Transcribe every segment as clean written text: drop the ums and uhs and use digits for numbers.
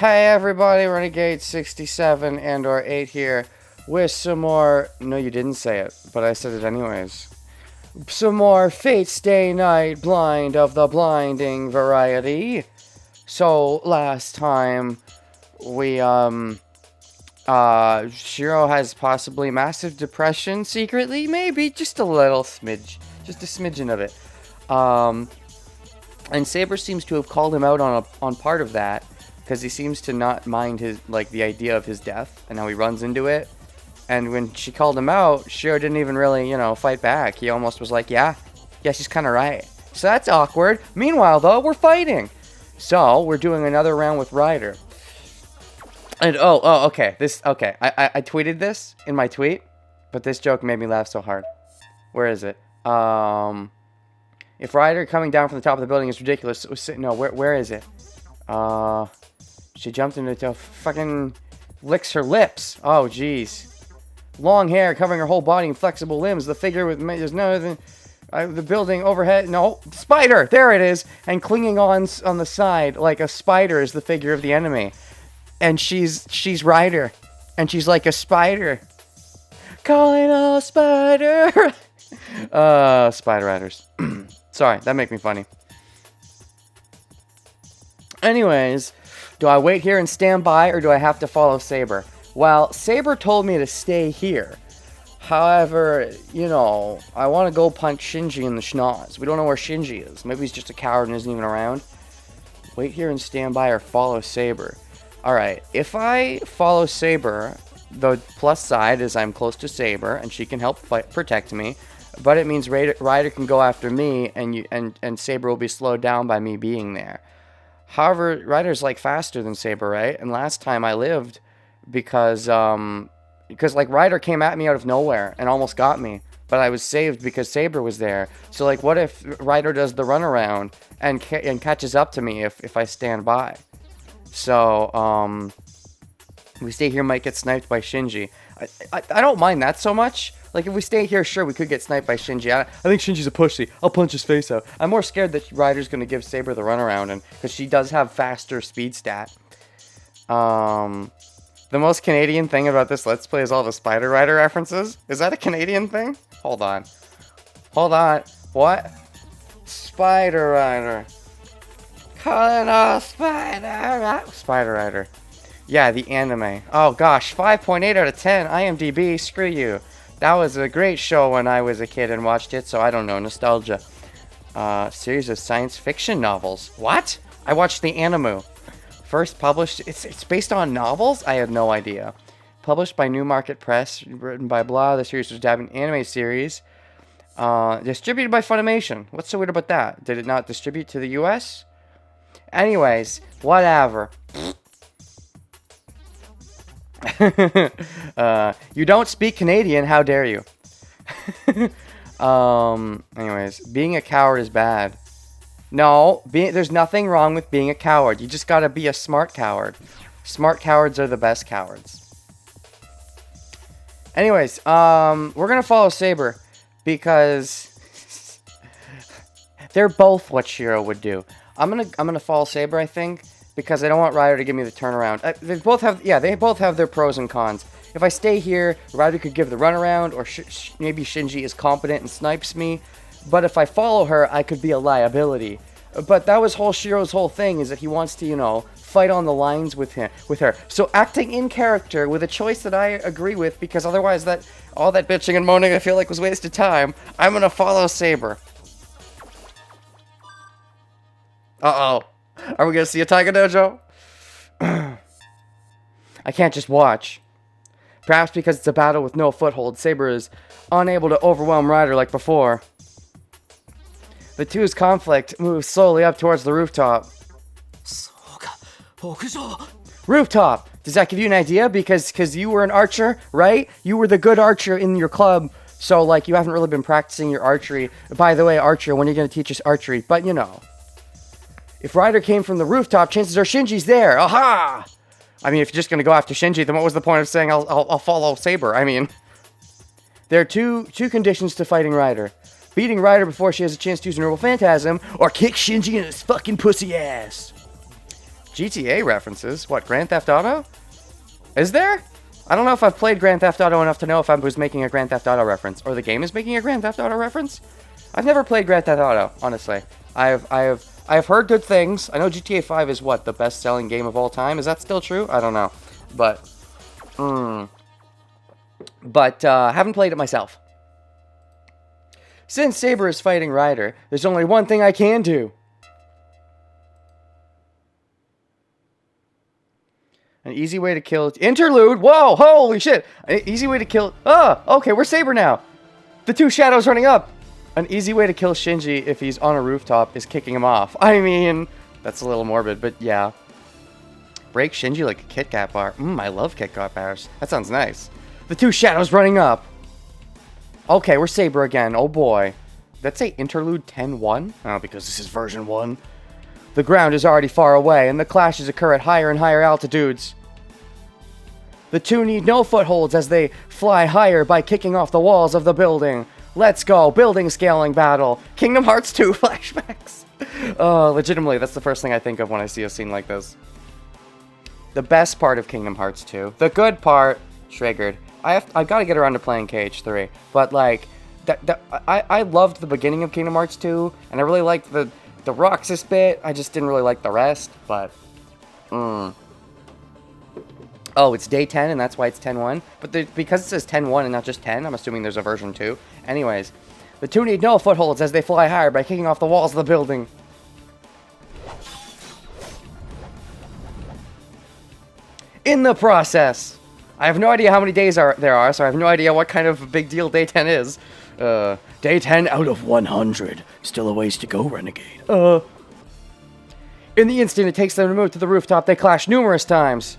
Hey everybody, Renegade 67 and or 8 here with some more, no you didn't say it, but I said it anyways. Some more Fate Stay Night Blind of the blinding variety. So last time we Shiro has possibly massive depression secretly, maybe just a little smidge, just a smidgen of it. And Saber seems to have called him out on part of that, because he seems to not mind his, like, the idea of his death and how he runs into it. And when she called him out, Shiro didn't even really, fight back. He almost was like, yeah, she's kind of right. So that's awkward. Meanwhile, though, we're fighting. So we're doing another round with Ryder. And okay, I tweeted this in my tweet, but this joke made me laugh so hard. Where is it? If Ryder coming down from the top of the building is ridiculous, no, where is it? She jumped into a fucking licks her lips. Oh, jeez. Long hair covering her whole body and flexible limbs. The figure with there's no the building overhead. No, spider. There it is. And clinging on the side like a spider is the figure of the enemy. And she's Ryder, and she's like a spider. Calling all spider. Spider riders. Sorry, that make me funny. Anyways, do I wait here and stand by, or do I have to follow Saber? Well, Saber told me to stay here. However, I want to go punch Shinji in the schnoz. We don't know where Shinji is. Maybe he's just a coward and isn't even around. Wait here and stand by or follow Saber. Alright, if I follow Saber, the plus side is I'm close to Saber, and she can help protect me. But it means Ryder can go after me, and Saber will be slowed down by me being there. However, Ryder's like faster than Saber, right? And last time I lived because like Ryder came at me out of nowhere and almost got me, but I was saved because Saber was there. So like, what if Ryder does the runaround and catches up to me if I stand by? So we stay here, might get sniped by Shinji. I don't mind that so much. Like, if we stay here, sure, we could get sniped by Shinji. I think Shinji's a pussy. I'll punch his face out. I'm more scared that Ryder's going to give Saber the runaround, and because she does have faster speed stat. The most Canadian thing about this Let's Play is all the Spider Rider references. Is that a Canadian thing? Hold on. What? Spider Rider. Calling all Spider Rider. Yeah, the anime. Oh, gosh. 5.8 out of 10. IMDb. Screw you. That was a great show when I was a kid and watched it, so I don't know, nostalgia. Series of science fiction novels. What? I watched the anime. First published, it's based on novels? I had no idea. Published by Newmarket Press, written by blah. The series was dubbed an anime series. Distributed by Funimation. What's so weird about that? Did it not distribute to the US? Anyways, whatever. You don't speak Canadian, how dare you? Anyways, being a coward is bad. No, there's nothing wrong with being a coward. You just gotta be a smart coward. Smart cowards are the best cowards. Anyways, we're gonna follow Saber because they're both what Shiro would do. I'm gonna follow Saber, I think, because I don't want Ryder to give me the turnaround. They both have their pros and cons. If I stay here, Ryder could give the runaround, or maybe Shinji is competent and snipes me. But if I follow her, I could be a liability. But that was Shiro's whole thing, is that he wants to, fight on the lines with her. So acting in character with a choice that I agree with, because otherwise all that bitching and moaning I feel like was wasted time. I'm gonna follow Saber. Uh-oh. Are we gonna see a Taiga Dojo? I can't just watch. Perhaps because it's a battle with no foothold, Saber is unable to overwhelm Ryder like before. The two's conflict moves slowly up towards the rooftop. Rooftop! Does that give you an idea? Because you were an archer, right? You were the good archer in your club, so like you haven't really been practicing your archery. By the way, archer, when are you gonna teach us archery? But if Ryder came from the rooftop, chances are Shinji's there. Aha! I mean, if you're just going to go after Shinji, then what was the point of saying I'll follow Saber? I mean, there are two conditions to fighting Ryder. Beating Ryder before she has a chance to use a Neural Phantasm, or kick Shinji in his fucking pussy ass. GTA references? What, Grand Theft Auto? Is there? I don't know if I've played Grand Theft Auto enough to know if I was making a Grand Theft Auto reference, or the game is making a Grand Theft Auto reference. I've never played Grand Theft Auto, honestly. I've heard good things. I know GTA 5 is what, the best-selling game of all time. Is that still true? I don't know, but haven't played it myself. Since Saber is fighting Ryder, there's only one thing I can do. An easy way to kill... Interlude! Whoa! Holy shit! An easy way to kill... Ah! Okay, we're Saber now! The two shadows running up! An easy way to kill Shinji if he's on a rooftop is kicking him off. I mean... That's a little morbid, but yeah. Break Shinji like a Kit Kat bar. I love Kit Kat bars. That sounds nice. The two shadows running up! Okay, we're Saber again. Oh boy. Did that say Interlude 10-1? Oh, because this is version 1. The ground is already far away, and the clashes occur at higher and higher altitudes. The two need no footholds as they fly higher by kicking off the walls of the building. Let's go, building scaling battle. Kingdom Hearts 2 flashbacks. Legitimately, that's the first thing I think of when I see a scene like this. The best part of Kingdom Hearts 2. The good part, triggered. I've got to get around to playing KH3, but like, I loved the beginning of Kingdom Hearts 2, and I really liked the Roxas bit. I just didn't really like the rest, but... Oh, it's day 10, and that's why it's 10-1. But because it says 10-1 and not just 10, I'm assuming there's a version 2. Anyways, the two need no footholds as they fly higher by kicking off the walls of the building. In the process, I have no idea how many days there are, so I have no idea what kind of a big deal day 10 is. Day 10 out of 100. Still a ways to go, Renegade. In the instant it takes them to move to the rooftop, they clash numerous times.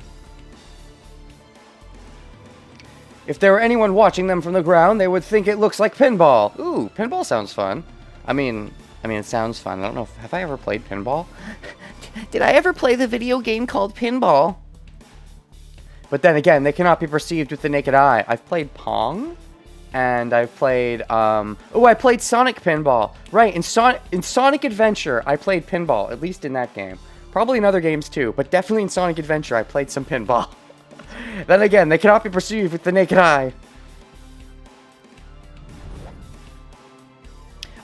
If there were anyone watching them from the ground, they would think it looks like pinball. Ooh, pinball sounds fun. I mean, it sounds fun. I don't know. Have I ever played pinball? Did I ever play the video game called Pinball? But then again, they cannot be perceived with the naked eye. I've played Pong. And I've played, I played Sonic Pinball. Right, in Sonic Adventure, I played pinball, at least in that game. Probably in other games too, but definitely in Sonic Adventure, I played some pinball. Then again, they cannot be perceived with the naked eye.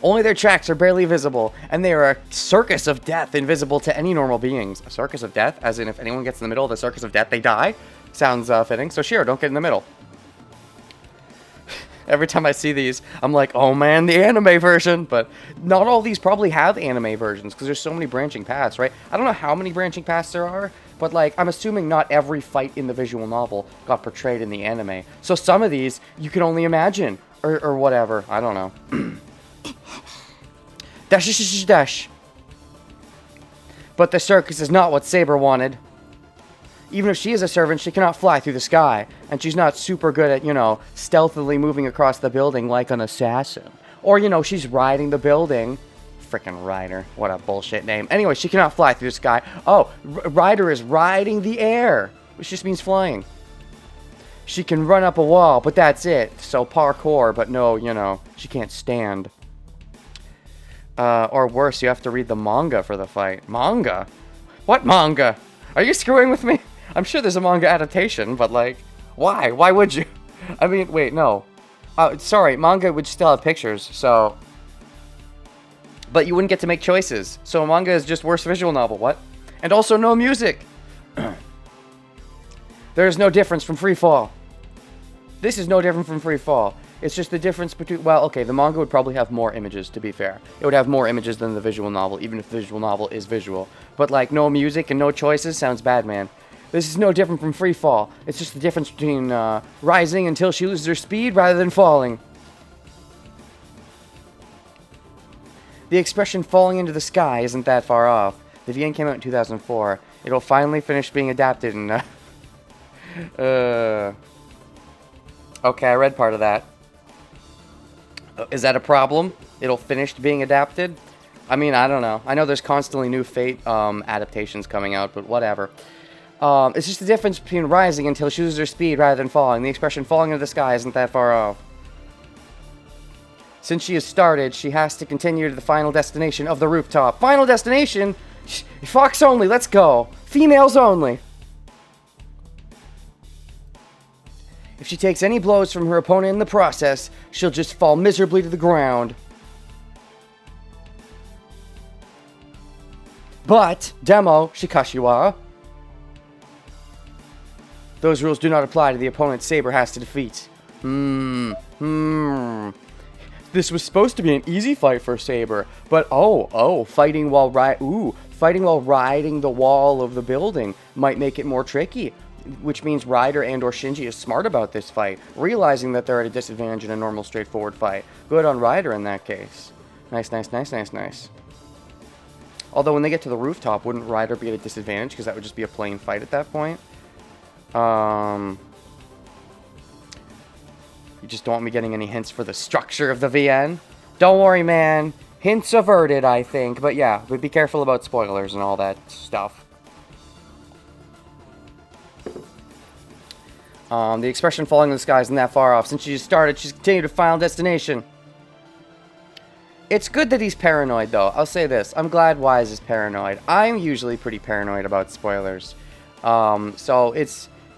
Only their tracks are barely visible, and they are a circus of death invisible to any normal beings. A circus of death? As in, if anyone gets in the middle of the circus of death, they die? Sounds fitting. So sure, don't get in the middle. Every time I see these, I'm like, oh man, the anime version. But not all these probably have anime versions, because there's so many branching paths, right? I don't know how many branching paths there are, but like, I'm assuming not every fight in the visual novel got portrayed in the anime. So some of these, you can only imagine, or whatever. I don't know. Dash, dash. But the circus is not what Saber wanted. Even if she is a servant, she cannot fly through the sky. And she's not super good at, you know, stealthily moving across the building like an assassin. Or, you know, she's riding the building. Frickin' Rider. What a bullshit name. Anyway, she cannot fly through the sky. Oh, Rider is riding the air, which just means flying. She can run up a wall, but that's it. So parkour, but no, you know, she can't stand. Or worse, you have to read the manga for the fight. Manga? What manga? Are you screwing with me? I'm sure there's a manga adaptation, but like, why? Why would you? I mean, wait, no. Sorry, manga would still have pictures, so... But you wouldn't get to make choices. So manga is just worse visual novel, what? And also no music! There's no difference from Free Fall. This is no different from Free Fall. It's just the difference between... Well, okay, the manga would probably have more images, to be fair. It would have more images than the visual novel, even if the visual novel is visual. But, like, no music and no choices sounds bad, man. This is no different from Free Fall. It's just the difference between rising until she loses her speed rather than falling. The expression falling into the sky isn't that far off. The VN came out in 2004. It'll finally finish being adapted in... Okay, I read part of that. Is that a problem? It'll finish being adapted? I mean, I don't know. I know there's constantly new Fate adaptations coming out, but whatever. It's just the difference between rising until she loses her speed rather than falling. The expression falling into the sky isn't that far off. Since she has started, she has to continue to the final destination of the rooftop. Final destination? Fox only, let's go. Females only. If she takes any blows from her opponent in the process, she'll just fall miserably to the ground. But, demo, Shikashiwa. Those rules do not apply to the opponent Saber has to defeat. This was supposed to be an easy fight for Saber, but fighting while riding the wall of the building might make it more tricky. Which means Ryder and or Shinji is smart about this fight, realizing that they're at a disadvantage in a normal, straightforward fight. Good on Ryder in that case. Nice. Although when they get to the rooftop, wouldn't Ryder be at a disadvantage? Because that would just be a plain fight at that point. You just don't want me getting any hints for the structure of the VN? Don't worry, man. Hints averted, I think. But yeah, but be careful about spoilers and all that stuff. The expression falling in the sky isn't that far off. Since she just started, she's continued to Final Destination. It's good that he's paranoid, though. I'll say this. I'm glad Wise is paranoid. I'm usually pretty paranoid about spoilers. So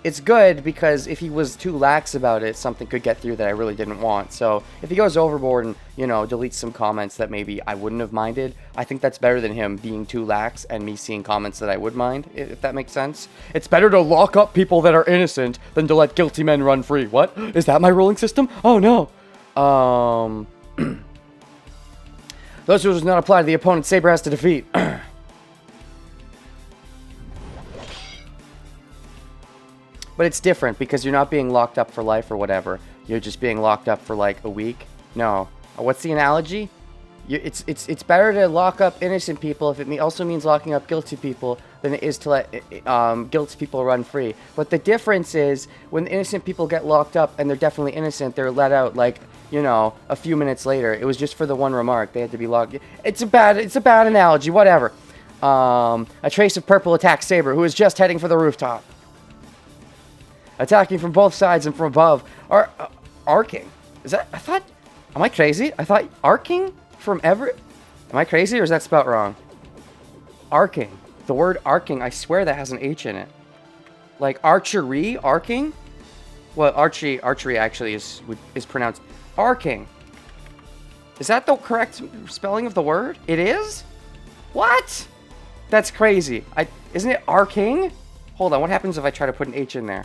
it's good because if he was too lax about it, something could get through that I really didn't want. So if he goes overboard and, deletes some comments that maybe I wouldn't have minded, I think that's better than him being too lax and me seeing comments that I would mind, if that makes sense. It's better to lock up people that are innocent than to let guilty men run free. What? Is that my ruling system? Oh, no. Those rules do not apply to the opponent Saber has to defeat. But it's different because you're not being locked up for life or whatever. You're just being locked up for like a week. No. What's the analogy? It's better to lock up innocent people if it also means locking up guilty people than it is to let guilty people run free. But the difference is when innocent people get locked up and they're definitely innocent, they're let out like, a few minutes later. It was just for the one remark. They had to be locked. It's a bad analogy. Whatever. A trace of purple attacks Saber, who is just heading for the rooftop. Attacking from both sides and from above. Arcing. Is that... Am I crazy? I thought arcing from Everett... Am I crazy or is that spelled wrong? Arcing. The word arcing, I swear that has an H in it. Like archery? Arcing? Well, archery actually is pronounced arcing. Is that the correct spelling of the word? It is? What? That's crazy. Isn't it arcing? Hold on, what happens if I try to put an H in there?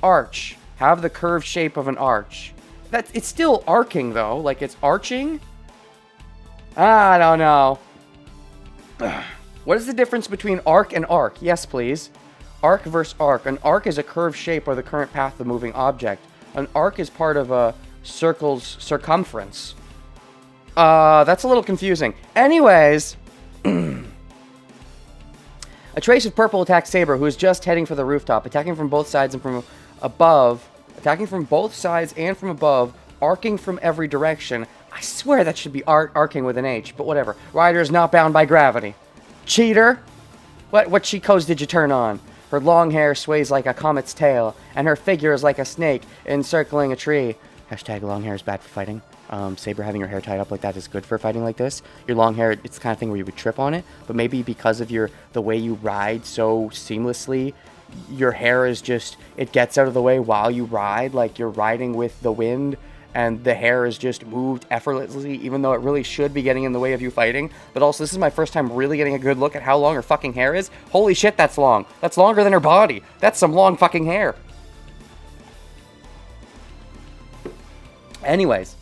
Arch. Have the curved shape of an arch. It's still arcing, though. Like, it's arching? I don't know. What is the difference between arc and arc? Yes, please. Arc versus arc. An arc is a curved shape or the current path of a moving object. An arc is part of a circle's circumference. That's a little confusing. Anyways... A trace of purple attacks Saber, who is just heading for the rooftop, attacking from both sides and from above. Attacking from both sides and from above, arcing from every direction. I swear that should be arcing with an H, but whatever. Ryder is not bound by gravity. Cheater! What cheat codes did you turn on? Her long hair sways like a comet's tail, and her figure is like a snake encircling a tree. Hashtag long hair is bad for fighting. Saber having your hair tied up like that is good for fighting like this. Your long hair, it's the kind of thing where you would trip on it, but maybe because of the way you ride so seamlessly, your hair is just, it gets out of the way while you ride, like you're riding with the wind, and the hair is just moved effortlessly, even though it really should be getting in the way of you fighting. But also, this is my first time really getting a good look at how long her fucking hair is. Holy shit, that's long. That's longer than her body. That's some long fucking hair. Anyways.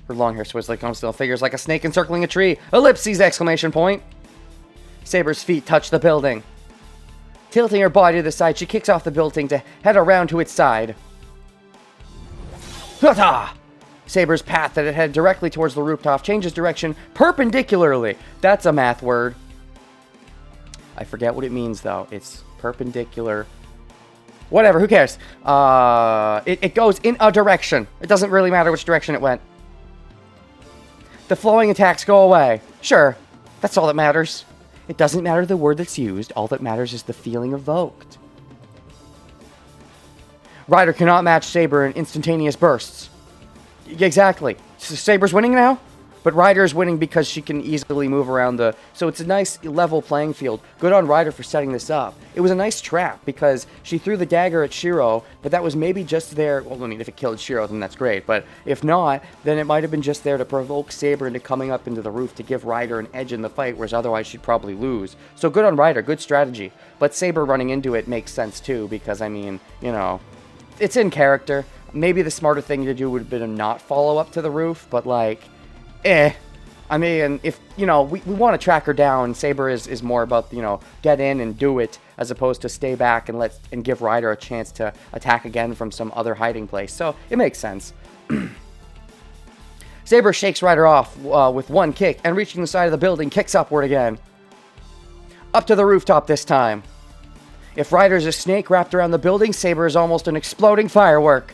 Her long hair sways like still figures like a snake encircling a tree. Ellipses! Exclamation point. Saber's feet touch the building. Tilting her body to the side, she kicks off the building to head around to its side. Ta-ta! Saber's path that had headed directly towards the rooftop changes direction perpendicularly. That's a math word. I forget what it means, though. It's perpendicular. Whatever, who cares? It goes in a direction. It doesn't really matter which direction it went. The flowing attacks go away. Sure, that's all that matters. It doesn't matter the word that's used. All that matters is the feeling evoked. Ryder cannot match Saber in instantaneous bursts. Exactly. Saber's winning now? But Ryder's winning because she can easily move around the... So it's a nice level playing field. Good on Ryder for setting this up. It was a nice trap because she threw the dagger at Shiro, but that was maybe just there... Well, I mean, if it killed Shiro, then that's great. But if not, then it might have been just there to provoke Saber into coming up into the roof to give Ryder an edge in the fight, whereas otherwise she'd probably lose. So good on Ryder, good strategy. But Saber running into it makes sense too, because, I mean, you know, it's in character. Maybe the smarter thing to do would have been to not follow up to the roof, but, like, I mean, if, you know, we want to track her down. Saber is more about, you know, get in and do it, as opposed to stay back and give Ryder a chance to attack again from some other hiding place. So it makes sense. Saber shakes Ryder off with one kick, and reaching the side of the building, kicks upward again. Up to the rooftop this time. If Ryder's a snake wrapped around the building, Saber is almost an exploding firework.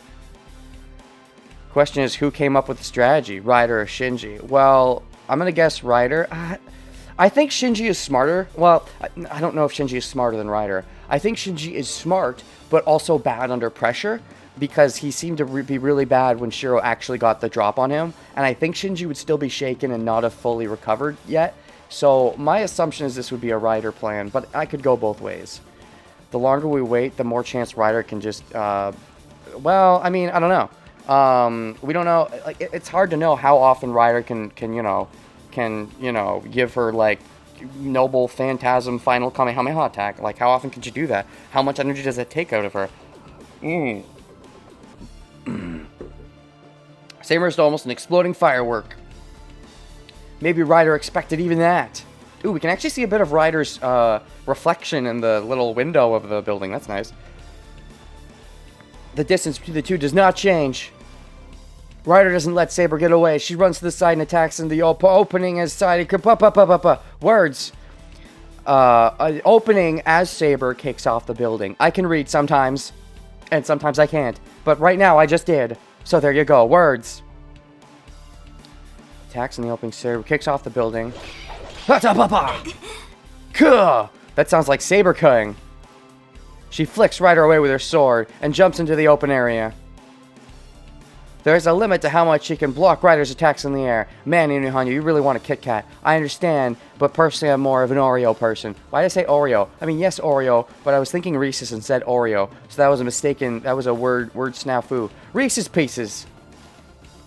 Question is, who came up with the strategy, Ryder or Shinji? Well, I'm going to guess Ryder. I think Shinji is smarter. Well, I don't know if Shinji is smarter than Ryder. I think Shinji is smart, but also bad under pressure, because he seemed to be really bad when Shiro actually got the drop on him, and I think Shinji would still be shaken and not have fully recovered yet. So my assumption is this would be a Ryder plan, but I could go both ways. The longer we wait, the more chance Ryder can just, well, I mean, I don't know. We don't know, like, it's hard to know how often Ryder can give her, like, noble phantasm final Kamehameha attack. Like, how often can she do that? How much energy does that take out of her? Saber is almost an exploding firework. Maybe Ryder expected even that. Ooh, we can actually see a bit of Ryder's, reflection in the little window of the building. That's nice. The distance between the two does not change. Ryder doesn't let Saber get away. She runs to the side and attacks in the opening as side. Words. Opening as Saber kicks off the building. I can read sometimes, and sometimes I can't. But right now, I just did. So there you go. Words. Attacks in the opening. Saber kicks off the building. That sounds like Saber cutting. She flicks Ryder away with her sword and jumps into the open area. There is a limit to how much she can block Ryder's attacks in the air. Man, Inuhanyu, you really want a Kit Kat. I understand, but personally I'm more of an Oreo person. Why did I say Oreo? I mean, yes, Oreo, but I was thinking Reese's and said Oreo. So that was a mistaken, that was a word snafu. Reese's Pieces.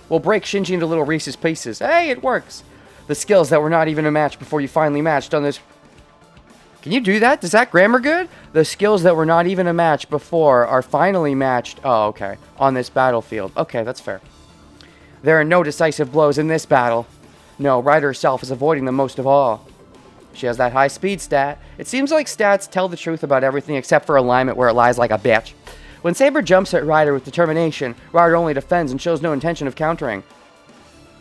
We'll break Shinji into little Reese's Pieces. Hey, it works. The skills that were not even a match before you finally matched on this... Can you do that? Does that grammar good? The skills that were not even a match before are finally matched. Oh, okay. On this battlefield. Okay, that's fair. There are no decisive blows in this battle. No, Ryder herself is avoiding them most of all. She has that high speed stat. It seems like stats tell the truth about everything except for alignment, where it lies like a bitch. When Saber jumps at Ryder with determination, Ryder only defends and shows no intention of countering.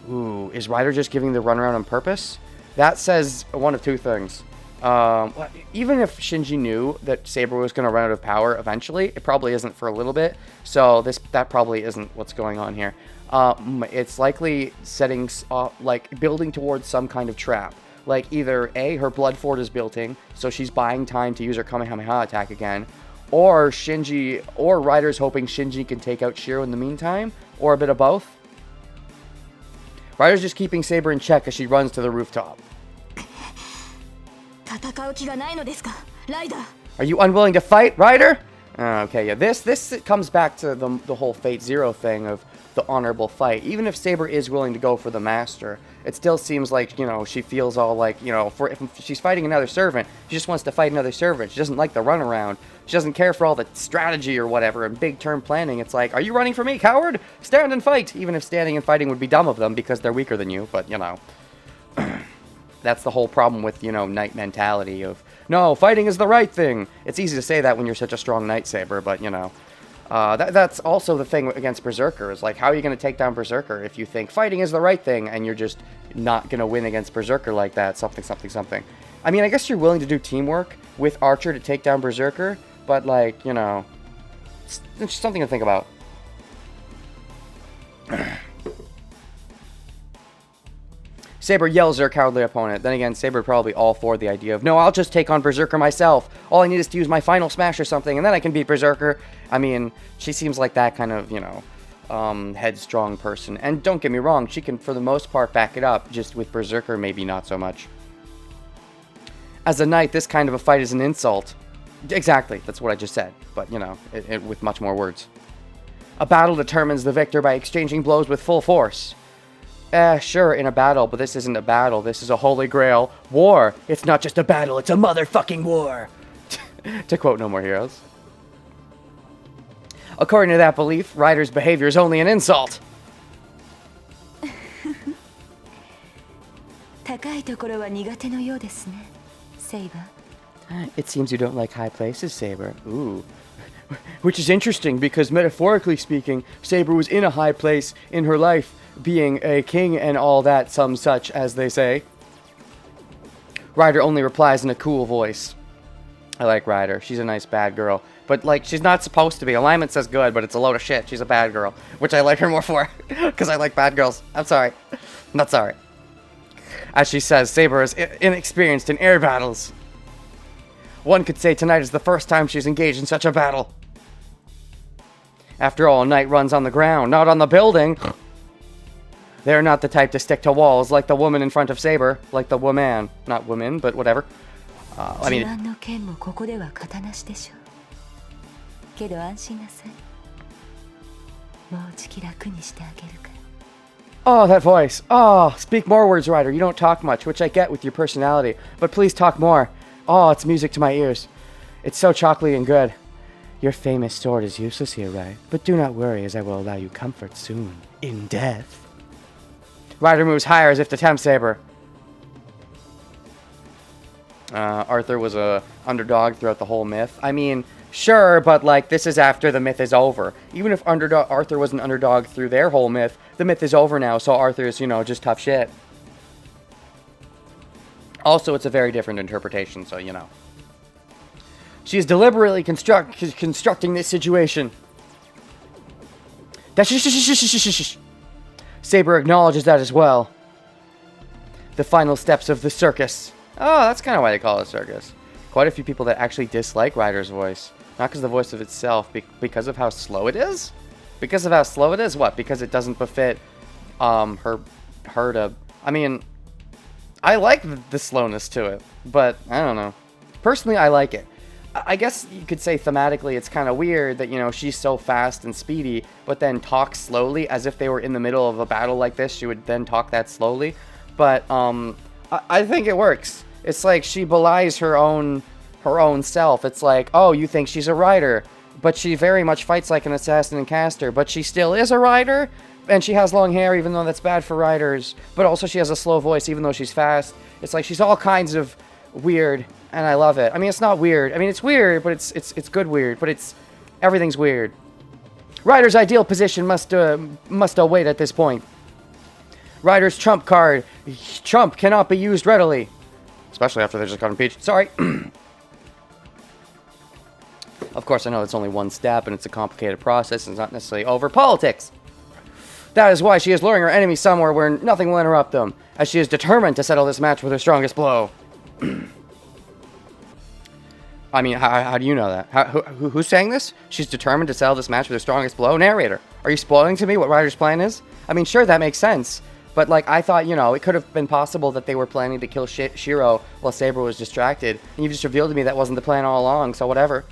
Ooh, is Ryder just giving the runaround on purpose? That says one of two things. Even if Shinji knew that Saber was going to run out of power eventually, it probably isn't for a little bit. So that probably isn't what's going on here. It's likely setting like building towards some kind of trap. Like either A, her blood fort is building, so she's buying time to use her Kamehameha attack again, or Ryder's hoping Shinji can take out Shiro in the meantime, or a bit of both. Ryder's just keeping Saber in check as she runs to the rooftop. Are you unwilling to fight, Ryder? Okay, yeah, this comes back to the whole Fate Zero thing of the honorable fight. Even if Saber is willing to go for the master, it still seems like, you know, she feels all like, you know, if she's fighting another servant, she just wants to fight another servant. She doesn't like the runaround. She doesn't care for all the strategy or whatever and big term planning. It's like, are you running for me, coward? Stand and fight! Even if standing and fighting would be dumb of them because they're weaker than you, but, you know. That's the whole problem with, you know, knight mentality of, no, fighting is the right thing. It's easy to say that when you're such a strong knight, Saber, but, you know. That's also the thing against Berserkers. Like, how are you going to take down Berserker if you think fighting is the right thing and you're just not going to win against Berserker like that? Something. I mean, I guess you're willing to do teamwork with Archer to take down Berserker, but, like, you know, it's just something to think about. Saber yells at her cowardly opponent. Then again, Saber probably all for the idea of, no, I'll just take on Berserker myself. All I need is to use my final smash or something, and then I can beat Berserker. I mean, she seems like that kind of, you know, headstrong person. And don't get me wrong, she can, for the most part, back it up, just with Berserker, maybe not so much. As a knight, this kind of a fight is an insult. Exactly, that's what I just said, but, you know, with much more words. A battle determines the victor by exchanging blows with full force. Sure, in a battle, but this isn't a battle. This is a holy grail. War! It's not just a battle, it's a motherfucking war! To quote No More Heroes. According to that belief, Ryder's behavior is only an insult. It seems you don't like high places, Saber. Ooh. Which is interesting, because metaphorically speaking, Saber was in a high place in her life, being a king and all that, some such, as they say. Ryder only replies in a cool voice. I like Ryder. She's a nice bad girl. But, like, she's not supposed to be. Alignment says good, but it's a load of shit. She's a bad girl. Which I like her more for. Because I like bad girls. I'm sorry. I'm not sorry. As she says, Saber is inexperienced in air battles. One could say tonight is the first time she's engaged in such a battle. After all, a knight runs on the ground, not on the building. They're not the type to stick to walls like the woman in front of Saber. Like the woman. Not woman, but whatever. I mean... Oh, that voice. Oh, speak more words, Ryder. You don't talk much, which I get with your personality. But please talk more. Oh, it's music to my ears. It's so chocolatey and good. Your famous sword is useless here, right? But do not worry, as I will allow you comfort soon. In death. Ryder moves higher as if to tempt Saber. Arthur was a underdog throughout the whole myth. I mean, sure, but like this is after the myth is over. Even if Arthur was an underdog through their whole myth, the myth is over now, so Arthur's, you know, just tough shit. Also, it's a very different interpretation, so you know. She is deliberately constructing this situation. Saber acknowledges that as well. The final steps of the circus. Oh, that's kind of why they call it a circus. Quite a few people that actually dislike Ryder's voice. Not because of the voice of itself, because of how slow it is? Because of how slow it is? What? Because it doesn't befit her to... I mean, I like the slowness to it, but I don't know. Personally, I like it. I guess you could say thematically it's kind of weird that, you know, she's so fast and speedy, but then talks slowly as if they were in the middle of a battle like this. She would then talk that slowly. But I think it works. It's like she belies her own self. It's like, oh, you think she's a rider, but she very much fights like an assassin and caster, but she still is a rider, and she has long hair, even though that's bad for riders, but also she has a slow voice, even though she's fast. It's like she's all kinds of weird, and I love it. I mean, it's not weird. I mean, it's weird, but it's good weird, but everything's weird. Ryder's ideal position must await at this point. Ryder's trump card. Trump cannot be used readily. Especially after they just got impeached. Sorry. Of course, I know it's only one step, and it's a complicated process, and it's not necessarily over politics. That is why she is luring her enemy somewhere where nothing will interrupt them, as she is determined to settle this match with her strongest blow. I mean, how do you know that? Who's saying this? She's determined to settle this match with her strongest blow? Narrator, are you spoiling to me what Ryder's plan is? I mean, sure, that makes sense. But, like, I thought, you know, it could have been possible that they were planning to kill Shiro while Saber was distracted. And you just revealed to me that wasn't the plan all along, so whatever.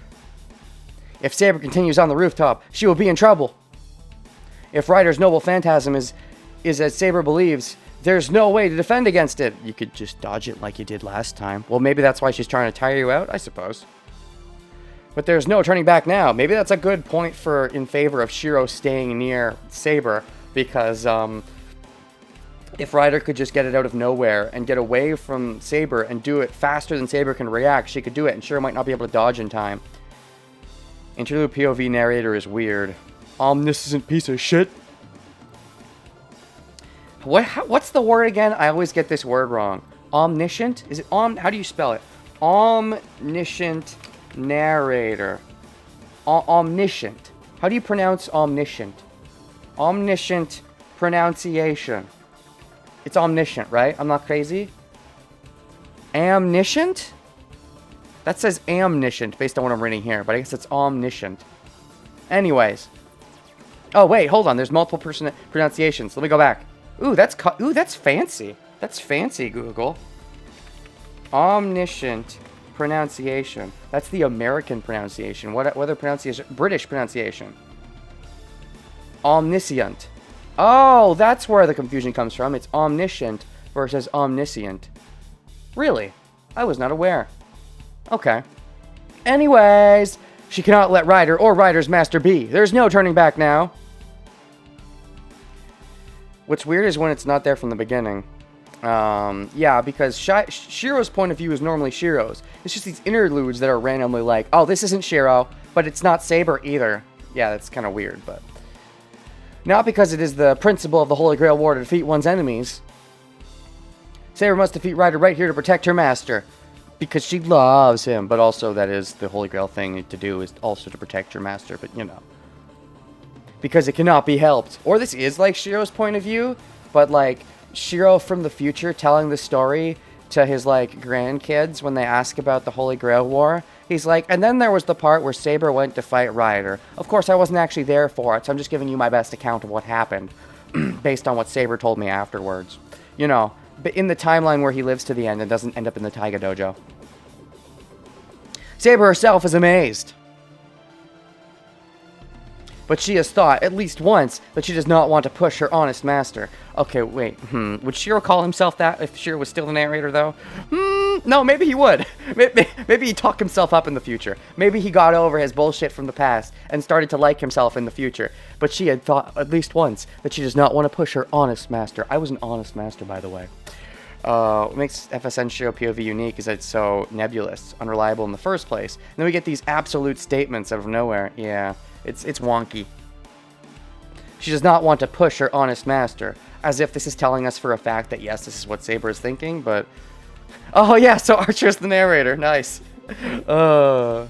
If Saber continues on the rooftop, she will be in trouble. If Ryder's noble phantasm is as Saber believes, there's no way to defend against it. You could just dodge it like you did last time. Well, maybe that's why she's trying to tire you out, I suppose. But there's no turning back now. Maybe that's a good point in favor of Shiro staying near Saber, because, if Ryder could just get it out of nowhere and get away from Saber and do it faster than Saber can react, she could do it, and Shiro might not be able to dodge in time. Interlude POV narrator is weird. Omniscient piece of shit. What's the word again? I always get this word wrong. Omniscient? Is it how do you spell it? Omniscient narrator. Omniscient. How do you pronounce omniscient? Omniscient pronunciation. It's omniscient, right? I'm not crazy. Omniscient? That says omniscient based on what I'm reading here, but I guess it's omniscient. Anyways. Oh, wait, hold on. There's multiple pronunciations. Let me go back. Ooh, that's fancy. That's fancy, Google. Omniscient pronunciation. That's the American pronunciation. What other pronunciation? British pronunciation. Omniscient. Oh, that's where the confusion comes from. It's omniscient versus omniscient. Really? I was not aware. Okay. Anyways, she cannot let Ryder or Ryder's master be. There's no turning back now. What's weird is when it's not there from the beginning. Yeah, because Shiro's point of view is normally Shiro's. It's just these interludes that are randomly like, oh, this isn't Shiro, but it's not Saber either. Yeah, that's kind of weird, but... Not because it is the principle of the Holy Grail War to defeat one's enemies. Saber must defeat Ryder right here to protect her master. Because she loves him, but also that is the Holy Grail thing to do, is also to protect your master, but you know. Because it cannot be helped. Or this is like Shiro's point of view, but like Shiro from the future telling the story to his like grandkids when they ask about the Holy Grail War. He's like, and then there was the part where Saber went to fight Ryder. Of course, I wasn't actually there for it, so I'm just giving you my best account of what happened, based on what Saber told me afterwards. You know, but in the timeline where he lives to the end and doesn't end up in the Taiga Dojo. Saber herself is amazed. But she has thought, at least once, that she does not want to push her honest master. Okay, wait, Would Shiro call himself that if Shiro was still the narrator, though? No, maybe he would. Maybe he talked himself up in the future. Maybe he got over his bullshit from the past and started to like himself in the future. But she had thought, at least once, that she does not want to push her honest master. I was an honest master, by the way. What makes FSN Shiro POV unique is that it's so nebulous, unreliable in the first place. And then we get these absolute statements out of nowhere. Yeah. It's wonky. She does not want to push her honest master, as if this is telling us for a fact that yes, this is what Saber is thinking, but... Oh yeah, so Archer's the narrator, nice. This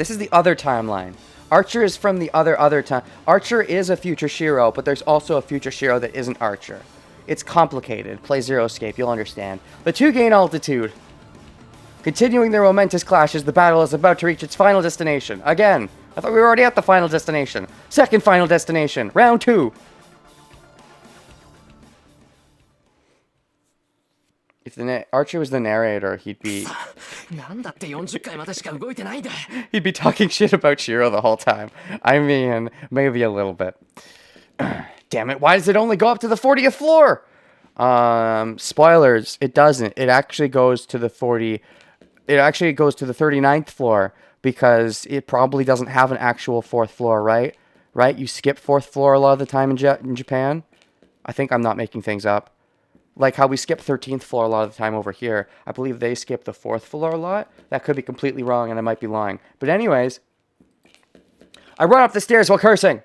is the other timeline. Archer is from the other time. Archer is a future Shiro, but there's also a future Shiro that isn't Archer. It's complicated. Play Zero Escape, you'll understand. The two gain altitude. Continuing their momentous clashes, the battle is about to reach its final destination. Again, I thought we were already at the final destination. Second final destination, round 2. If Archer was the narrator, he'd be talking shit about Shiro the whole time. I mean, maybe a little bit. Damn it, why does it only go up to the 40th floor? Spoilers, it doesn't. It actually goes to the 39th floor, because it probably doesn't have an actual 4th floor, right? Right? You skip 4th floor a lot of the time in Japan. I think I'm not making things up. Like how we skip 13th floor a lot of the time over here. I believe they skip the 4th floor a lot. That could be completely wrong, and I might be lying. But anyways, I run up the stairs while cursing.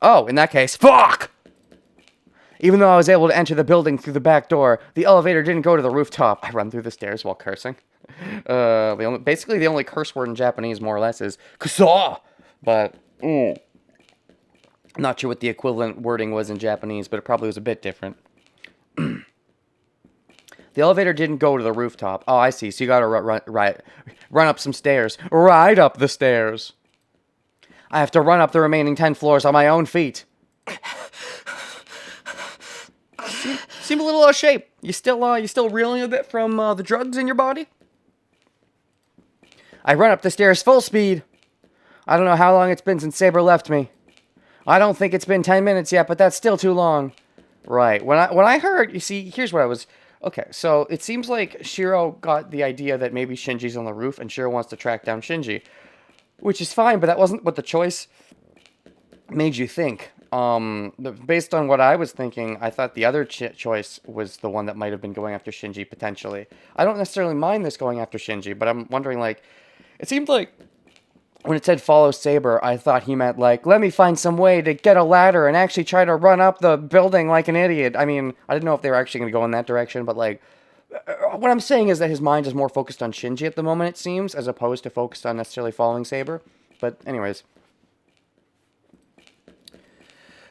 Oh, in that case, fuck! Even though I was able to enter the building through the back door, the elevator didn't go to the rooftop. I run through the stairs while cursing. Basically, the only curse word in Japanese, more or less, is kusa. But I'm not sure what the equivalent wording was in Japanese, but it probably was a bit different. The elevator didn't go to the rooftop. Oh, I see. So you gotta run up some stairs. Right up the stairs. I have to run up the remaining 10 floors on my own feet. Seem a little out of shape. You still reeling a bit from the drugs in your body? I run up the stairs full speed. I don't know how long it's been since Saber left me. I don't think it's been 10 minutes yet, but that's still too long. Right. When I heard, you see, here's what I was... Okay, so it seems like Shiro got the idea that maybe Shinji's on the roof, and Shiro wants to track down Shinji. Which is fine, but that wasn't what the choice made you think. Based on what I was thinking, I thought the other choice was the one that might have been going after Shinji, potentially. I don't necessarily mind this going after Shinji, but I'm wondering, like... It seemed like... When it said follow Saber, I thought he meant, like, let me find some way to get a ladder and actually try to run up the building like an idiot. I mean, I didn't know if they were actually going to go in that direction, but, like, what I'm saying is that his mind is more focused on Shinji at the moment, it seems, as opposed to focused on necessarily following Saber. But, anyways.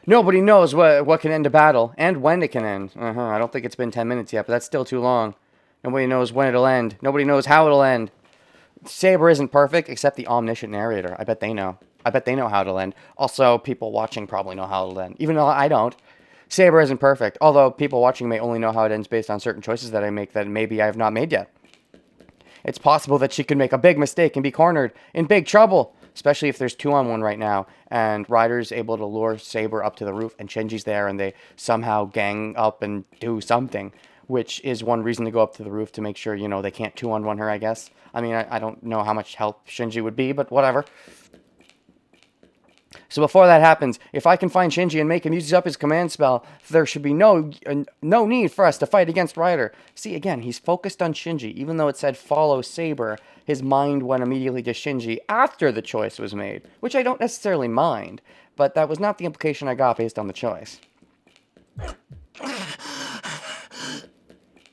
Nobody knows what can end a battle, and when it can end. I don't think it's been 10 minutes yet, but that's still too long. Nobody knows when it'll end. Nobody knows how it'll end. Saber isn't perfect, except the omniscient narrator. I bet they know. I bet they know how it'll end. Also, people watching probably know how it'll end, even though I don't. Saber isn't perfect, although people watching may only know how it ends based on certain choices that I make that maybe I have not made yet. It's possible that she could make a big mistake and be cornered, in big trouble, especially if there's 2-on-1 right now, and Ryder's able to lure Saber up to the roof, and Shinji's there, and they somehow gang up and do something, which is one reason to go up to the roof to make sure, you know, they can't 2-on-1 her, I guess. I mean, I don't know how much help Shinji would be, but whatever. So before that happens, if I can find Shinji and make him use up his command spell, there should be no need for us to fight against Ryder. See, again, he's focused on Shinji. Even though it said follow Saber, his mind went immediately to Shinji after the choice was made, which I don't necessarily mind, but that was not the implication I got based on the choice.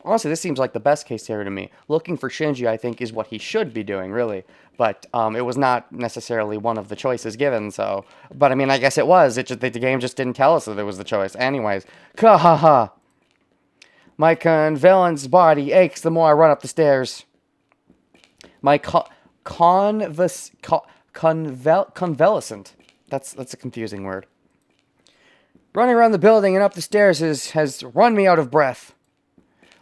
Honestly, this seems like the best case scenario to me. Looking for Shinji, I think, is what he should be doing, really. But it was not necessarily one of the choices given, so... But, I mean, I guess it was. It just, the game just didn't tell us that it was the choice. Anyways. Ka-ha-ha. My convalescent body aches the more I run up the stairs. My convalescent. That's a confusing word. Running around the building and up the stairs has run me out of breath.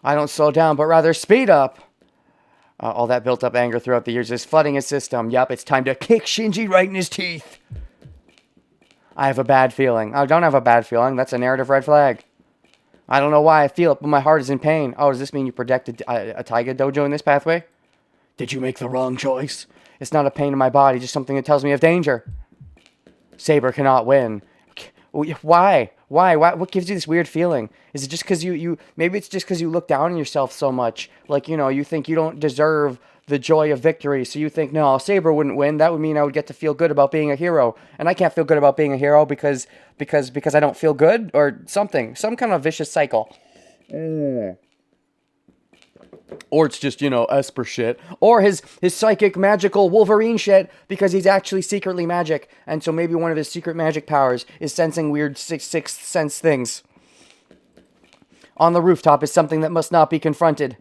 I don't slow down, but rather speed up. All that built-up anger throughout the years is flooding his system. Yup, it's time to kick Shinji right in his teeth. I have a bad feeling. I don't have a bad feeling. That's a narrative red flag. I don't know why I feel it, but my heart is in pain. Oh, does this mean you protected a Taiga dojo in this pathway? Did you make the wrong choice? It's not a pain in my body, just something that tells me of danger. Saber cannot win. Why? Why? What gives you this weird feeling? Is it just because maybe it's just because you look down on yourself so much? Like, you know, you think you don't deserve the joy of victory, so you think, no, Saber wouldn't win. That would mean I would get to feel good about being a hero. And I can't feel good about being a hero because I don't feel good or something. Some kind of vicious cycle. Or it's just, you know, Esper shit. Or his psychic magical Wolverine shit because he's actually secretly magic. And so maybe one of his secret magic powers is sensing weird sixth sense things. On the rooftop is something that must not be confronted.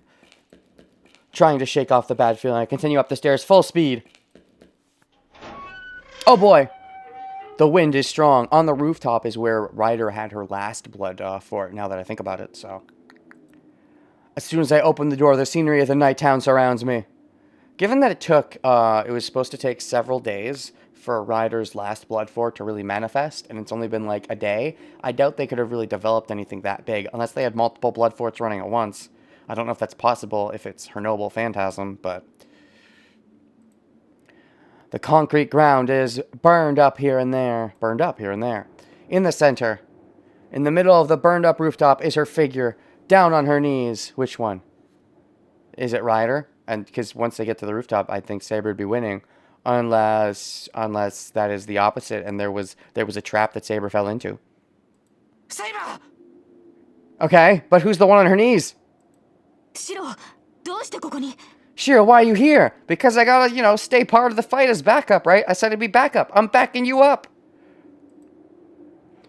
Trying to shake off the bad feeling, I continue up the stairs full speed. Oh boy! The wind is strong. On the rooftop is where Ryder had her last blood fort, now that I think about it, so... As soon as I open the door, the scenery of the night town surrounds me. Given that it was supposed to take several days for Ryder's last blood fort to really manifest, and it's only been like a day, I doubt they could have really developed anything that big, unless they had multiple blood forts running at once. I don't know if that's possible, if it's her noble phantasm, but... The concrete ground is burned up here and there. In the center, in the middle of the burned up rooftop, is her figure, down on her knees. Which one? Is it Ryder? And because once they get to the rooftop, I think Saber would be winning. Unless that is the opposite, and there was a trap that Saber fell into. Saber! Okay, but who's the one on her knees? Shiro, どうしてここに? Shiro, why are you here? Because I gotta, you know, stay part of the fight as backup, right? I said it'd be backup. I'm backing you up.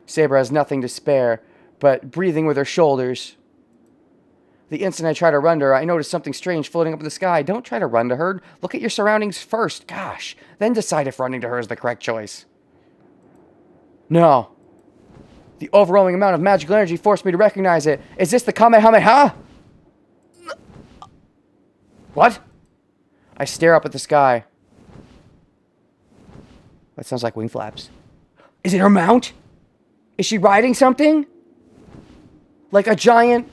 Saber has nothing to spare, but breathing with her shoulders. The instant I try to run to her, I notice something strange floating up in the sky. Don't try to run to her. Look at your surroundings first. Gosh. Then decide if running to her is the correct choice. No. The overwhelming amount of magical energy forced me to recognize it. Is this the Kamehameha? What? I stare up at the sky. That sounds like wing flaps. Is it her mount? Is she riding something? Like a giant...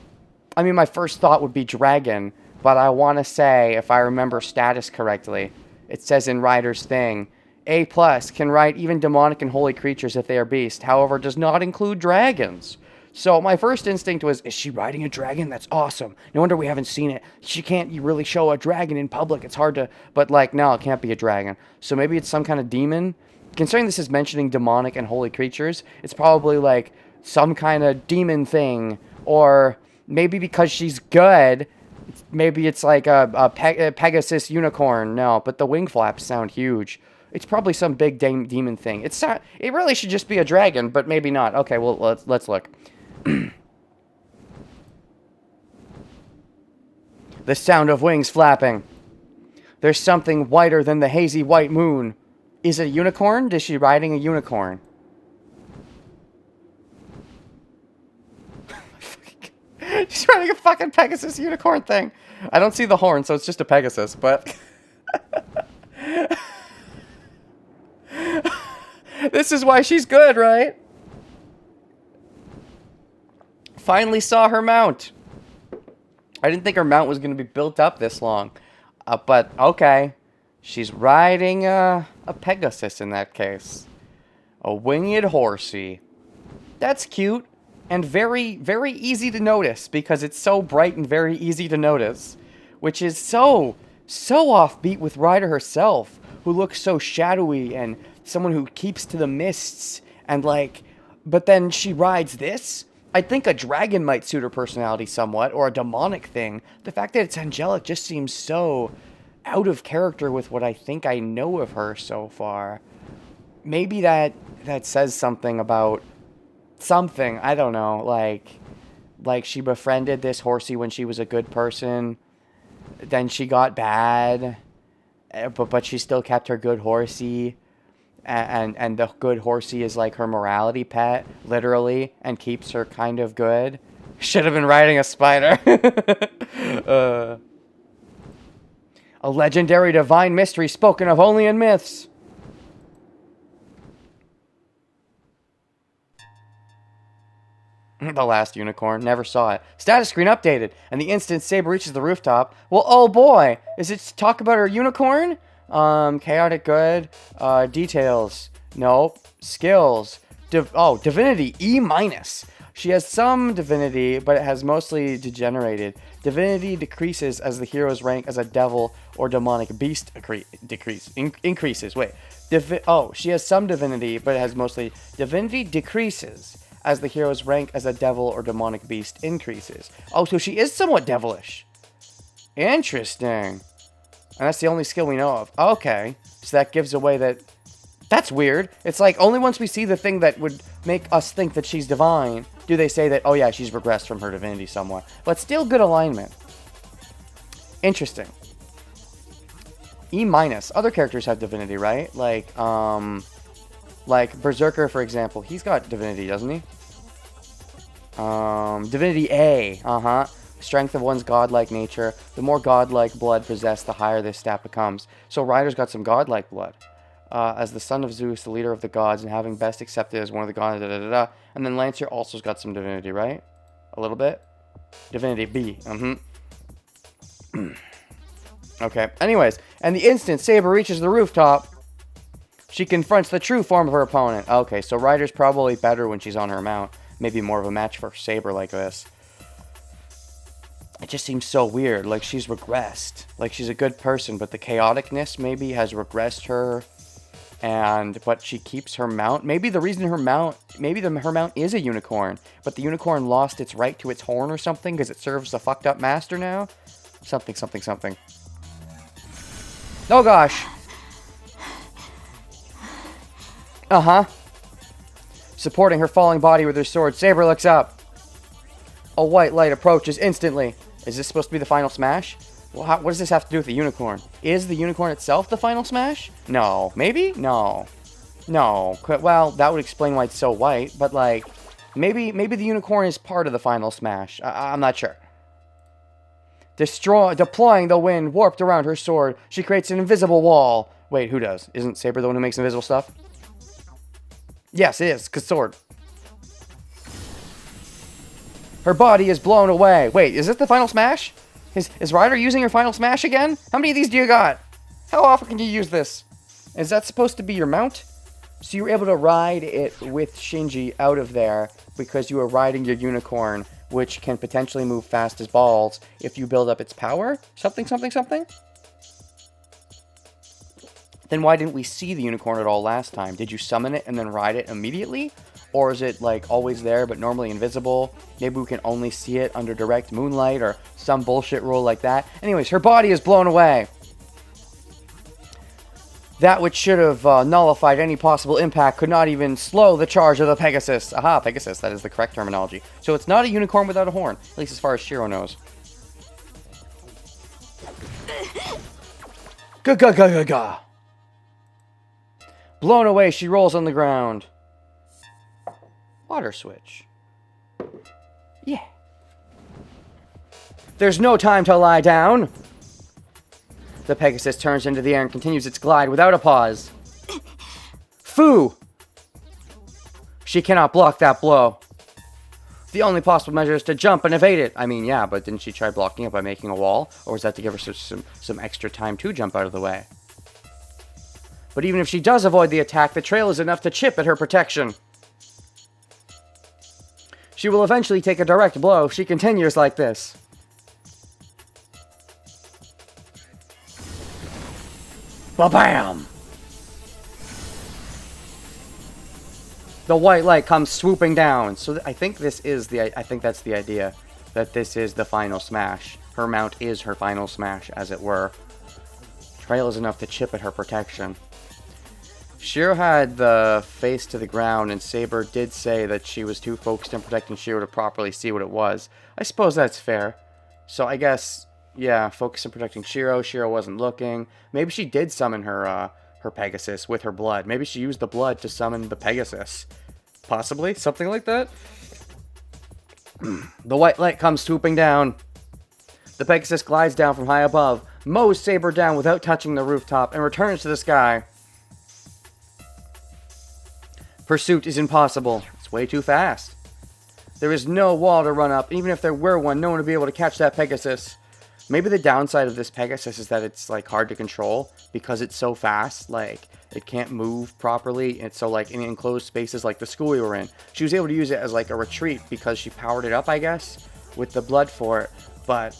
I mean, my first thought would be dragon, but I want to say, if I remember status correctly, it says in Ryder's thing, A+ can ride even demonic and holy creatures if they are beasts, however, does not include dragons. So my first instinct was, is she riding a dragon? That's awesome. No wonder we haven't seen it. She can't really show a dragon in public. It's hard to... But, like, no, it can't be a dragon. So maybe it's some kind of demon. Considering this is mentioning demonic and holy creatures, it's probably, like, some kind of demon thing. Or maybe because she's good, maybe it's like a Pegasus unicorn. No, but the wing flaps sound huge. It's probably some big demon thing. It's not... It really should just be a dragon, but maybe not. Okay, well, let's look. The sound of wings flapping. There's something whiter than the hazy white moon. Is it a unicorn? Is she riding a unicorn? She's riding a fucking Pegasus unicorn thing. I don't see the horn, so it's just a Pegasus, but... This is why she's good, right? Finally saw her mount. I didn't think her mount was going to be built up this long. But, okay. She's riding a Pegasus in that case. A winged horsey. That's cute. And very, very easy to notice. Because it's so bright and very easy to notice. Which is so offbeat with Ryder herself. Who looks so shadowy and someone who keeps to the mists. And like, but then she rides this? I think a dragon might suit her personality somewhat, or a demonic thing. The fact that it's angelic just seems so out of character with what I think I know of her so far. Maybe that says something about something, I don't know, like she befriended this horsey when she was a good person, then she got bad, but she still kept her good horsey. And the good horsey is like her morality pet, literally, and keeps her kind of good. Should have been riding a spider. A legendary divine mystery spoken of only in myths. The last unicorn. Never saw it. Status screen updated. And the instant Saber reaches the rooftop. Well, oh boy. Is it talk about her unicorn? Chaotic good. Details. Nope. Skills. Divinity. E-. She has some divinity, but it has mostly degenerated. Divinity decreases as the hero's rank as a devil or demonic beast increases. Wait. She has some divinity, but it has mostly... Divinity decreases as the hero's rank as a devil or demonic beast increases. Oh, so she is somewhat devilish. Interesting. And that's the only skill we know of. Okay. So that gives away that... That's weird. It's like, only once we see the thing that would make us think that she's divine, do they say that, oh yeah, she's regressed from her divinity somewhat. But still good alignment. Interesting. E-. Other characters have divinity, right? Like Berserker, for example. He's got divinity, doesn't he? Divinity A. Strength of one's godlike nature. The more godlike blood possessed, the higher this stat becomes. So Ryder's got some godlike blood. As the son of Zeus, the leader of the gods, and having best accepted as one of the gods, And then Lancer also's got some divinity, right? A little bit? Divinity B. Okay. Anyways, and the instant Saber reaches the rooftop, she confronts the true form of her opponent. Okay, so Ryder's probably better when she's on her mount. Maybe more of a match for Saber like this. It just seems so weird. Like she's regressed. Like she's a good person, but the chaoticness maybe has regressed her. But she keeps her mount. Maybe the reason her mount is a unicorn, but the unicorn lost its right to its horn or something because it serves the fucked up master now. Something. Oh gosh. Supporting her falling body with her sword, Saber looks up. A white light approaches instantly. Is this supposed to be the final smash? Well, what does this have to do with the unicorn? Is the unicorn itself the final smash? No. Maybe? No. Well, that would explain why it's so white, but like, maybe the unicorn is part of the final smash. I'm not sure. Deploying the wind warped around her sword, she creates an invisible wall. Wait, who does? Isn't Saber the one who makes invisible stuff? Yes, it is, because sword. Her body is blown away. Wait, is it the final smash? Is Ryder using her final smash again? How many of these do you got? How often can you use this? Is that supposed to be your mount? So you were able to ride it with Shinji out of there because you were riding your unicorn, which can potentially move fast as balls if you build up its power? Something? Then why didn't we see the unicorn at all last time? Did you summon it and then ride it immediately? Or is it like always there but normally invisible? Maybe we can only see it under direct moonlight or some bullshit rule like that. Anyways, her body is blown away. That which should have nullified any possible impact could not even slow the charge of the Pegasus. Aha, Pegasus, that is the correct terminology. So it's not a unicorn without a horn, at least as far as Shiro knows. Ga. Blown away, she rolls on the ground. Water switch. Yeah. There's no time to lie down. The Pegasus turns into the air and continues its glide without a pause. Foo! She cannot block that blow. The only possible measure is to jump and evade it. I mean, yeah, but didn't she try blocking it by making a wall? Or was that to give her some extra time to jump out of the way? But even if she does avoid the attack, the trail is enough to chip at her protection. She will eventually take a direct blow if she continues like this. Ba-bam! The white light comes swooping down. So I think that's the idea. That this is the final smash. Her mount is her final smash, as it were. Trail is enough to chip at her protection. Shiro had the face to the ground, and Saber did say that she was too focused on protecting Shiro to properly see what it was. I suppose that's fair. So I guess, yeah, focus on protecting Shiro. Shiro wasn't looking. Maybe she did summon her Pegasus with her blood. Maybe she used the blood to summon the Pegasus. Possibly, something like that. The white light comes swooping down. The Pegasus glides down from high above, mows Saber down without touching the rooftop, and returns to the sky. Pursuit is impossible. It's way too fast. There is no wall to run up. Even if there were one, no one would be able to catch that Pegasus. Maybe the downside of this Pegasus is that it's like hard to control because it's so fast. Like, it can't move properly. And so like in enclosed spaces like the school we were in, she was able to use it as like a retreat because she powered it up, I guess, with the blood for it. But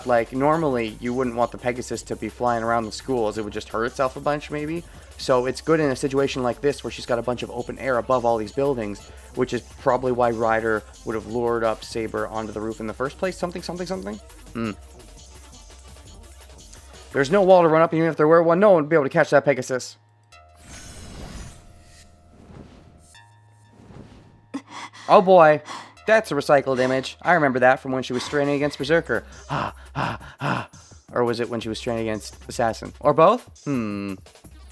like normally you wouldn't want the Pegasus to be flying around the school, as it would just hurt itself a bunch maybe. So it's good in a situation like this where she's got a bunch of open air above all these buildings, which is probably why Ryder would have lured up Saber onto the roof in the first place. Something. There's no wall to run up, even if there were one, no one would be able to catch that Pegasus. Oh boy, that's a recycled image. I remember that from when she was straining against Berserker. Or was it when she was straining against Assassin? Or both?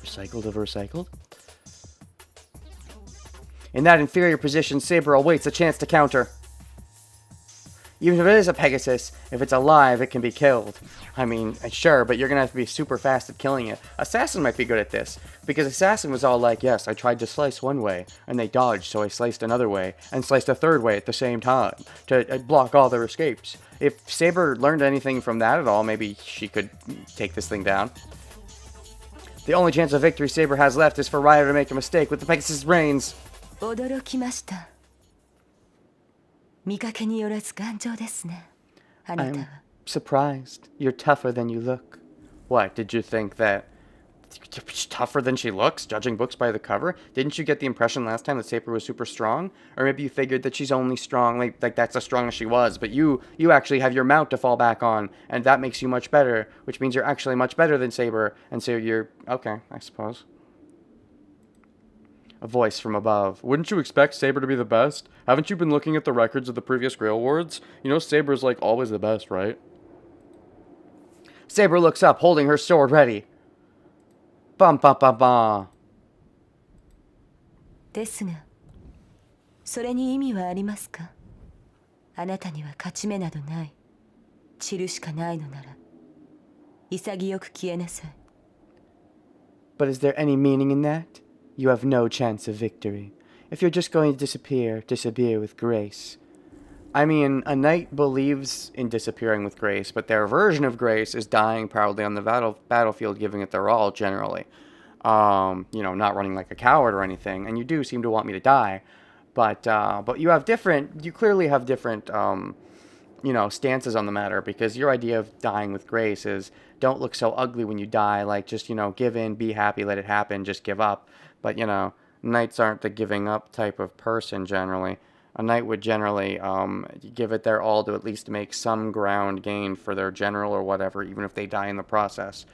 Recycled over recycled? In that inferior position, Saber awaits a chance to counter. Even if it is a Pegasus, if it's alive, it can be killed. I mean, sure, but you're going to have to be super fast at killing it. Assassin might be good at this, because Assassin was all like, yes, I tried to slice one way, and they dodged, so I sliced another way, and sliced a third way at the same time, to block all their escapes. If Saber learned anything from that at all, maybe she could take this thing down. The only chance of victory Saber has left is for Ryder to make a mistake with the Pegasus' brains. 驚きました。見かけによらず頑丈ですね。あなたは。I'm surprised. You're tougher than you look. What, did you think that she's tougher than she looks, judging books by the cover? Didn't you get the impression last time that Saber was super strong? Or maybe you figured that she's only strong, like that's as strong as she was, but you actually have your mount to fall back on, and that makes you much better, which means you're actually much better than Saber, and so you're, okay, I suppose. A voice from above. Wouldn't you expect Saber to be the best? Haven't you been looking at the records of the previous Grail Awards? You know Saber's like always the best, right? Saber looks up, holding her sword ready. Bum bum bum bum. ですが、それに意味はありますか？あなたには勝ち目などない。散るしかないのなら、潔く消えなさい。But is there any meaning in that? You have no chance of victory. If you're just going to disappear with grace. I mean, a knight believes in disappearing with grace, but their version of grace is dying proudly on the battlefield, giving it their all, generally. You know, not running like a coward or anything, and you do seem to want me to die. But you clearly have different, you know, stances on the matter, because your idea of dying with grace is, don't look so ugly when you die, like, just, you know, give in, be happy, let it happen, just give up. But, you know, knights aren't the giving up type of person, generally. A knight would generally give it their all to at least make some ground gain for their general or whatever, even if they die in the process.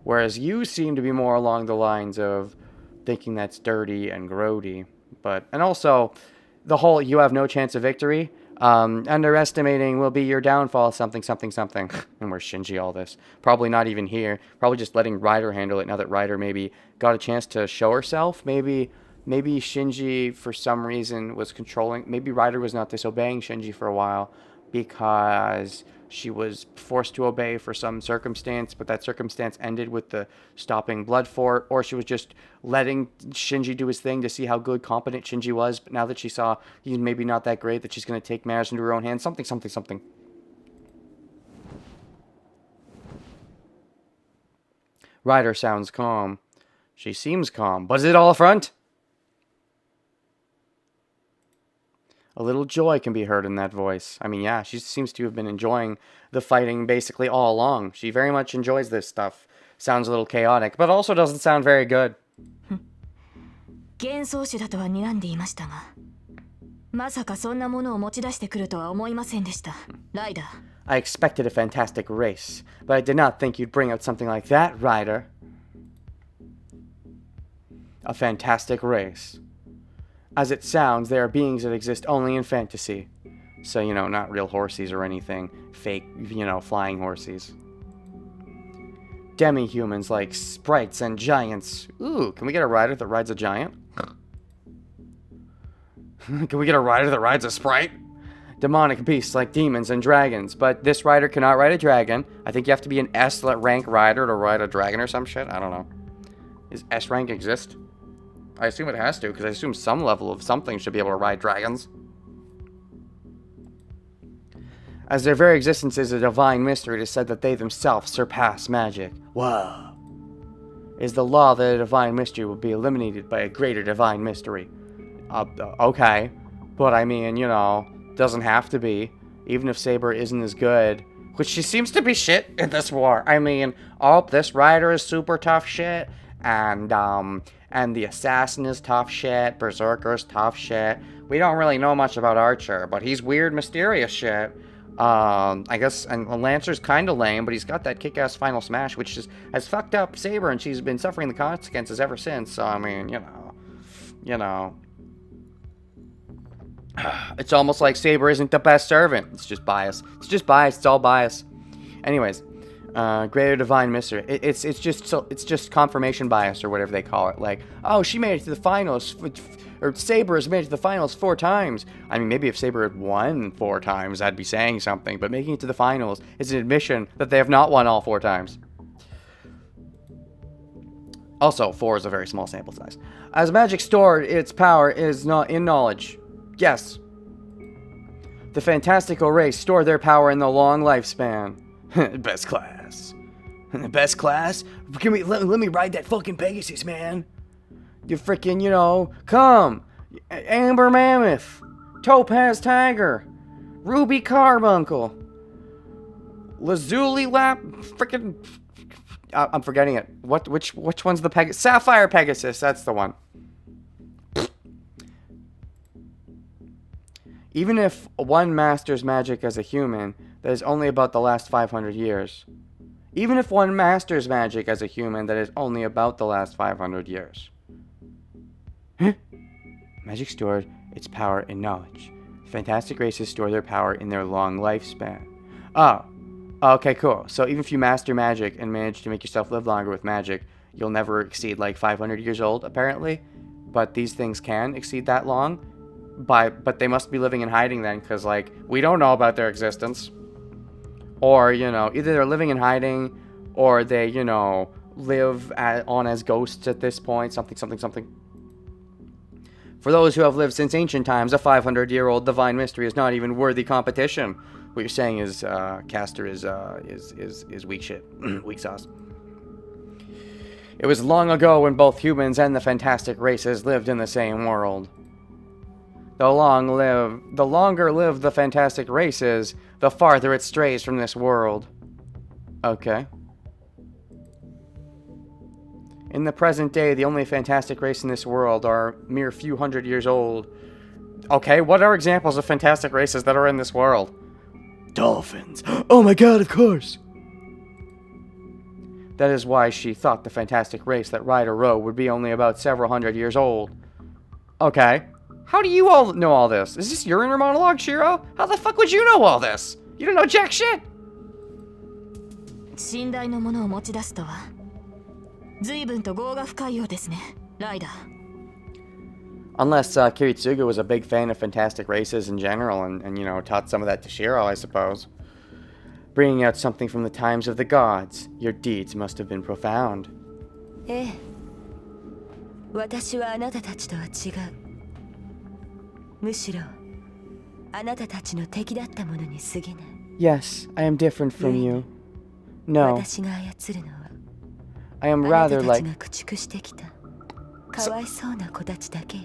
Whereas you seem to be more along the lines of thinking that's dirty and grody. And also, the whole you have no chance of victory, Underestimating will be your downfall, something, something, something. And where's Shinji all this? Probably not even here. Probably just letting Ryder handle it now that Ryder maybe got a chance to show herself. Maybe Shinji, for some reason, was controlling. Maybe Ryder was not disobeying Shinji for a while because she was forced to obey for some circumstance, but that circumstance ended with the stopping blood fort, or she was just letting Shinji do his thing to see how good, competent Shinji was, but now that she saw he's maybe not that great, that she's going to take matters into her own hands, something, something, something. Ryder sounds calm. She seems calm, but is it all a front? A little joy can be heard in that voice. I mean, yeah, she seems to have been enjoying the fighting basically all along. She very much enjoys this stuff. Sounds a little chaotic, but also doesn't sound very good. 幻想種だとは睨んでいましたが、まさかそんなものを持ち出してくるとは思いませんでした。ライダー。I expected a fantastic race, but I did not think you'd bring out something like that, Ryder. A fantastic race. As it sounds, they are beings that exist only in fantasy. So, you know, not real horsies or anything. Fake, you know, flying horsies. Demi-humans like sprites and giants. Ooh, can we get a rider that rides a giant? Can we get a rider that rides a sprite? Demonic beasts like demons and dragons. But this rider cannot ride a dragon. I think you have to be an S rank rider to ride a dragon or some shit. I don't know. Does S rank exist? I assume it has to, because I assume some level of something should be able to ride dragons. As their very existence is a divine mystery, it is said that they themselves surpass magic. Whoa. It is the law that a divine mystery will be eliminated by a greater divine mystery. Okay. But I mean, you know, doesn't have to be. Even if Saber isn't as good. Which she seems to be shit in this war. I mean, this rider is super tough shit. And the assassin is tough shit. Berserker's tough shit. We don't really know much about Archer, but he's weird, mysterious shit. I guess, and Lancer's kind of lame, but he's got that kick-ass final smash, which has fucked up Saber, and she's been suffering the consequences ever since. So, I mean, you know. It's almost like Saber isn't the best servant. It's just bias. It's all bias. Anyways. Greater divine mystery. It's just confirmation bias or whatever they call it. Like, oh, she made it to the finals, or Saber has made it to the finals 4 times. I mean, maybe if Saber had won 4 times, I'd be saying something. But making it to the finals is an admission that they have not won all 4 times. Also, 4 is a very small sample size. As magic stored, its power is not in knowledge. Yes. The fantastical race store their power in the long lifespan. Best class. Best class? Let me ride that fucking Pegasus, man. You freaking, you know, come. Amber Mammoth. Topaz Tiger. Ruby Carbuncle. Lazuli Lap. Freaking. I'm forgetting it. Which one's the Pegasus? Sapphire Pegasus. That's the one. Even if one masters magic as a human, that is only about the last 500 years. Even if one masters magic as a human, that is only about the last 500 years. Magic stored its power in knowledge. Fantastic races store their power in their long lifespan. Oh, okay, cool. So even if you master magic and manage to make yourself live longer with magic, you'll never exceed like 500 years old, apparently. But these things can exceed that long. But they must be living in hiding then, because, like, we don't know about their existence. Or, you know, either they're living in hiding, or they, you know, live on as ghosts at this point, something. For those who have lived since ancient times, a 500-year-old divine mystery is not even worthy competition. What you're saying is, Caster is weak shit. Weak sauce. It was long ago when both humans and the fantastic races lived in the same world. The longer live the fantastic races, the farther it strays from this world. Okay. In the present day, the only fantastic race in this world are mere few hundred years old. Okay, what are examples of fantastic races that are in this world? Dolphins. Oh my god, of course! That is why she thought the fantastic race that Ryder rode would be only about several hundred years old. Okay. How do you all know all this? Is this your inner monologue, Shiro? How the fuck would you know all this? You don't know jack shit. 寝台のものを持ち出すとは随分と業が深いようですね、ライダー。Unless Kiritsugu was a big fan of fantastic races in general and, you know, taught some of that to Shiro, I suppose. Bringing out something from the times of the gods, your deeds must have been profound. ええ、私はあなたたちとは違う。むしろあなたたちの敵だったものに過ぎない。Yes, I am different from you. No, 私が操るのは I am あな rather たたち like... が駆逐してきたかわいそうな子たちだけよ。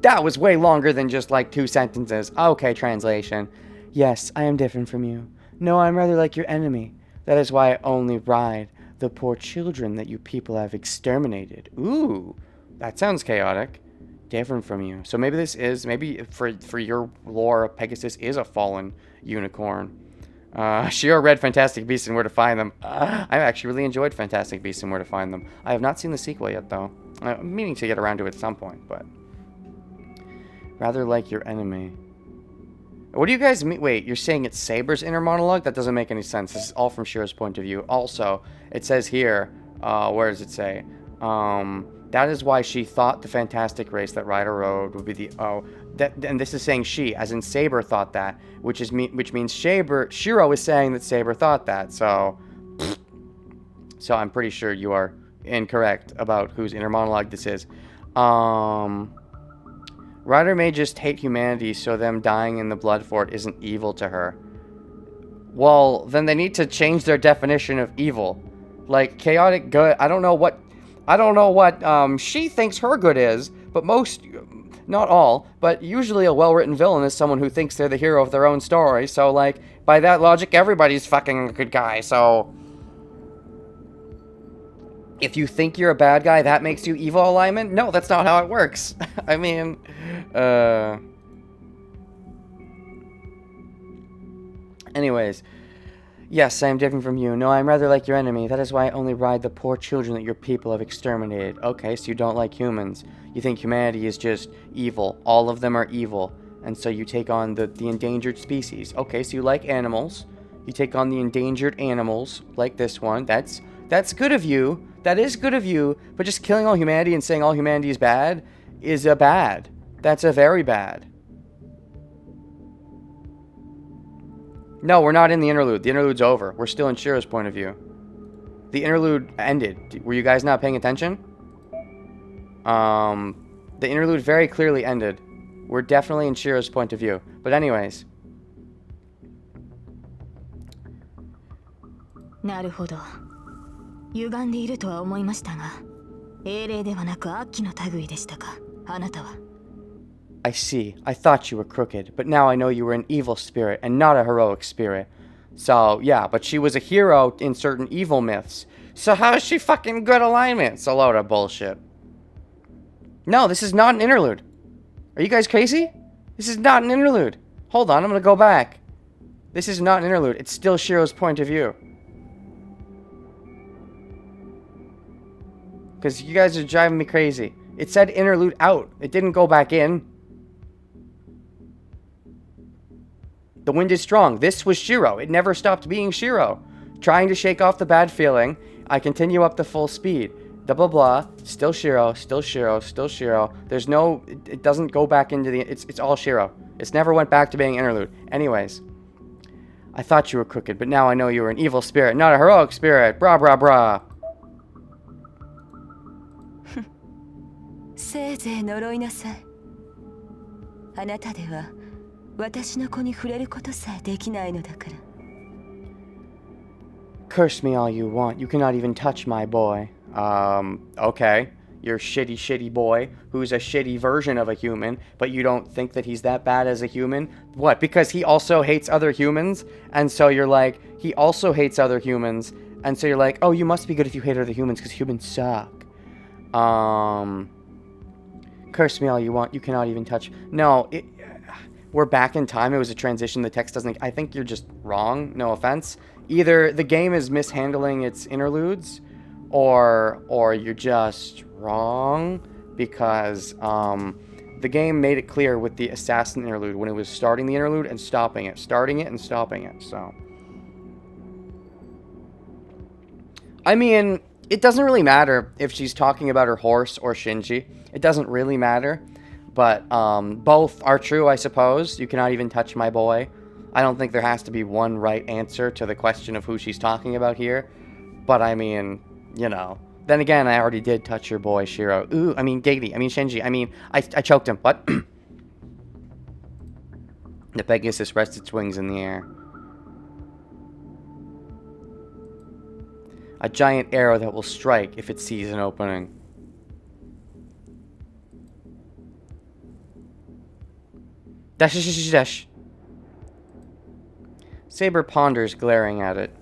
That was way longer than just like 2 sentences. Okay, translation. Yes, I am different from you. No, I'm rather like your enemy. That is why I only ride the poor children that you people have exterminated. Ooh, that sounds chaotic. Different from you. So maybe this is, maybe for your lore, Pegasus is a fallen unicorn. Shiro read Fantastic Beasts and Where to Find Them. I actually really enjoyed Fantastic Beasts and Where to Find Them. I have not seen the sequel yet, though. I'm meaning to get around to it at some point, but... Rather like your enemy. What do you guys mean? Wait, you're saying it's Saber's inner monologue? That doesn't make any sense. This is all from Shiro's point of view. Also, it says here, where does it say? That is why she thought the fantastic race that Ryder rode would be the... Oh, and this is saying she, as in Saber thought that, which means Shiro is saying that Saber thought that, so... So I'm pretty sure you are incorrect about whose inner monologue this is. Ryder may just hate humanity, so them dying in the Blood Fort isn't evil to her. Well, then they need to change their definition of evil. Like, chaotic good, I don't know what she thinks her good is, but most, not all, but usually a well-written villain is someone who thinks they're the hero of their own story, so, like, by that logic, everybody's fucking a good guy, so... If you think you're a bad guy, that makes you evil alignment? No, that's not how it works. I mean, Anyways. Yes, I am different from you. No, I am rather like your enemy. That is why I only ride the poor children that your people have exterminated. Okay, so you don't like humans. You think humanity is just evil. All of them are evil. And so you take on the endangered species. Okay, so you like animals. You take on the endangered animals, like this one. That's good of you. That is good of you, but just killing all humanity and saying all humanity is bad is a bad. That's a very bad. No, we're not in the interlude. The interlude's over. We're still in Shiro's point of view. The interlude ended. Were you guys not paying attention? The interlude very clearly ended. We're definitely in Shiro's point of view. But anyways. なるほど。歪んでいるとは思いましたが、英霊ではなく悪鬼の類でしたか、あなたは。I see. I thought you were crooked, but now I know you were an evil spirit and not a heroic spirit. So, yeah, but she was a hero in certain evil myths. So how is she fucking good alignment? It's a load of bullshit. No, this is not an interlude. Are you guys crazy? This is not an interlude. Hold on, I'm gonna go back. This is not an interlude. It's still Shiro's point of view. Because you guys are driving me crazy. It said interlude out. It didn't go back in. The wind is strong. This was Shiro. It never stopped being Shiro. Trying to shake off the bad feeling. I continue up to full speed. Blah, blah, blah. Still Shiro. Still Shiro. Still Shiro. There's no... It doesn't go back into the... It's all Shiro. It's never went back to being interlude. Anyways. I thought you were crooked, but now I know you were an evil spirit, not a heroic spirit. Brah, brah, brah. せいぜい呪いなさい。あなたでは私の子に触れることさえできないのだから。Curse me all you want. You cannot even touch my boy. Okay. Your shitty, shitty boy, who's a shitty version of a human, but you don't think that he's that bad as a human? What, because he also hates other humans? And so you're like, he also hates other humans, and so you're like, oh, you must be good if you hate other humans, because humans suck. Curse me all you want. You cannot even touch... No, we're back in time. It was a transition. The text doesn't... I think you're just wrong. No offense. Either the game is mishandling its interludes, or you're just wrong, because the game made it clear with the assassin interlude when it was starting the interlude and stopping it. Starting it and stopping it, so. I mean, it doesn't really matter if she's talking about her horse or Shinji. It doesn't really matter. But both are true, I suppose. You cannot even touch my boy. I don't think there has to be one right answer to the question of who she's talking about here. But I mean, you know. Then again, I already did touch your boy, Shiro. Ooh, I mean, Gady. I mean, Shinji. I mean, I choked him. What? The Pegasus rests its wings in the air. A giant arrow that will strike if it sees an opening. Dash, dash, dash, dash. Saber ponders, glaring at it.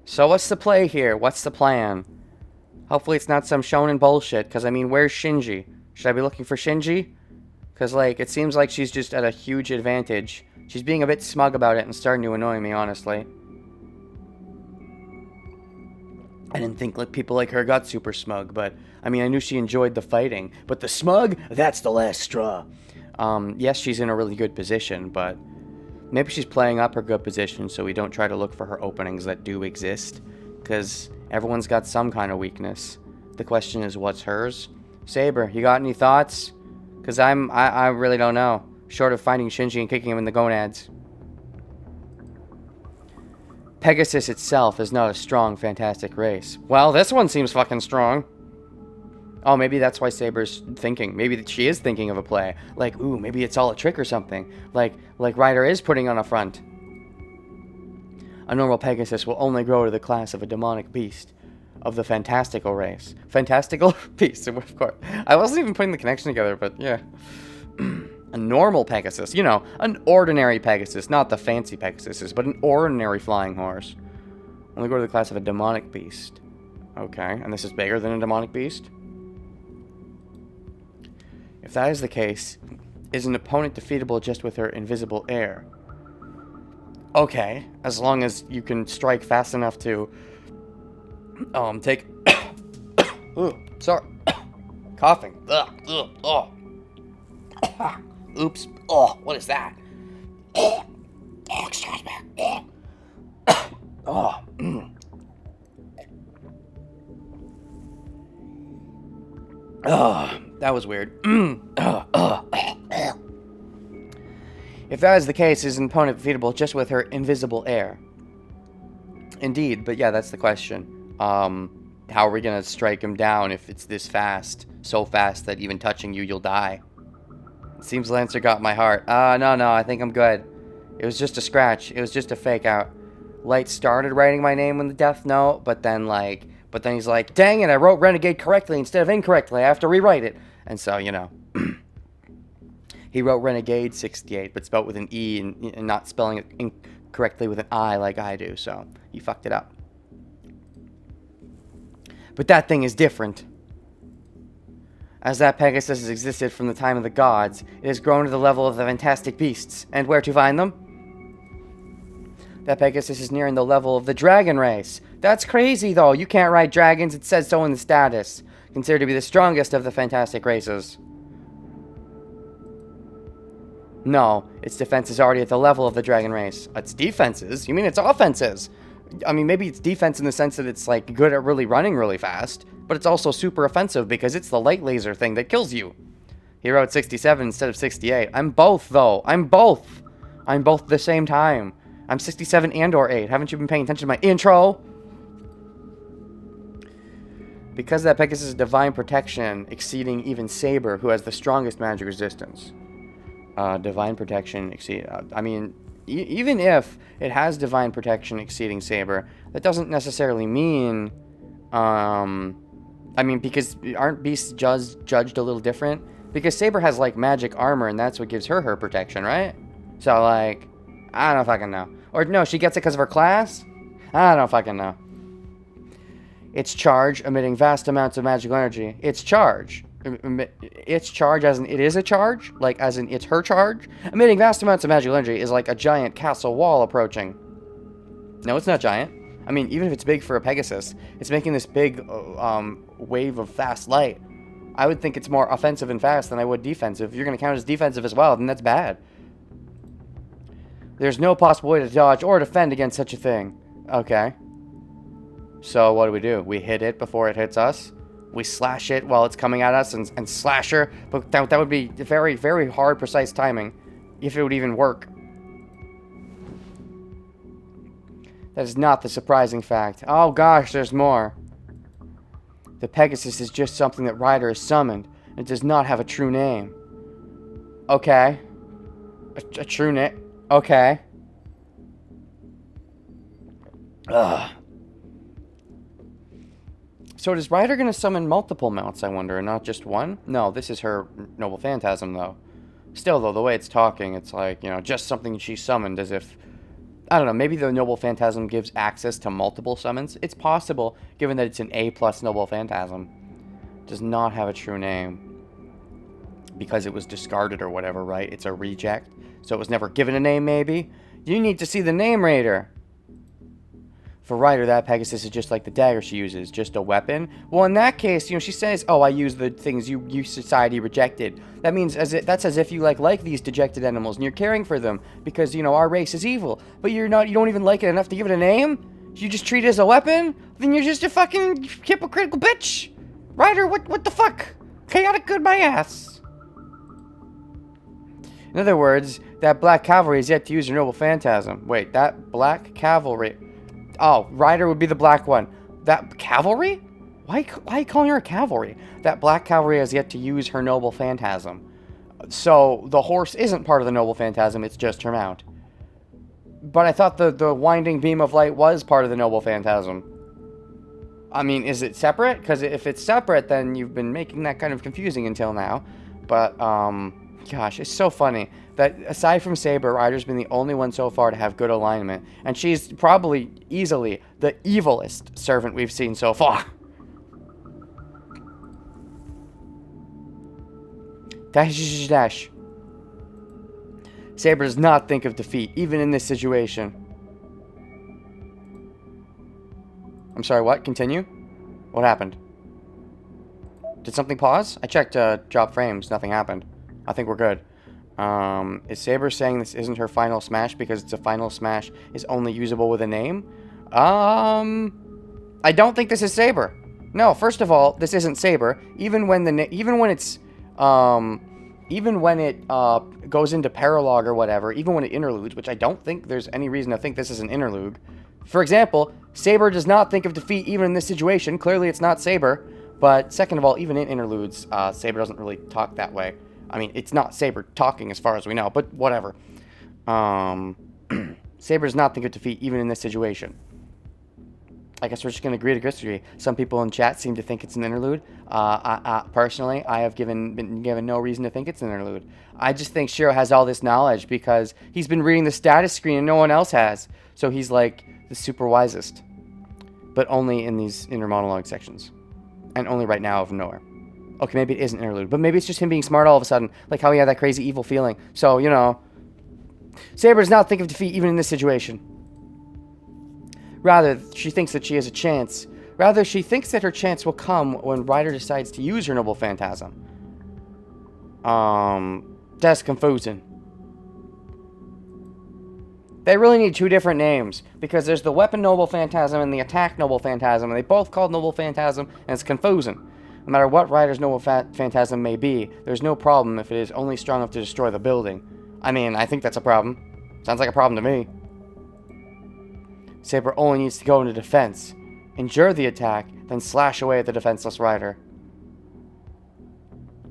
So what's the play here? What's the plan? Hopefully it's not some shonen bullshit, because, I mean, where's Shinji? Should I be looking for Shinji? Because, like, it seems like she's just at a huge advantage. She's being a bit smug about it and starting to annoy me, honestly. I didn't think like people like her got super smug, but, I mean, I knew she enjoyed the fighting. But the smug? That's the last straw. Yes, she's in a really good position, but maybe she's playing up her good position so we don't try to look for her openings that do exist. Because everyone's got some kind of weakness. The question is, what's hers? Saber, you got any thoughts? Because I really don't know. Short of finding Shinji and kicking him in the gonads. Pegasus itself is not a strong, fantastic race. Well, this one seems fucking strong. Oh, maybe that's why Saber's thinking. Maybe that she is thinking of a play. Like, ooh, maybe it's all a trick or something. Like Ryder is putting on a front. A normal Pegasus will only grow to the class of a demonic beast. Of the fantastical race. Fantastical beast, of course. I wasn't even putting the connection together, but yeah. A normal Pegasus. You know, an ordinary Pegasus. Not the fancy Pegasuses, but an ordinary flying horse. Only grow to the class of a demonic beast. Okay, and this is bigger than a demonic beast? If that is the case, is an opponent defeatable just with her invisible air? Okay, as long as you can strike fast enough to take ooh, sorry. Coughing. Oh. Oops. Oh, what is that? Oh, excuse me. Oh. Oh, that was weird. If that is the case, is an opponent defeatable just with her invisible air? Indeed, but yeah, that's the question. How are we gonna strike him down if it's this fast? So fast that even touching you, you'll die. It seems Lancer got my heart. No, I think I'm good. It was just a scratch. It was just a fake out. Light started writing my name in the death note, but then he's like, dang it, I wrote Renegade correctly instead of incorrectly. I have to rewrite it. And so, you know. He wrote Renegade 68, but spelled with an E and not spelling it incorrectly with an I like I do. So, he fucked it up. But that thing is different. As that Pegasus has existed from the time of the gods, it has grown to the level of the fantastic beasts. And where to find them? That Pegasus is nearing the level of the dragon race. That's crazy, though. You can't ride dragons. It says so in the status. Considered to be the strongest of the fantastic races. No, its defense is already at the level of the dragon race. Its defenses? You mean its offenses? I mean, maybe it's defense in the sense that it's, like, good at really running really fast. But it's also super offensive because it's the light laser thing that kills you. He wrote 67 instead of 68. I'm both, though. I'm both at the same time. I'm 67 and or 8. Haven't you been paying attention to my intro? Because that Pegasus is divine protection, exceeding even Saber, who has the strongest magic resistance. Divine protection exceed. I mean, even if it has divine protection exceeding Saber, that doesn't necessarily mean. I mean, because aren't beasts judged a little different? Because Saber has like magic armor, and that's what gives her protection, right? So like, I don't fucking know. Or no, she gets it because of her class? I don't fucking know. Its charge, emitting vast amounts of magical energy. Its charge. Its charge as in it is a charge? Like as in it's her charge? Emitting vast amounts of magical energy is like a giant castle wall approaching. No, it's not giant. I mean, even if it's big for a Pegasus, it's making this big wave of fast light. I would think it's more offensive and fast than I would defensive. If you're going to count as defensive as well, then that's bad. There's no possible way to dodge or defend against such a thing. Okay. So what do? We hit it before it hits us. We slash it while it's coming at us and slash her. But that would be very, very hard, precise timing. If it would even work. That is not the surprising fact. Oh gosh, there's more. The Pegasus is just something that Ryder has summoned. It does not have a true name. Okay. A true name. Okay. Ugh. So is Ryder going to summon multiple mounts, I wonder, and not just one? No, this is her Noble Phantasm, though. Still, though, the way it's talking, it's like, you know, just something she summoned, as if... I don't know, maybe the Noble Phantasm gives access to multiple summons. It's possible, given that it's an A+ Noble Phantasm. It does not have a true name. Because it was discarded or whatever, right? It's a reject. So it was never given a name, maybe? You need to see the name Raider. For Ryder, that Pegasus is just like the dagger she uses, just a weapon. Well, in that case, you know, she says, "Oh, I use the things you society rejected." That means that's as if you like these dejected animals and you're caring for them because you know our race is evil, but you don't even like it enough to give it a name. You just treat it as a weapon. Then you're just a fucking hypocritical bitch. Ryder, what the fuck? Chaotic good my ass. In other words, that Black Cavalry is yet to use her Noble Phantasm. Wait, that Black Cavalry. Oh, Ryder would be the black one. That cavalry? Why are you calling her a cavalry? That Black Cavalry has yet to use her Noble Phantasm. So, the horse isn't part of the Noble Phantasm, it's just her mount. But I thought the Winding Beam of Light was part of the Noble Phantasm. I mean, is it separate? Because if it's separate, then you've been making that kind of confusing until now. But, gosh, it's so funny that aside from Saber, Ryder's been the only one so far to have good alignment. And she's probably easily the evilest servant we've seen so far. Dash, dash. Saber does not think of defeat, even in this situation. I'm sorry, what? Continue? What happened? Did something pause? I checked drop frames, nothing happened. I think we're good. Is Saber saying this isn't her final smash because it's a final smash is only usable with a name? I don't think this is Saber. No, first of all, this isn't Saber. Even when it goes into paralog or whatever, even when it interludes, which I don't think there's any reason to think this is an interlude. For example, Saber does not think of defeat even in this situation. Clearly, it's not Saber. But second of all, even in interludes, Saber doesn't really talk that way. I mean, it's not Saber talking as far as we know, but whatever. Saber does not think of defeat even in this situation. I guess we're just going to agree to disagree. Some people in chat seem to think it's an interlude. Personally, I have been given no reason to think it's an interlude. I just think Shiro has all this knowledge because he's been reading the status screen and no one else has. So he's like the super wisest. But only in these inner monologue sections. And only right now out of nowhere. Okay, maybe it is an interlude. But maybe it's just him being smart all of a sudden. Like how he had that crazy evil feeling. So, you know. Saber does not think of defeat even in this situation. Rather, she thinks that she has a chance. Rather, she thinks that her chance will come when Ryder decides to use her Noble Phantasm. That's confusing. They really need two different names. Because there's the Weapon Noble Phantasm and the Attack Noble Phantasm. And they both called Noble Phantasm, and it's confusing. No matter what Ryder's Noble Phantasm may be, there's no problem if it is only strong enough to destroy the building. I mean, I think that's a problem. Sounds like a problem to me. Saber only needs to go into defense, endure the attack, then slash away at the defenseless Ryder.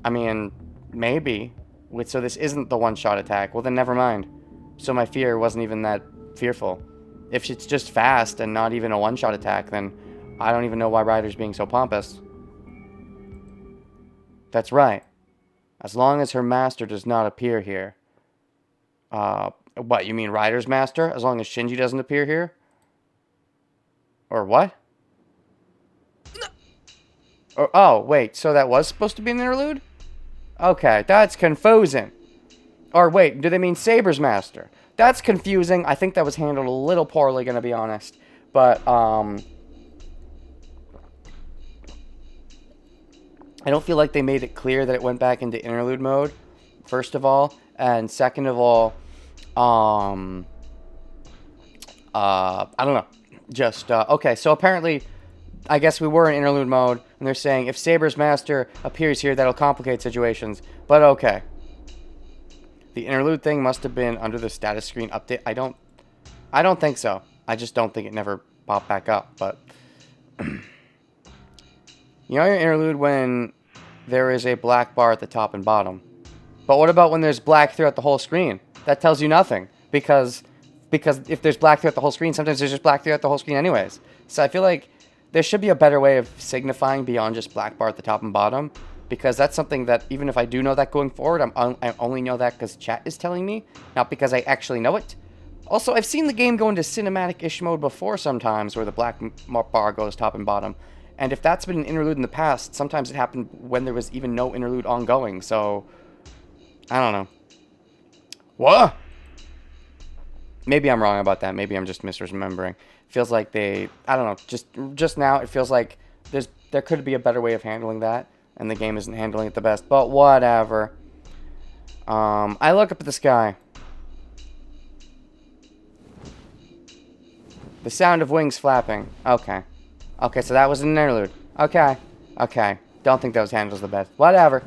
I mean, maybe. So this isn't the one-shot attack. Well, then never mind. So my fear wasn't even that fearful. If it's just fast and not even a one-shot attack, then I don't even know why Ryder's being so pompous. That's right. As long as her master does not appear here. What, you mean Ryder's master? As long as Shinji doesn't appear here? Or what? Oh, wait, so that was supposed to be an interlude? Okay, that's confusing. Or wait, do they mean Saber's master? That's confusing. I think that was handled a little poorly, gonna be honest. But, I don't feel like they made it clear that it went back into interlude mode, first of all. And second of all, I don't know. Just, okay, so apparently, I guess we were in interlude mode, and they're saying if Saber's master appears here, that'll complicate situations. But okay. The interlude thing must have been under the status screen update. I don't think so. I just don't think it never popped back up, but... You know your interlude when there is a black bar at the top and bottom. But what about when there's black throughout the whole screen? That tells you nothing. Because if there's black throughout the whole screen, sometimes there's just black throughout the whole screen anyways. So I feel like there should be a better way of signifying beyond just black bar at the top and bottom. Because that's something that, even if I do know that going forward, I only know that because chat is telling me, not because I actually know it. Also, I've seen the game go into cinematic-ish mode before sometimes, where the black bar goes top and bottom. And if that's been an interlude in the past, sometimes it happened when there was even no interlude ongoing, so... I don't know. What? Maybe I'm wrong about that. Maybe I'm just misremembering. Feels like they... I don't know. Just now, it feels like there could be a better way of handling that, and the game isn't handling it the best. But whatever. I look up at the sky. The sound of wings flapping. Okay. Okay, so that was an interlude. Okay. Okay. Don't think those handles the best. Whatever.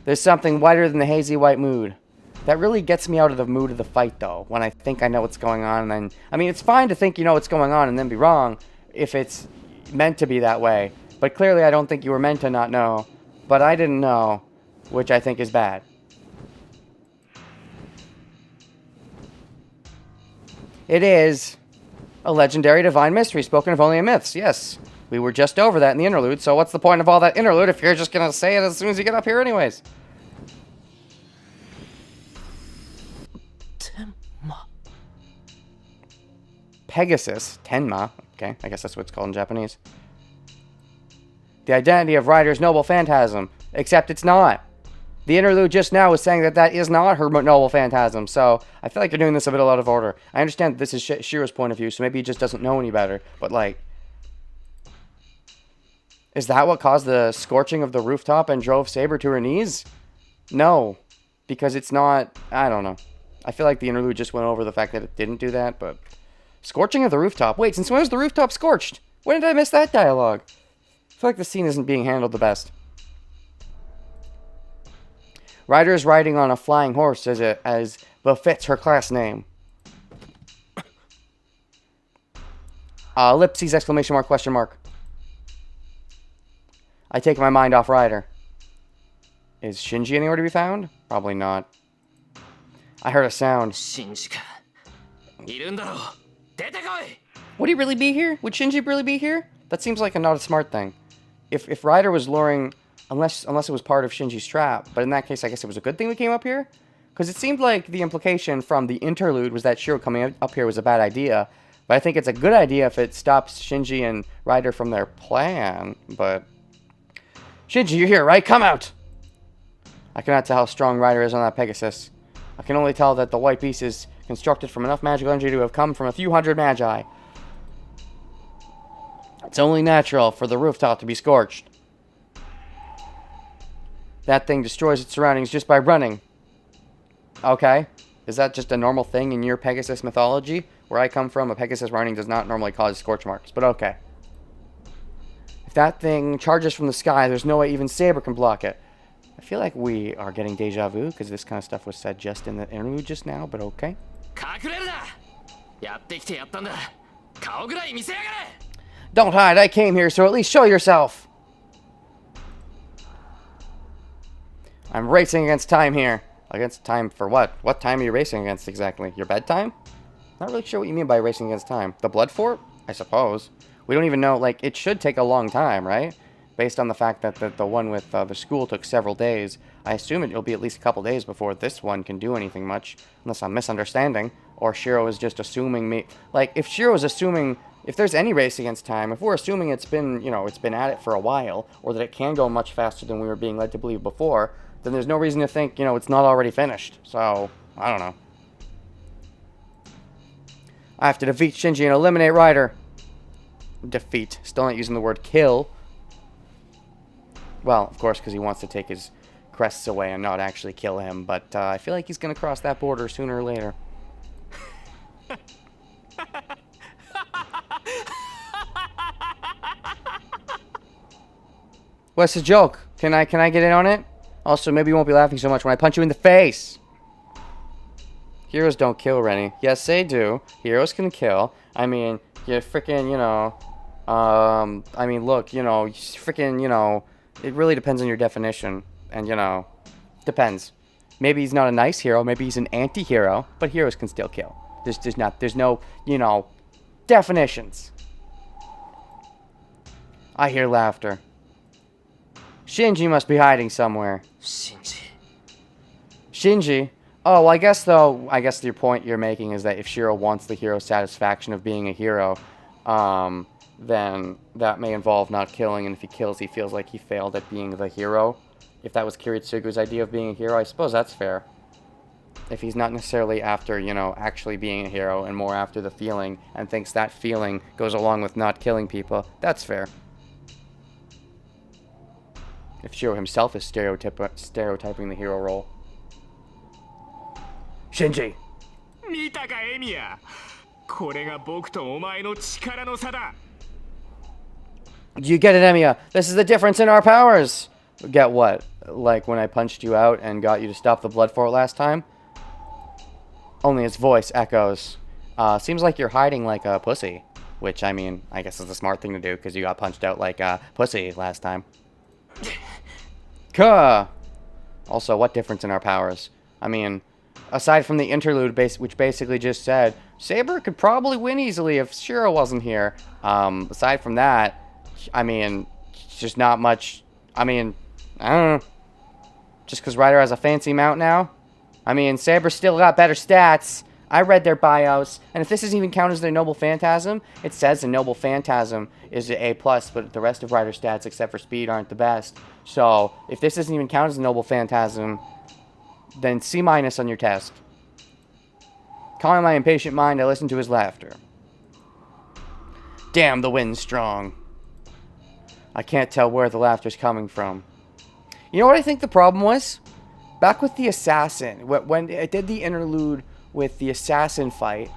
There's something whiter than the hazy white mood. That really gets me out of the mood of the fight, though, when I think I know what's going on, and then... I mean, it's fine to think you know what's going on and then be wrong if it's meant to be that way. But clearly I don't think you were meant to not know. But I didn't know, which I think is bad. It is a legendary divine mystery spoken of only in myths. Yes, we were just over that in the interlude, so what's the point of all that interlude if you're just going to say it as soon as you get up here anyways? Pegasus. Tenma. Okay, I guess that's what it's called in Japanese. The identity of Ryder's noble phantasm. Except it's not. The interlude just now was saying that that is not her noble phantasm, so I feel like you're doing this a bit out of order. I understand that this is Shiro's point of view, so maybe he just doesn't know any better, but like... Is that what caused the scorching of the rooftop and drove Saber to her knees? No, because it's not... I don't know. I feel like the interlude just went over the fact that it didn't do that, but... Scorching of the rooftop? Wait, since when was the rooftop scorched? When did I miss that dialogue? I feel like the scene isn't being handled the best. Ryder is riding on a flying horse as befits her class name. Ellipses, exclamation mark, question mark. I take my mind off Ryder. Is Shinji anywhere to be found? Probably not. I heard a sound. Would he really be here? Would Shinji really be here? That seems like not a smart thing. If Ryder was luring... Unless it was part of Shinji's trap. But in that case, I guess it was a good thing we came up here? Because it seemed like the implication from the interlude was that Shiro coming up here was a bad idea. But I think it's a good idea if it stops Shinji and Ryder from their plan. But... Shinji, you're here, right? Come out! I cannot tell how strong Ryder is on that Pegasus. I can only tell that the white beast is constructed from enough magical energy to have come from a few hundred magi. It's only natural for the rooftop to be scorched. That thing destroys its surroundings just by running. Okay. Is that just a normal thing in your Pegasus mythology? Where I come from, a Pegasus running does not normally cause scorch marks, but okay. If that thing charges from the sky, there's no way even Saber can block it. I feel like we are getting deja vu, because this kind of stuff was said just in the interlude just now, but okay. Don't hide, I came here, so at least show yourself! I'm racing against time here. Against time for what? What time are you racing against exactly? Your bedtime? Not really sure what you mean by racing against time. The blood fort? I suppose. We don't even know, like, it should take a long time, right? Based on the fact that the one with the school took several days. I assume it'll be at least a couple days before this one can do anything much. Unless I'm misunderstanding. Or Shiro is just assuming me... Like, if Shiro is assuming... If there's any race against time, if we're assuming it's been, you know, it's been at it for a while, or that it can go much faster than we were being led to believe before, then there's no reason to think, you know, it's not already finished. So, I don't know. I have to defeat Shinji and eliminate Ryder. Defeat. Still not using the word kill. Well, of course, because he wants to take his crests away and not actually kill him, but I feel like he's going to cross that border sooner or later. What's the joke? Can I get in on it? Also, maybe you won't be laughing so much when I punch you in the face. Heroes don't kill, Rennie. Yes, they do. Heroes can kill. I mean, you're freaking, you know, I mean, look, you know, freaking, you know, it really depends on your definition. And, you know, depends. Maybe he's not a nice hero. Maybe he's an anti-hero. But heroes can still kill. There's no, you know, definitions. I hear laughter. Shinji must be hiding somewhere. Shinji? Oh, well, I guess your point you're making is that if Shiro wants the hero satisfaction of being a hero, then that may involve not killing, and if he kills, he feels like he failed at being the hero. If that was Kiritsugu's idea of being a hero, I suppose that's fair. If he's not necessarily after, you know, actually being a hero, and more after the feeling, and thinks that feeling goes along with not killing people, that's fair. If Shiro himself is stereotyping the hero role. Shinji! You get it, Emiya. This is the difference in our powers. Get what? Like when I punched you out and got you to stop the blood for it last time? Only its voice echoes. Seems like you're hiding like a pussy. Which, I mean, I guess is the smart thing to do because you got punched out like a pussy last time. Kuh! Also, what difference in our powers? I mean, aside from the interlude, which basically just said, Saber could probably win easily if Shiro wasn't here. Aside from that, I mean, just not much. I mean, I don't know. Just because Ryder has a fancy mount now? I mean, Saber's still got better stats. I read their bios, and if this doesn't even count as their Noble Phantasm, it says the Noble Phantasm is an A+, but the rest of Ryder's stats, except for speed, aren't the best. So, if this doesn't even count as a Noble Phantasm, then C- on your test. Calming my impatient mind, I listened to his laughter. Damn, the wind's strong. I can't tell where the laughter's coming from. You know what I think the problem was? Back with the assassin, when I did the interlude with the assassin fight,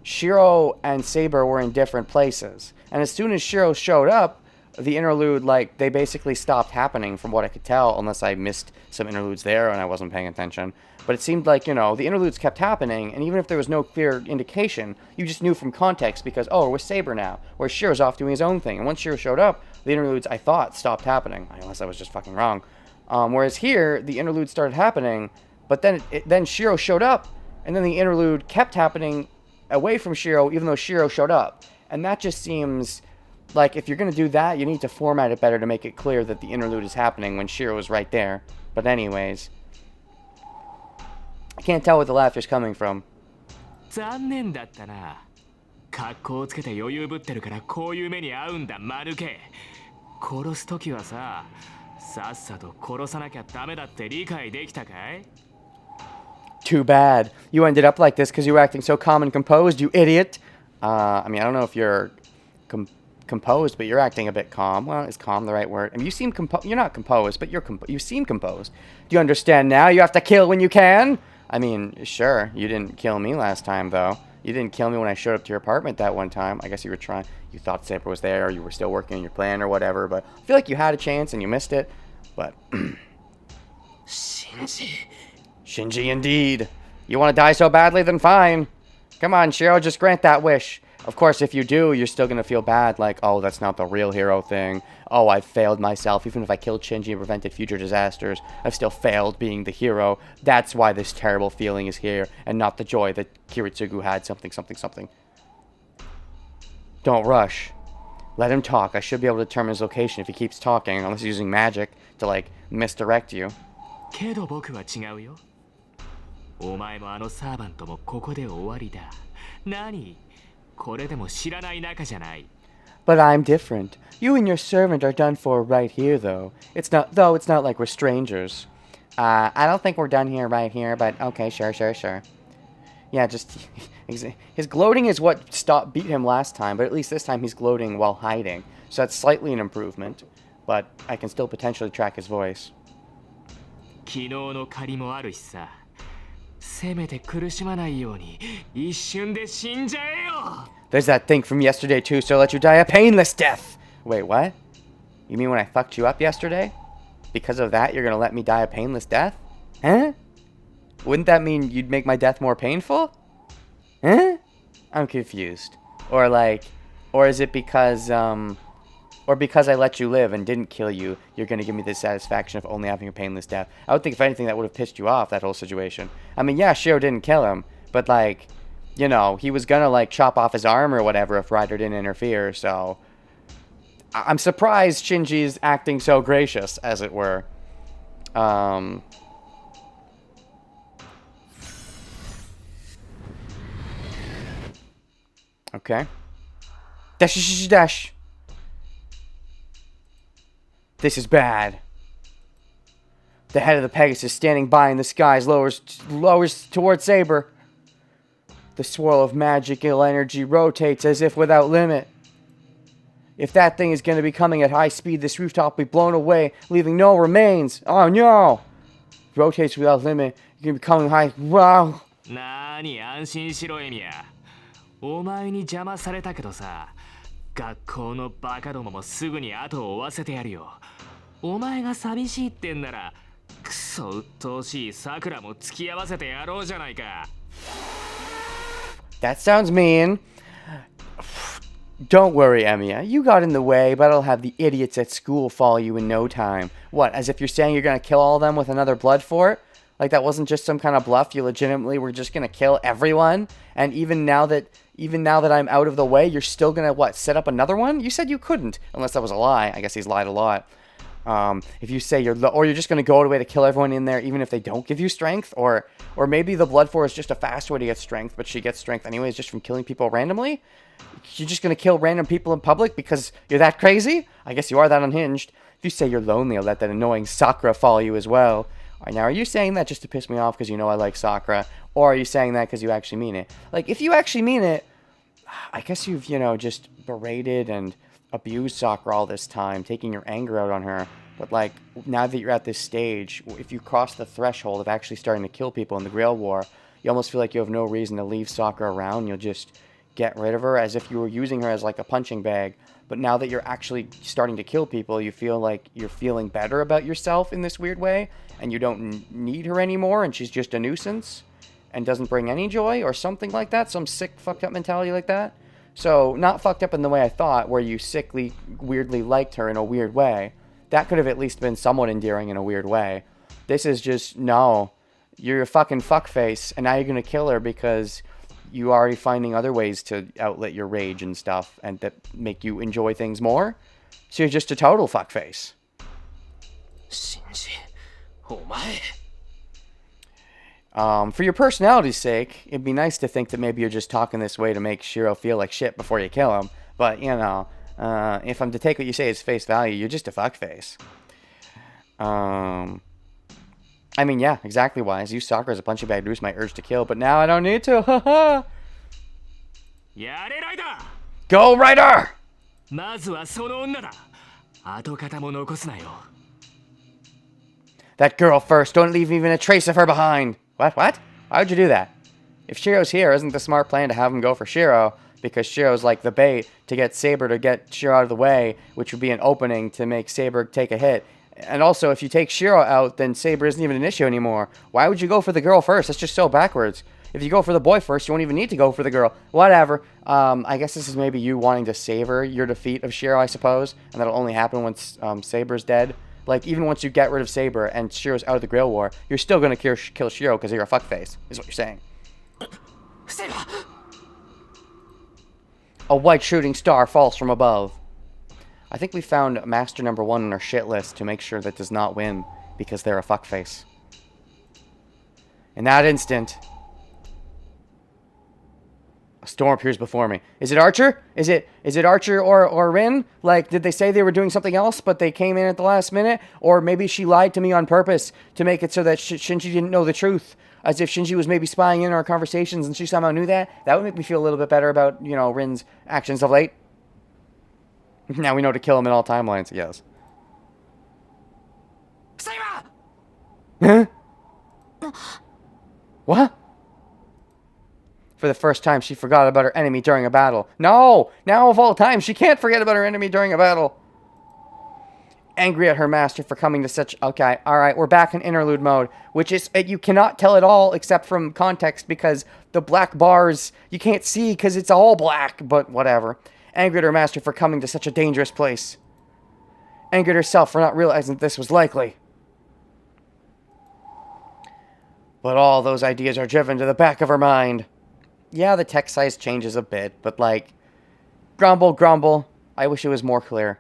Shiro and Saber were in different places. And as soon as Shiro showed up, the interlude, like, they basically stopped happening from what I could tell, unless I missed some interludes there and I wasn't paying attention. But it seemed like, you know, the interludes kept happening, and even if there was no clear indication, you just knew from context because, oh, we're with Saber now, where Shiro's off doing his own thing. And once Shiro showed up, the interludes, I thought, stopped happening, unless I was just fucking wrong. Whereas here, the interlude started happening, but then Shiro showed up, and then the interlude kept happening away from Shiro, even though Shiro showed up. And that just seems like if you're going to do that, you need to format it better to make it clear that the interlude is happening when Shiro is right there. But anyways, I can't tell where the laughter's coming from. 残念だったな。格好をつけて余裕ぶってるからこういう目に遭うんだマヌケ。殺すときはさ、さっさと殺さなきゃダメだって理解できたかい? Too bad. You ended up like this because you were acting so calm and composed, you idiot. I mean, I don't know if you're composed, but you're acting a bit calm. Well, is calm the right word? I mean, you seem composed. You're not composed, but you seem composed. Do you understand now? You have to kill when you can? I mean, sure, you didn't kill me last time, though. You didn't kill me when I showed up to your apartment that one time. I guess you thought Saber was there, or you were still working on your plan or whatever, but I feel like you had a chance and you missed it. But Shinji indeed. You want to die so badly, then fine. Come on, Shiro, just grant that wish. Of course, if you do, you're still going to feel bad, like, oh, that's not the real hero thing. Oh, I failed myself. Even if I killed Shinji and prevented future disasters, I've still failed being the hero. That's why this terrible feeling is here, and not the joy that Kiritsugu had, something. Don't rush. Let him talk. I should be able to determine his location if he keeps talking, unless he's using magic to, like, misdirect you. けど僕は違うよ。お前もあのサーバントもここで終わりだ。何？これでも知らない仲じゃない。But I'm different. You and your servant are done for right here, though. It's not like we're strangers. I don't think we're done here right here, but okay, sure. Yeah, just his gloating is what beat him last time, but at least this time he's gloating while hiding. So that's slightly an improvement. but I can still potentially track his voice. 昨日の借りもあるしさ。せめて苦しまないように一瞬で死んじゃえよ。 There's that thing from yesterday too, so I'll let you die a painless death. Wait, what? You mean when I fucked you up yesterday? Because of that, you're gonna let me die a painless death? Huh? Wouldn't that mean you'd make my death more painful? Huh? I'm confused. Or is it because, or because I let you live and didn't kill you, you're gonna give me the satisfaction of only having a painless death? I would think if anything that would have pissed you off, that whole situation. I mean, yeah, Shiro didn't kill him, but like, you know, he was gonna like chop off his arm or whatever if Ryder didn't interfere, so... I'm surprised Shinji's acting so gracious, as it were. Okay. Dash, dash. This is bad. The head of the Pegasus standing by in the skies lowers towards Saber. The swirl of magical energy rotates as if without limit. If that thing is going to be coming at high speed, this rooftop will be blown away, leaving no remains. Oh no! Rotates without limit. You're going to be coming high. Wow! なーに安心しろエミヤ。お前に邪魔されたけどさ、学校のバカどももすぐに後を追わせてやるよ。お前が寂しいってんなら、クソ鬱陶しいさくらも付き合わせてやろうじゃないか。That sounds mean. Don't worry, Emiya. You got in the way, but I'll have the idiots at school follow you in no time. What, as if you're saying you're going to kill all of them with another blood fort? Like that wasn't just some kind of bluff, you legitimately were just going to kill everyone? And even now that I'm out of the way, you're still going to, what, set up another one? You said you couldn't, unless that was a lie. I guess he's lied a lot. If you say you're just going to go out of the way to kill everyone in there, even if they don't give you strength, or maybe the blood fort is just a fast way to get strength, but she gets strength anyways just from killing people randomly? You're just going to kill random people in public because you're that crazy? I guess you are that unhinged. If you say you're lonely, I'll let that annoying Sakura follow you as well. Alright, now are you saying that just to piss me off because you know I like Sakura? Or are you saying that because you actually mean it? Like, if you actually mean it, I guess you've, just berated and abused Sakura all this time, taking your anger out on her. But, like, now that you're at this stage, if you cross the threshold of actually starting to kill people in the Grail War, you almost feel like you have no reason to leave Sakura around. You'll just get rid of her as if you were using her as like a punching bag. But now that you're actually starting to kill people, you feel like you're feeling better about yourself in this weird way, and you don't need her anymore, and she's just a nuisance and doesn't bring any joy or something like that, some sick fucked up mentality like that. So not fucked up in the way I thought, where you sickly weirdly liked her in a weird way. That could have at least been somewhat endearing in a weird way. This is just, no, you're a fucking fuckface, and now you're gonna kill her because you are already finding other ways to outlet your rage and stuff and that make you enjoy things more. So you're just a total fuckface. Shinji, お前。 For your personality's sake, it'd be nice to think that maybe you're just talking this way to make Shiro feel like shit before you kill him. But, if I'm to take what you say as face value, you're just a fuckface. I mean, yeah, exactly wise. Use Sakura as a punching bag to reduce my urge to kill, but now I don't need to. Haha. Go, Ryder! まずはその女だ。跡形も残すなよ。 That girl first. Don't leave even a trace of her behind. What? Why would you do that? If Shiro's here, isn't the smart plan to have him go for Shiro? Because Shiro's like the bait to get Saber to get Shiro out of the way, which would be an opening to make Saber take a hit. And also, if you take Shiro out, then Saber isn't even an issue anymore. Why would you go for the girl first? That's just so backwards. If you go for the boy first, you won't even need to go for the girl. Whatever. I guess this is maybe you wanting to savor your defeat of Shiro, I suppose. And that'll only happen once Saber's dead. Like, even once you get rid of Saber and Shiro's out of the Grail War, you're still going to kill Shiro because you're a fuckface, is what you're saying. A white shooting star falls from above. I think we found Master Number 1 on our shit list to make sure that does not win because they're a fuckface. In that instant, a storm appears before me. Is it Archer? Is it Archer or Rin? Like, did they say they were doing something else, but they came in at the last minute? Or maybe she lied to me on purpose to make it so that Shinji didn't know the truth. As if Shinji was maybe spying in our conversations and she somehow knew that. That would make me feel a little bit better about, Rin's actions of late. Now we know to kill him in all timelines, yes. Huh? What? For the first time, she forgot about her enemy during a battle. No! Now of all time, she can't forget about her enemy during a battle. Angry at her master for coming to such... Okay, alright, we're back in interlude mode. Which is... You cannot tell at all except from context because the black bars you can't see because it's all black. But whatever. Angry at her master for coming to such a dangerous place. Angry at herself for not realizing that this was likely. But all those ideas are driven to the back of her mind. Yeah, the text size changes a bit, but like, grumble, grumble. I wish it was more clear.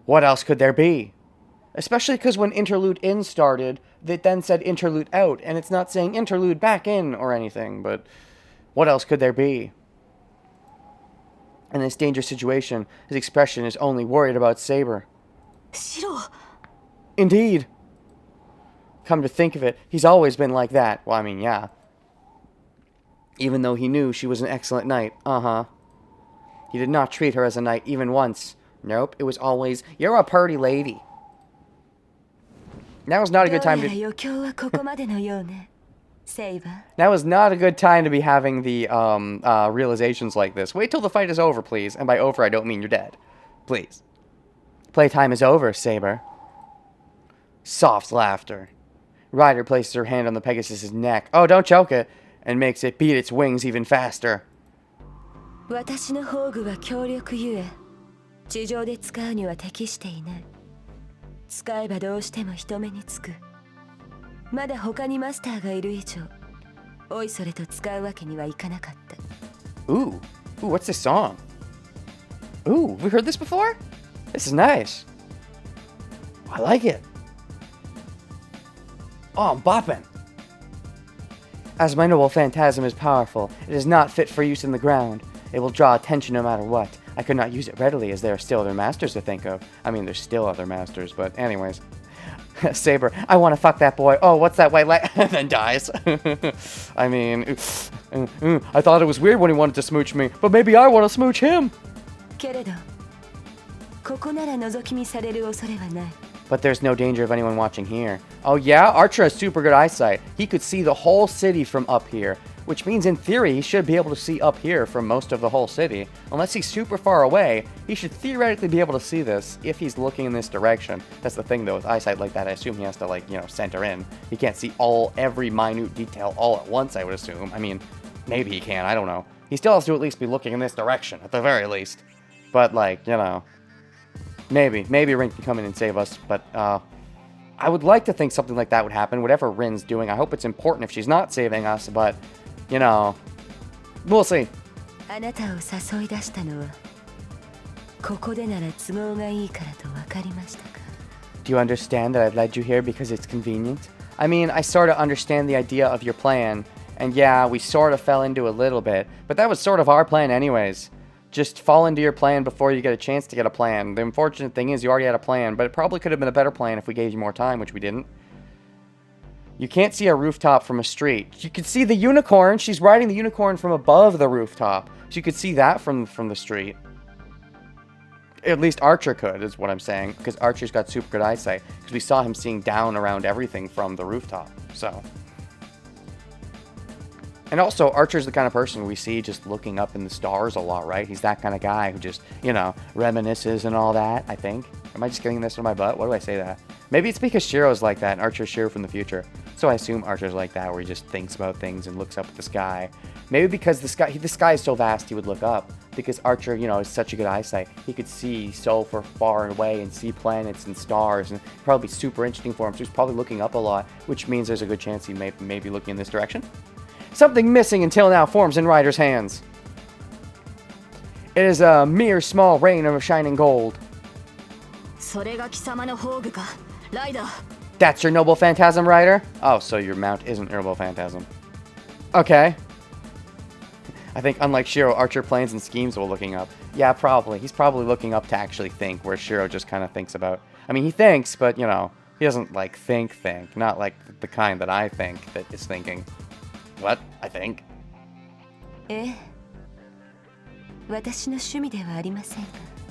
What else could there be? Especially because when interlude in started, it then said interlude out, and it's not saying interlude back in or anything, but what else could there be? In this dangerous situation, his expression is only worried about Saber. Shiro! Indeed. Come to think of it, he's always been like that. Well, I mean, yeah. Even though he knew she was an excellent knight. Uh-huh. He did not treat her as a knight even once. Nope, it was always, you're a pretty lady. Now is not a good time to... Now is not a good time to be having the realizations like this. Wait till the fight is over, please. And by over, I don't mean you're dead. Please. Playtime is over, Saber. Soft laughter. Ryder places her hand on the Pegasus's neck. Oh, don't choke it. And makes it beat its wings even faster. Ooh, what's this song? Ooh, we heard this before? This is nice. I like it. Oh, I'm bopping. As my noble phantasm is powerful, it is not fit for use in the ground. It will draw attention no matter what. I could not use it readily as there are still other masters to think of. I mean, there's still other masters, but anyways. Saber, I want to fuck that boy. Oh, what's that white light? And then dies. I mean, I thought it was weird when he wanted to smooch me, but maybe I want to smooch him. But there's no danger of anyone watching here. Oh yeah? Archer has super good eyesight. He could see the whole city from up here. Which means in theory he should be able to see up here from most of the whole city. Unless he's super far away, he should theoretically be able to see this if he's looking in this direction. That's the thing though, with eyesight like that, I assume he has to like, center in. He can't see every minute detail all at once, I would assume. I mean, maybe he can, I don't know. He still has to at least be looking in this direction, at the very least. But like, maybe Rin can come in and save us, but I would like to think something like that would happen, whatever Rin's doing. I hope it's important if she's not saving us, but, we'll see. Do you understand that I've led you here because it's convenient? I mean, I sort of understand the idea of your plan, and yeah, we sort of fell into a little bit, but that was sort of our plan anyways. Just fall into your plan before you get a chance to get a plan. The unfortunate thing is you already had a plan, but it probably could have been a better plan if we gave you more time, which we didn't. You can't see a rooftop from a street. You can see the unicorn. She's riding the unicorn from above the rooftop. So you could see that from the street. At least Archer could, is what I'm saying. Because Archer's got super good eyesight. Because we saw him seeing down around everything from the rooftop. So... And also, Archer's the kind of person we see just looking up in the stars a lot, right? He's that kind of guy who just, reminisces and all that, I think. Am I just getting this from my butt? Why do I say that? Maybe it's because Shiro's like that, and Archer's Shiro from the future. So I assume Archer's like that, where he just thinks about things and looks up at the sky. Maybe because the sky is so vast, he would look up. Because Archer, is such a good eyesight. He could see so far away and see planets and stars, and it'd probably be super interesting for him. So he's probably looking up a lot, which means there's a good chance he may be looking in this direction. Something missing until now forms in Ryder's hands. It is a mere small rain of shining gold. That's your noble phantasm, Ryder? Oh, so your mount isn't noble phantasm. Okay. I think unlike Shiro, Archer plans and schemes while looking up. Yeah, probably. He's probably looking up to actually think, where Shiro just kind of thinks about... I mean, he thinks, but, he doesn't, like, think. Not like the kind that I think that is thinking. What? I think.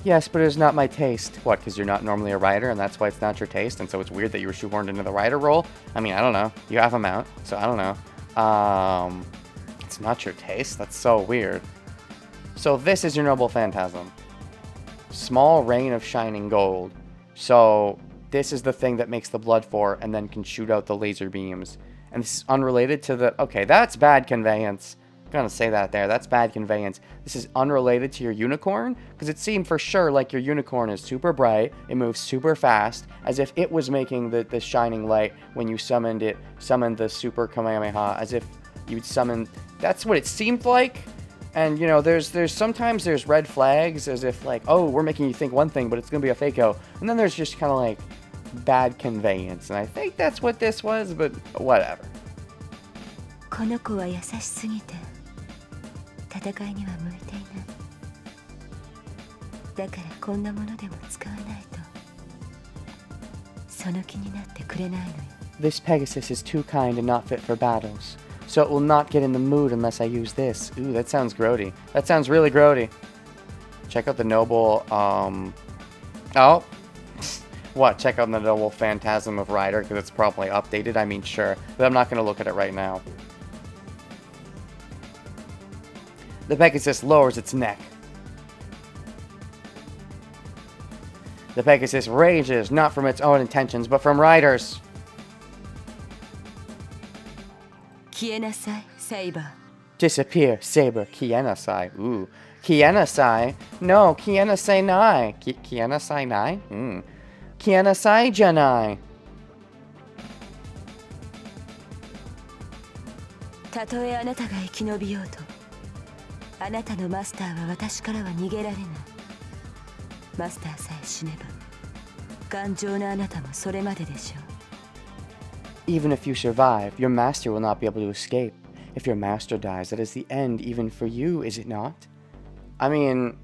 Yes, but it's not my taste. What, because you're not normally a writer, and that's why it's not your taste, and so it's weird that you were shoehorned into the writer role? I mean, I don't know. You have a mount, so I don't know. It's not your taste? That's so weird. So this is your noble phantasm. Small rain of shining gold. So this is the thing that makes the blood for, and then can shoot out the laser beams. And this is unrelated to the... Okay, that's bad conveyance. I'm gonna say that there. That's bad conveyance. This is unrelated to your unicorn, because it seemed for sure like your unicorn is super bright, it moves super fast, as if it was making the shining light when you summoned the super Kamehameha, as if you'd summoned... That's what it seemed like. And, you know, there's sometimes there's red flags, as if like, oh, we're making you think one thing, but it's gonna be a fake-o. And then there's just kind of like bad conveyance, and I think that's what this was, but whatever. この子は優しすぎて戦いには向いていない。だからこんなものでも使わないとその気になってくれないのよ。This Pegasus is too kind and not fit for battles, so it will not get in the mood unless I use this. Ooh, that sounds grody. That sounds really grody. Check out the noble, oh! What? Check out the noble phantasm of Rider, because it's probably updated. I mean, sure, but I'm not going to look at it right now. The Pegasus lowers its neck. The Pegasus rages, not from its own intentions, but from Rider's. 消えなさい、セイバー。 Disappear, Saber, Kienasai. Ooh. Kienasai? No, Kienasai nai. Kienasai nai? Kienasai janai. たとえあなたが生き延びようと、あなたのマスターは私からは逃げられない。マスターさえ死ねば、頑丈なあなたもそれまででしょう。 Even if you survive, your master will not be able to escape. If your master dies, that is the end even for you, is it not? I mean,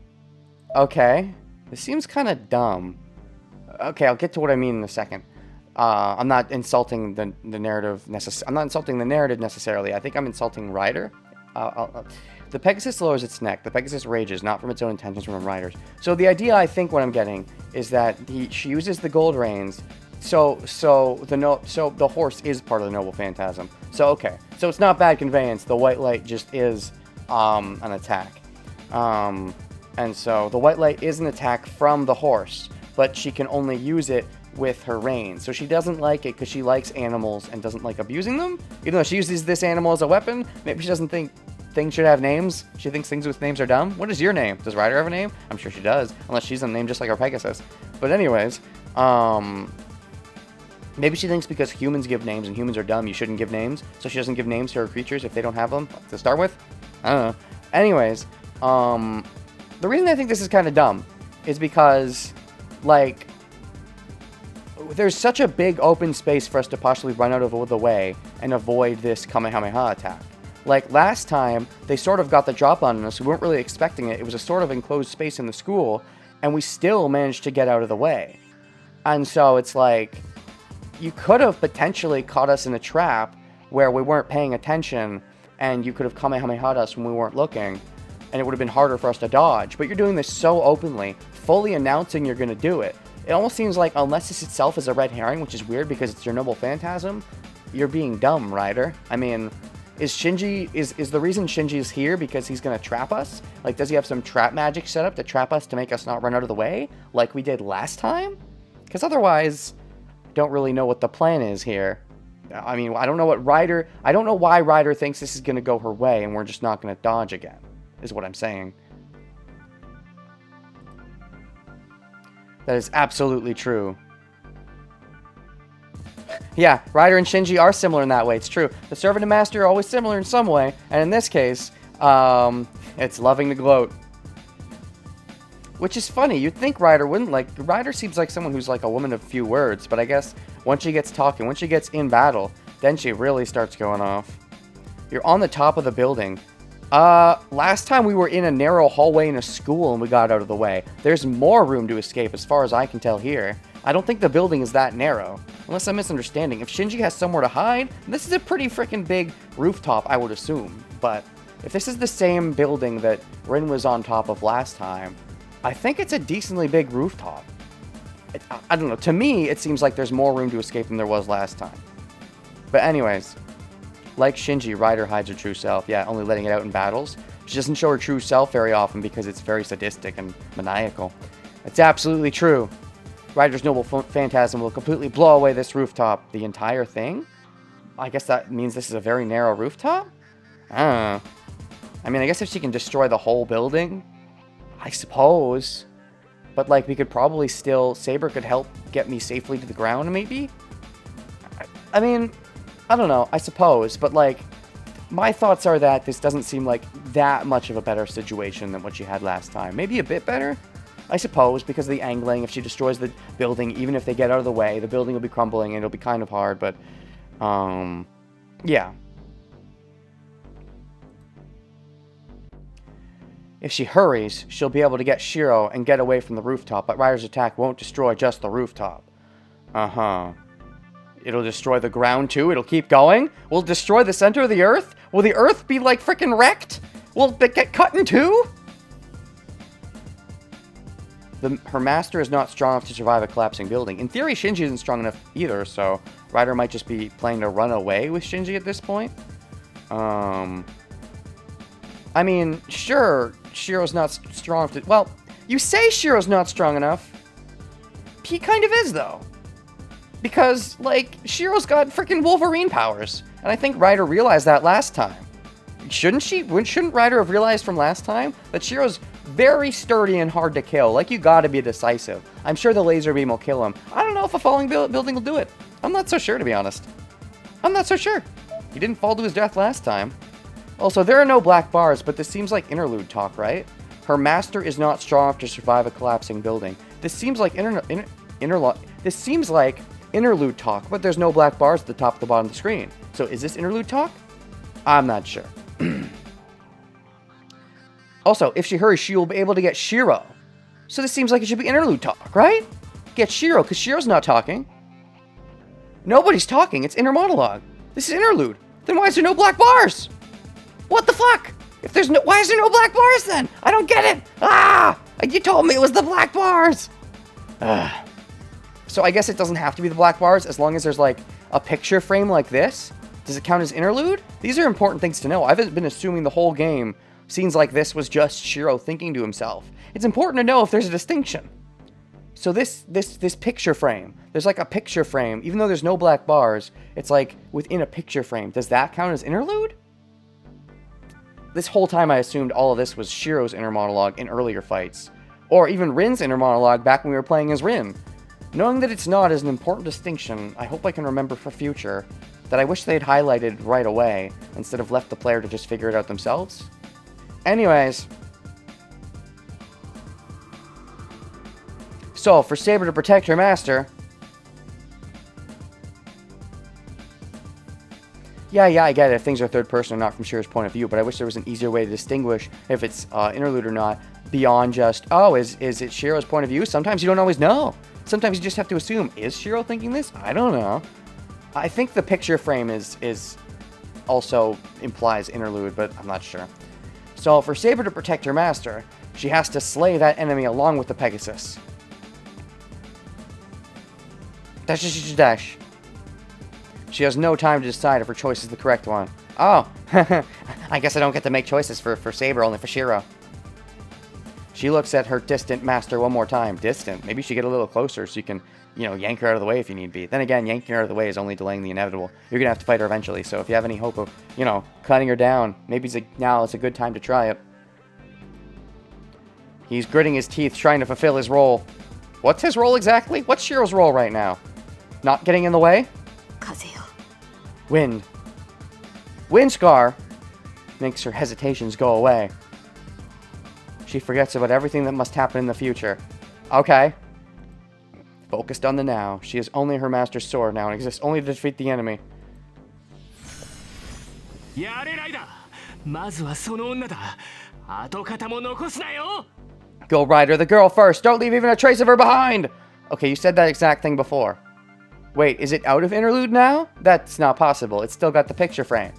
okay. This seems kind of dumb. Okay, I'll get to what I mean in a second. I'm not insulting the narrative I'm not insulting the narrative necessarily. I think I'm insulting Rider. The Pegasus lowers its neck. The Pegasus rages, not from its own intentions, from Rider's. So the idea, I think, what I'm getting is that she uses the gold reins. So the horse is part of the noble phantasm. So okay, so it's not bad conveyance. The white light just is an attack, and so the white light is an attack from the horse, but she can only use it with her reins. So she doesn't like it because she likes animals and doesn't like abusing them. Even though she uses this animal as a weapon, maybe she doesn't think things should have names. She thinks things with names are dumb. What is your name? Does Ryder have a name? I'm sure she does, unless she's a name just like our Pegasus. But anyways, maybe she thinks because humans give names and humans are dumb, you shouldn't give names. So she doesn't give names to her creatures if they don't have them to start with. I don't know. Anyways, the reason I think this is kind of dumb is because, like, there's such a big open space for us to possibly run out of the way and avoid this Kamehameha attack. Like, last time, they sort of got the drop on us. We weren't really expecting it. It was a sort of enclosed space in the school, and we still managed to get out of the way. And so it's like, you could have potentially caught us in a trap where we weren't paying attention, and you could have Kamehameha'd us when we weren't looking, and it would have been harder for us to dodge. But you're doing this so openly, fully announcing you're going to do it. It almost seems like, unless this itself is a red herring, which is weird because it's your noble phantasm, you're being dumb, Ryder. I mean, is the reason Shinji is here because he's going to trap us? Like, does he have some trap magic set up to trap us to make us not run out of the way, like we did last time? Because otherwise, don't really know what the plan is here. I mean, I don't know why Ryder thinks this is going to go her way and we're just not going to dodge again, is what I'm saying. That is absolutely true. Yeah, Ryder and Shinji are similar in that way, it's true. The servant and master are always similar in some way, and in this case, it's loving to gloat. Which is funny, you'd think Ryder wouldn't like... Ryder seems like someone who's like a woman of few words, but I guess once she gets talking, once she gets in battle, then she really starts going off. You're on the top of the building. Last time we were in a narrow hallway in a school and we got out of the way. There's more room to escape as far as I can tell here. I don't think the building is that narrow. Unless I'm misunderstanding. If Shinji has somewhere to hide, this is a pretty freaking big rooftop, I would assume. But if this is the same building that Rin was on top of last time, I think it's a decently big rooftop. I don't know. To me, it seems like there's more room to escape than there was last time. But anyways, like Shinji, Ryder hides her true self. Yeah, only letting it out in battles. She doesn't show her true self very often because it's very sadistic and maniacal. It's absolutely true. Ryder's noble phantasm will completely blow away this rooftop. The entire thing? I guess that means this is a very narrow rooftop? I don't know. I mean, I guess if she can destroy the whole building, I suppose. But, like, we could probably still... Saber could help get me safely to the ground, maybe? I mean, I don't know. I suppose. But, like, my thoughts are that this doesn't seem like that much of a better situation than what she had last time. Maybe a bit better? I suppose, because of the angling. If she destroys the building, even if they get out of the way, the building will be crumbling and it'll be kind of hard. But, yeah. If she hurries, she'll be able to get Shiro and get away from the rooftop, but Ryder's attack won't destroy just the rooftop. Uh-huh. It'll destroy the ground too? It'll keep going? Will it destroy the center of the Earth? Will the Earth be, like, frickin' wrecked? Will it get cut in two? Her master is not strong enough to survive a collapsing building. In theory, Shinji isn't strong enough either, so Ryder might just be playing to run away with Shinji at this point. I mean, sure, Shiro's not strong enough to... Well, you say Shiro's not strong enough. He kind of is, though. Because, like, Shiro's got freaking Wolverine powers. And I think Ryder realized that last time. Shouldn't she? Shouldn't Ryder have realized from last time that Shiro's very sturdy and hard to kill? Like, you gotta be decisive. I'm sure the laser beam will kill him. I don't know if a falling building will do it. I'm not so sure, to be honest. I'm not so sure. He didn't fall to his death last time. Also, there are no black bars, but this seems like interlude talk, right? Her master is not strong enough to survive a collapsing building. This seems like interlude talk, but there's no black bars at the top of the bottom of the screen. So is this interlude talk? I'm not sure. Also, if she hurries, she will be able to get Shiro. So this seems like it should be interlude talk, right? Get Shiro, because Shiro's not talking. Nobody's talking. It's inner monologue. This is interlude. Then why is there no black bars? What the fuck? If there's no, why is there no black bars then? I don't get it. Ah! You told me it was the black bars. So I guess it doesn't have to be the black bars as long as there's like a picture frame like this. Does it count as interlude? These are important things to know. I've been assuming the whole game scenes like this was just Shiro thinking to himself. It's important to know if there's a distinction. So this picture frame, there's like a picture frame, even though there's no black bars, it's like within a picture frame. Does that count as interlude? This whole time I assumed all of this was Shiro's inner monologue in earlier fights. Or even Rin's inner monologue back when we were playing as Rin. Knowing that it's not is an important distinction I hope I can remember for future, that I wish they'd highlighted right away, instead of left the player to just figure it out themselves. Anyways. So, for Saber to protect her master... Yeah, I get it if things are third person or not from Shiro's point of view, but I wish there was an easier way to distinguish if it's interlude or not, beyond just, oh, is it Shiro's point of view? Sometimes you don't always know. Sometimes you just have to assume, is Shiro thinking this? I don't know. I think the picture frame is also implies interlude, but I'm not sure. So for Saber to protect her master, she has to slay that enemy along with the Pegasus. Dash. She has no time to decide if her choice is the correct one. Oh, I guess I don't get to make choices for Saber, only for Shiro. She looks at her distant master one more time. Distant. Maybe she get a little closer so you can, yank her out of the way if you need be. Then again, yanking her out of the way is only delaying the inevitable. You're going to have to fight her eventually, so if you have any hope of, cutting her down, maybe now it's a good time to try it. He's gritting his teeth, trying to fulfill his role. What's his role exactly? What's Shiro's role right now? Not getting in the way? Wind. Wind scar makes her hesitations go away. She forgets about everything that must happen in the future. Okay. Focused on the now. She is only her master's sword now and exists only to defeat the enemy. Go, Ryder, the girl first. Don't leave even a trace of her behind. Okay, you said that exact thing before. Wait, is it out of interlude now? That's not possible. It's still got the picture frame.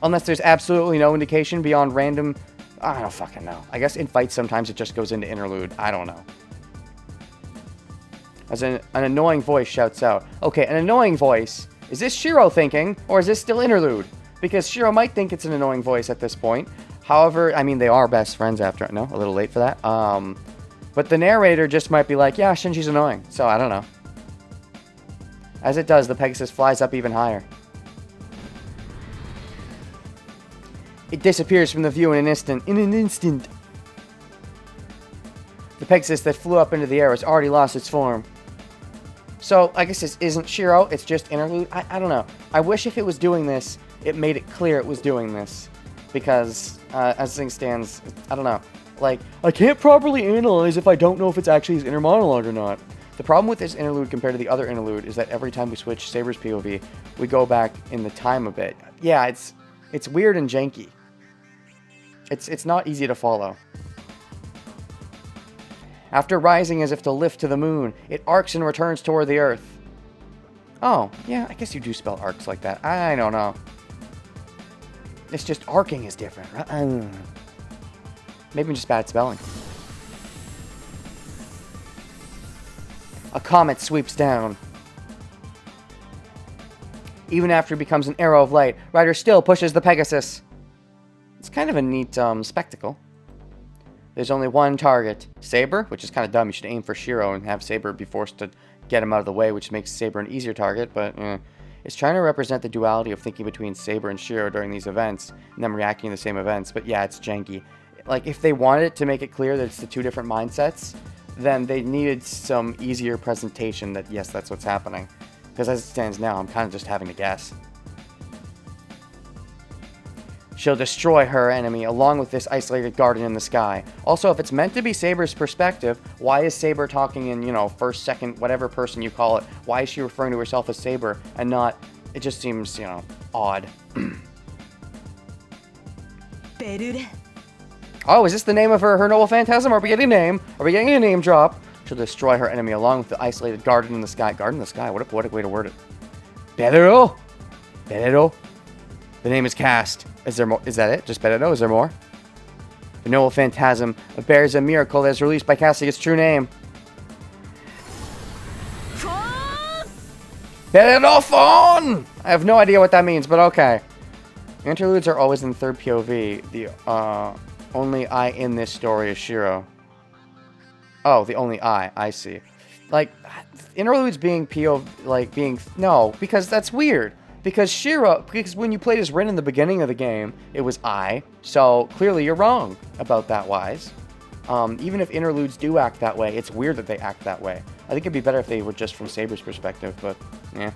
Unless there's absolutely no indication beyond random I don't fucking know. I guess in fights sometimes it just goes into interlude. I don't know. As an annoying voice shouts out. Okay, an annoying voice. Is this Shiro thinking, or is this still interlude? Because Shiro might think it's an annoying voice at this point. However, I mean, they are best friends after. No, a little late for that. But the narrator just might be like, yeah, Shinji's annoying. So, I don't know. As it does, the Pegasus flies up even higher. It disappears from the view in an instant. The Pegasus that flew up into the air has already lost its form. So, I guess this isn't Shiro, it's just interlude. I don't know. I wish if it was doing this, it made it clear it was doing this. Because, as things stands, I don't know. Like, I can't properly analyze if I don't know if it's actually his inner monologue or not. The problem with this interlude compared to the other interlude is that every time we switch Saber's POV, we go back in the time a bit. Yeah, it's weird and janky. It's not easy to follow. After rising as if to lift to the moon, it arcs and returns toward the earth. Oh, yeah, I guess you do spell arcs like that. I don't know. It's just arcing is different. Maybe just bad spelling. A comet sweeps down. Even after it becomes an arrow of light, Rider still pushes the Pegasus. It's kind of a neat spectacle. There's only one target, Saber, which is kind of dumb. You should aim for Shiro and have Saber be forced to get him out of the way, which makes Saber an easier target, but it's trying to represent the duality of thinking between Saber and Shiro during these events, and them reacting to the same events, but yeah, it's janky. Like, if they wanted to make it clear that it's the two different mindsets, then they needed some easier presentation that, yes, that's what's happening. Because as it stands now, I'm kind of just having to guess. She'll destroy her enemy along with this isolated garden in the sky. Also, if it's meant to be Saber's perspective, why is Saber talking in, first, second, whatever person you call it? Why is she referring to herself as Saber and not... It just seems, odd. Oh, is this the name of her noble phantasm? Are we getting a name? Are we getting a name drop? She'll destroy her enemy along with the isolated garden in the sky. Garden in the sky? What a poetic way to word it. Berero? Berero? The name is cast. Is there more? Is that it? Just Berero? Is there more? The noble phantasm bears a miracle that is released by casting its true name. Berero phone! I have no idea what that means, but okay. Interludes are always in third POV. The only I in this story is Shiro. Oh, the only I see. Like, interludes being no, because that's weird. Because when you played as Rin in the beginning of the game, it was I. So, clearly you're wrong about that, Wise. Even if interludes do act that way, it's weird that they act that way. I think it'd be better if they were just from Saber's perspective, but, yeah.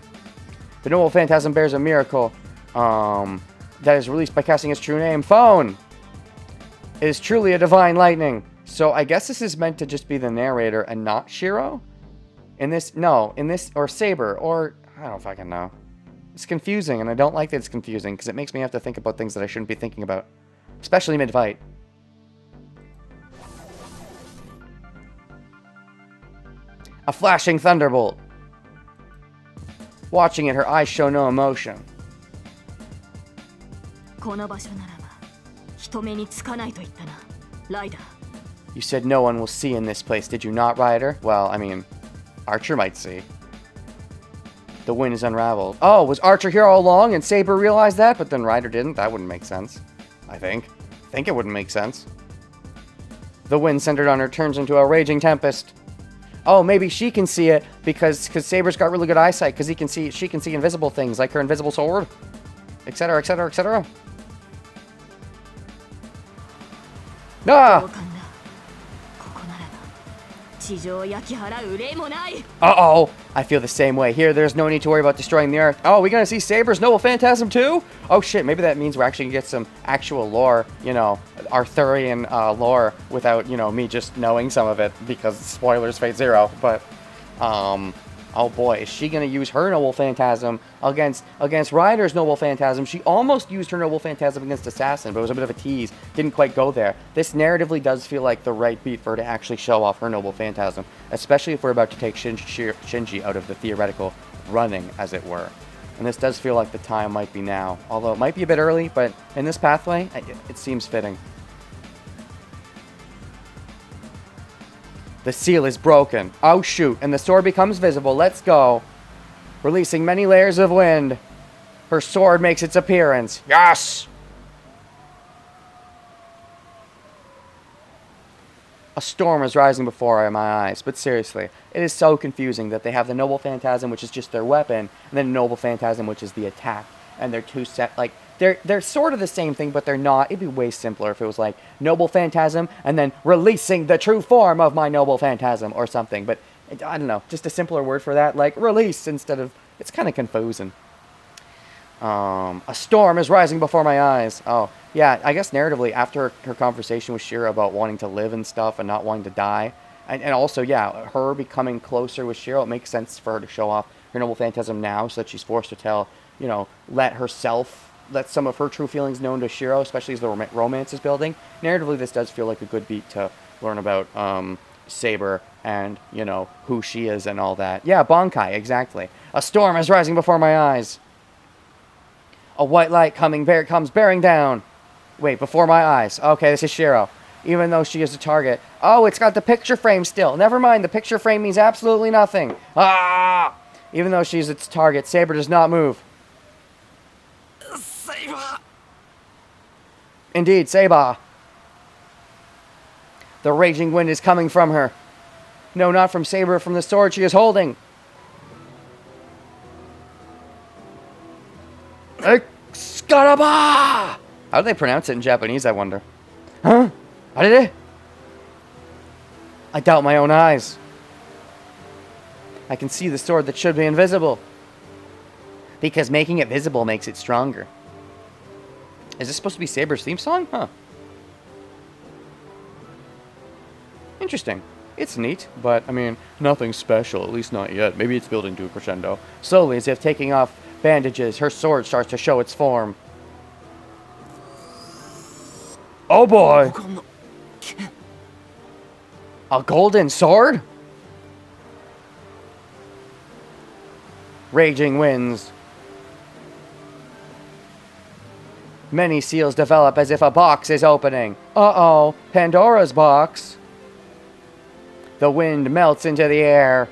The noble phantasm bears a miracle, that is released by casting its true name. Phone! It is truly a divine lightning. So, I guess this is meant to just be the narrator and not Shiro? Or Saber, or, I don't fucking know. It's confusing, and I don't like that it's confusing, because it makes me have to think about things that I shouldn't be thinking about. Especially mid-fight. A flashing thunderbolt. Watching it, her eyes show no emotion. You said no one will see in this place, did you not, Ryder? Well, I mean, Archer might see. The wind is unraveled. Oh, was Archer here all along and Saber realized that, but then Ryder didn't? That wouldn't make sense. I think it wouldn't make sense. The wind centered on her turns into a raging tempest. Oh, maybe she can see it because Saber's got really good eyesight because she can see invisible things like her invisible sword, etc., etc., etc. Ah! Uh-oh! I feel the same way. Here, there's no need to worry about destroying the Earth. Oh, we gonna see Saber's noble phantasm too? Oh shit, maybe that means we're actually gonna get some actual lore, Arthurian lore without, me just knowing some of it because spoilers Fate Zero. But, oh boy, is she gonna use her noble phantasm against Ryder's noble phantasm? She almost used her noble phantasm against Assassin, but it was a bit of a tease. Didn't quite go there. This narratively does feel like the right beat for her to actually show off her noble phantasm, especially if we're about to take Shinji out of the theoretical running, as it were. And this does feel like the time might be now, although it might be a bit early, but in this pathway, it seems fitting. The seal is broken. Oh shoot, and the sword becomes visible. Let's go. Releasing many layers of wind. Her sword makes its appearance. Yes! A storm is rising before my eyes, but seriously, it is so confusing that they have the Noble Phantasm, which is just their weapon, and then Noble Phantasm, which is the attack, and they're two set, like, they're sort of the same thing, but they're not. It'd be way simpler if it was like Noble Phantasm, and then releasing the true form of my Noble Phantasm, or something, but I don't know, just a simpler word for that, like release instead of, it's kind of confusing. A storm is rising before my eyes. Oh, yeah, I guess narratively, after her conversation with Shiro about wanting to live and stuff and not wanting to die, and also, yeah, her becoming closer with Shiro, it makes sense for her to show off her Noble Phantasm now so that she's forced to tell, you know, let some of her true feelings known to Shiro, especially as the romance is building. Narratively, this does feel like a good beat to learn about Saber and, you know, who she is and all that. Yeah, Bankai, exactly. A storm is rising before my eyes. A white light comes bearing down. Wait, before my eyes. Okay, this is Shiro. Even though she is a target. Oh, it's got the picture frame still. Never mind, the picture frame means absolutely nothing. Ah! Even though she's its target, Saber does not move. Saber! Indeed, Saber. The raging wind is coming from her. No, not from Saber, from the sword she is holding. Excalibur! How do they pronounce it in Japanese, I wonder? Huh? How did it? I doubt my own eyes. I can see the sword that should be invisible. Because making it visible makes it stronger. Is this supposed to be Saber's theme song? Huh. Interesting. It's neat, but, I mean, nothing special, at least not yet. Maybe it's building to a crescendo. Slowly, as if taking off bandages, her sword starts to show its form. Oh boy! A golden sword? Raging winds. Many seals develop as if a box is opening. Uh-oh, Pandora's box. The wind melts into the air.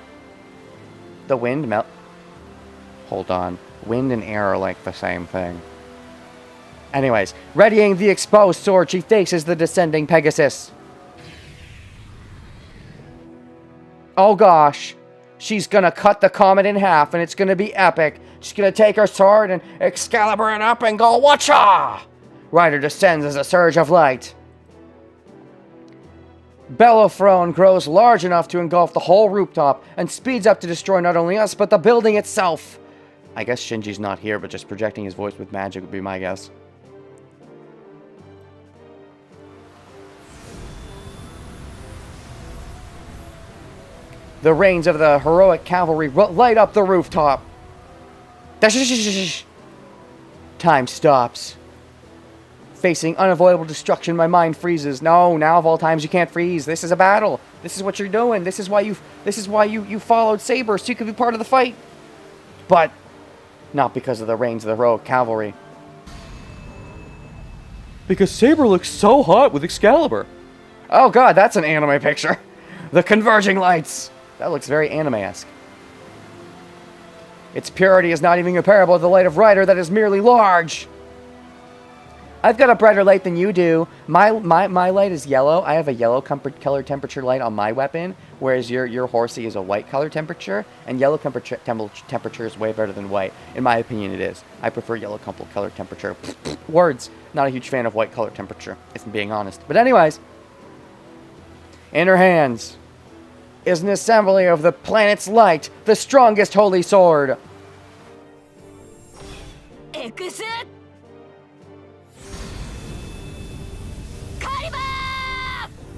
The wind melt... Hold on. Wind and air are like the same thing. Anyways, readying the exposed sword, she faces the descending Pegasus. Oh gosh. She's gonna cut the comet in half, and it's gonna be epic. She's gonna take her sword and Excalibur it up and go, watcha! Rider descends as a surge of light. Bellothrone grows large enough to engulf the whole rooftop and speeds up to destroy not only us, but the building itself. I guess Shinji's not here, but just projecting his voice with magic would be my guess. The reins of the heroic cavalry light up the rooftop. Time stops. Facing unavoidable destruction, my mind freezes. No, now of all times you can't freeze. This is a battle. This is what you're doing. This is why you followed Saber, so you could be part of the fight. But not because of the reins of the heroic cavalry. Because Saber looks so hot with Excalibur. Oh god, that's an anime picture. The converging lights. That looks very anime-esque. Its purity is not even comparable to the light of Rider that is merely large. I've got a brighter light than you do. My light is yellow. I have a yellow color temperature light on my weapon, whereas your horsey is a white color temperature, and yellow temperature is way better than white. In my opinion, it is. I prefer yellow color temperature. Words. Not a huge fan of white color temperature, if I'm being honest. But anyways, in her hands is an assembly of the planet's light, the strongest holy sword.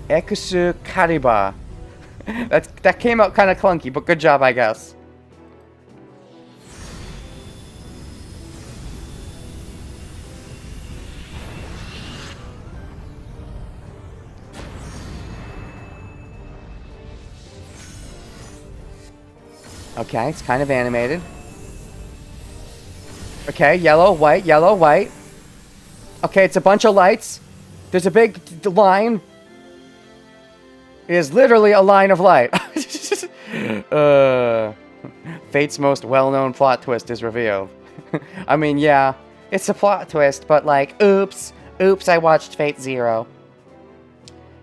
Ekusu Kariba. That came out kind of clunky, but good job, I guess. Okay, it's kind of animated. Okay, yellow, white, yellow, white. Okay, it's a bunch of lights. There's a big line. is literally a line of light. Fate's most well-known plot twist is revealed. I mean, yeah, it's a plot twist, but like, oops, I watched Fate Zero.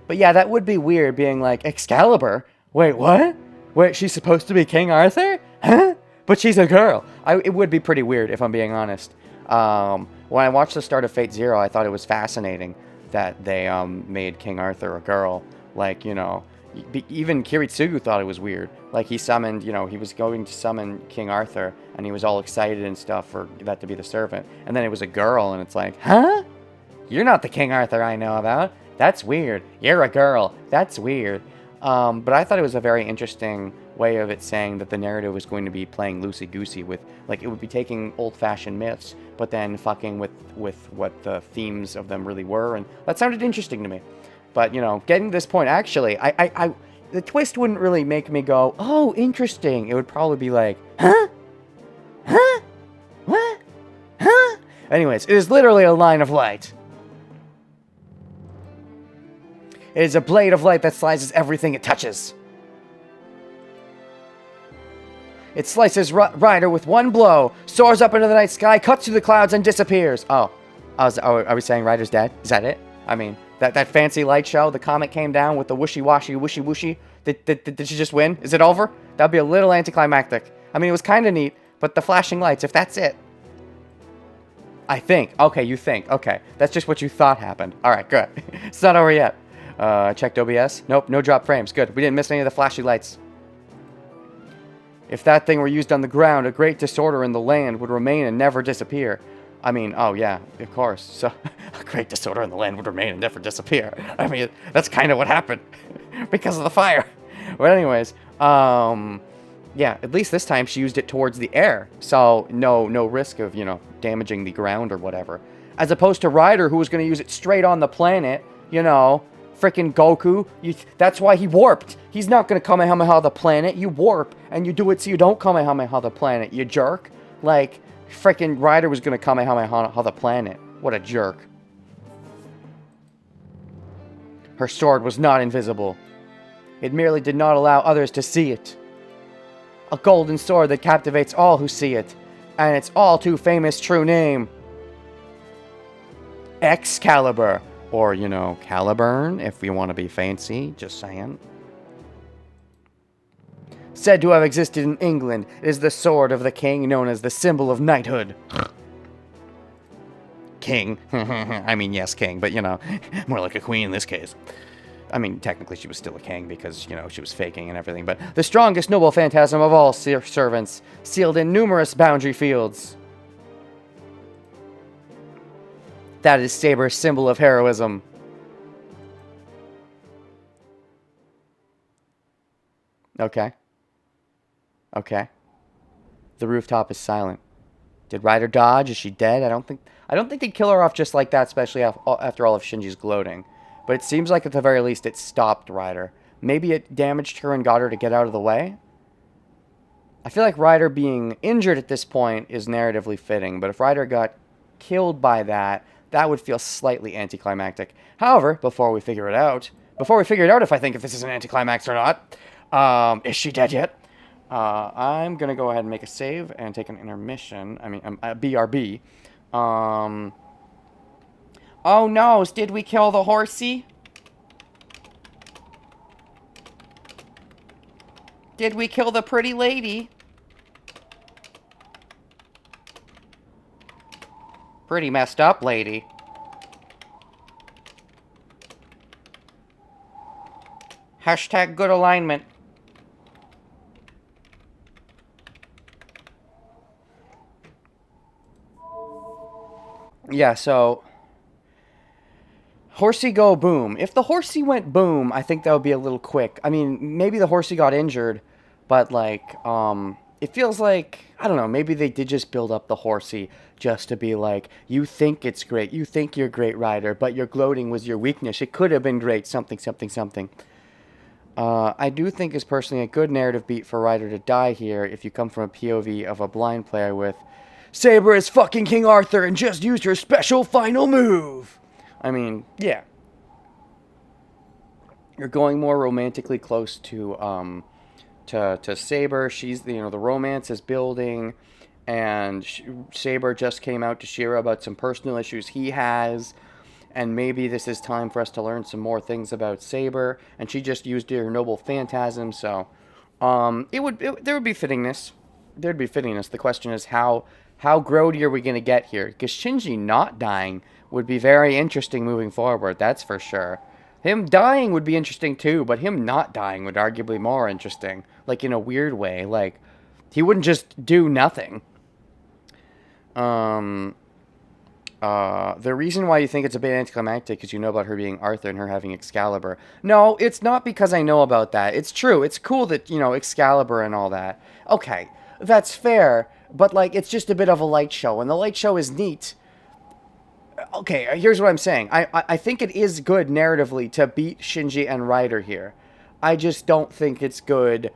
But yeah, that would be weird being like, Excalibur? Wait, what? Wait, she's supposed to be King Arthur? Huh? But she's a girl. It would be pretty weird, if I'm being honest. When I watched the start of Fate Zero, I thought it was fascinating that they made King Arthur a girl. Like, you know, even Kiritsugu thought it was weird. Like, he summoned, you know, he was going to summon King Arthur, and he was all excited and stuff for that to be the servant. And then it was a girl, and it's like, huh? You're not the King Arthur I know about. That's weird. You're a girl. That's weird. But I thought it was a very interesting way of it saying that the narrative was going to be playing loosey-goosey with, like, it would be taking old-fashioned myths, but then fucking with what the themes of them really were, and that sounded interesting to me. But, you know, getting to this point, actually, the twist wouldn't really make me go, oh, interesting. It would probably be like, huh? Huh? What? Huh? Anyways, it is literally a line of light. It is a blade of light that slices everything it touches. It slices Ryder with one blow, soars up into the night sky, cuts through the clouds, and disappears. Oh, are we saying Ryder's dead? Is that it? I mean, that fancy light show, the comet came down with the whooshy-washy, whooshy-whooshy. Did she just win? Is it over? That'd be a little anticlimactic. I mean, it was kind of neat, but the flashing lights, if that's it. I think. Okay, you think. Okay, that's just what you thought happened. All right, good. It's not over yet. Checked OBS. Nope, no drop frames. Good. We didn't miss any of the flashy lights. If that thing were used on the ground, a great disorder in the land would remain and never disappear. I mean, oh yeah, of course. So, a great disorder in the land would remain and never disappear. I mean, that's kind of what happened. Because of the fire. But anyways, yeah, at least this time she used it towards the air. So, no risk of, you know, damaging the ground or whatever. As opposed to Ryder, who was going to use it straight on the planet, you know... Frickin' Goku, that's why he warped. He's not gonna Kamehameha the planet. You warp, and you do it so you don't Kamehameha the planet, you jerk. Like, frickin' Ryder was gonna Kamehameha the planet. What a jerk. Her sword was not invisible. It merely did not allow others to see it. A golden sword that captivates all who see it. And its all too famous true name. Excalibur. Or, you know, Caliburn, if we want to be fancy, just saying. Said to have existed in England, it is the sword of the king known as the symbol of knighthood. King. I mean, yes, king, but, you know, more like a queen in this case. I mean, technically she was still a king because, you know, she was faking and everything, but the strongest noble phantasm of all servants, sealed in numerous boundary fields. That is Saber's symbol of heroism. Okay. Okay. The rooftop is silent. Did Ryder dodge? Is she dead? I don't think they'd kill her off just like that, especially after all of Shinji's gloating. But it seems like at the very least it stopped Ryder. Maybe it damaged her and got her to get out of the way? I feel like Ryder being injured at this point is narratively fitting, but if Ryder got killed by that, that would feel slightly anticlimactic. However, before we figure it out if I think if this is an anticlimax or not, is she dead yet? I'm going to go ahead and make a save and take an intermission. I mean, BRB. Oh no, did we kill the horsey? Did we kill the pretty lady? Pretty messed up lady. Hashtag good alignment. Yeah, so... Horsey go boom. If the horsey went boom, I think that would be a little quick. I mean, maybe the horsey got injured, but, like, it feels like, I don't know, maybe they did just build up the horsey just to be like, you think it's great, you think you're a great rider, but your gloating was your weakness. It could have been great, something, something, something. I do think it's personally a good narrative beat for Ryder to die here if you come from a POV of a blind player with, Saber is fucking King Arthur and just used her special final move. I mean, yeah. You're going more romantically close to Saber. She's, the romance is building, and Saber just came out to Shira about some personal issues he has, and maybe this is time for us to learn some more things about Saber. And she just used her noble phantasm, so there would be fittingness. There'd be fittingness. The question is how grody are we gonna get here? Because Shinji not dying would be very interesting moving forward. That's for sure. Him dying would be interesting too, but him not dying would arguably be more interesting. Like, in a weird way. Like, he wouldn't just do nothing. The reason why you think it's a bit anticlimactic is you know about her being Arthur and her having Excalibur. No, it's not because I know about that. It's true. It's cool that, Excalibur and all that. Okay, that's fair, but, like, it's just a bit of a light show, and the light show is neat. Okay, here's what I'm saying. I think it is good narratively to beat Shinji and Ryder here. I just don't think it's good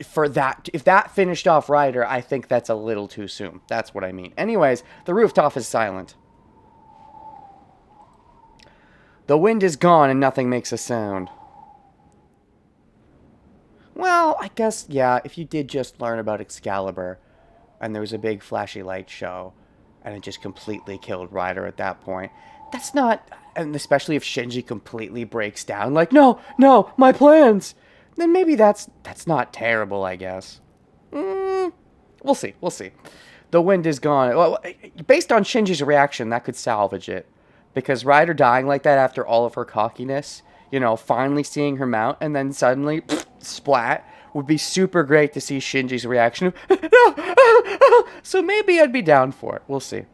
for that. If that finished off Ryder, I think that's a little too soon. That's what I mean. Anyways, the rooftop is silent. The wind is gone and nothing makes a sound. Well, I guess, yeah, if you did just learn about Excalibur and there was a big flashy light show and it just completely killed Ryder at that point, that's not... And especially if Shinji completely breaks down, like, no, my plans! Then maybe that's not terrible, I guess. We'll see. The wind is gone. Well, based on Shinji's reaction, that could salvage it. Because Ryder dying like that after all of her cockiness, finally seeing her mount, and then suddenly, splat, would be super great to see Shinji's reaction. So maybe I'd be down for it. We'll see.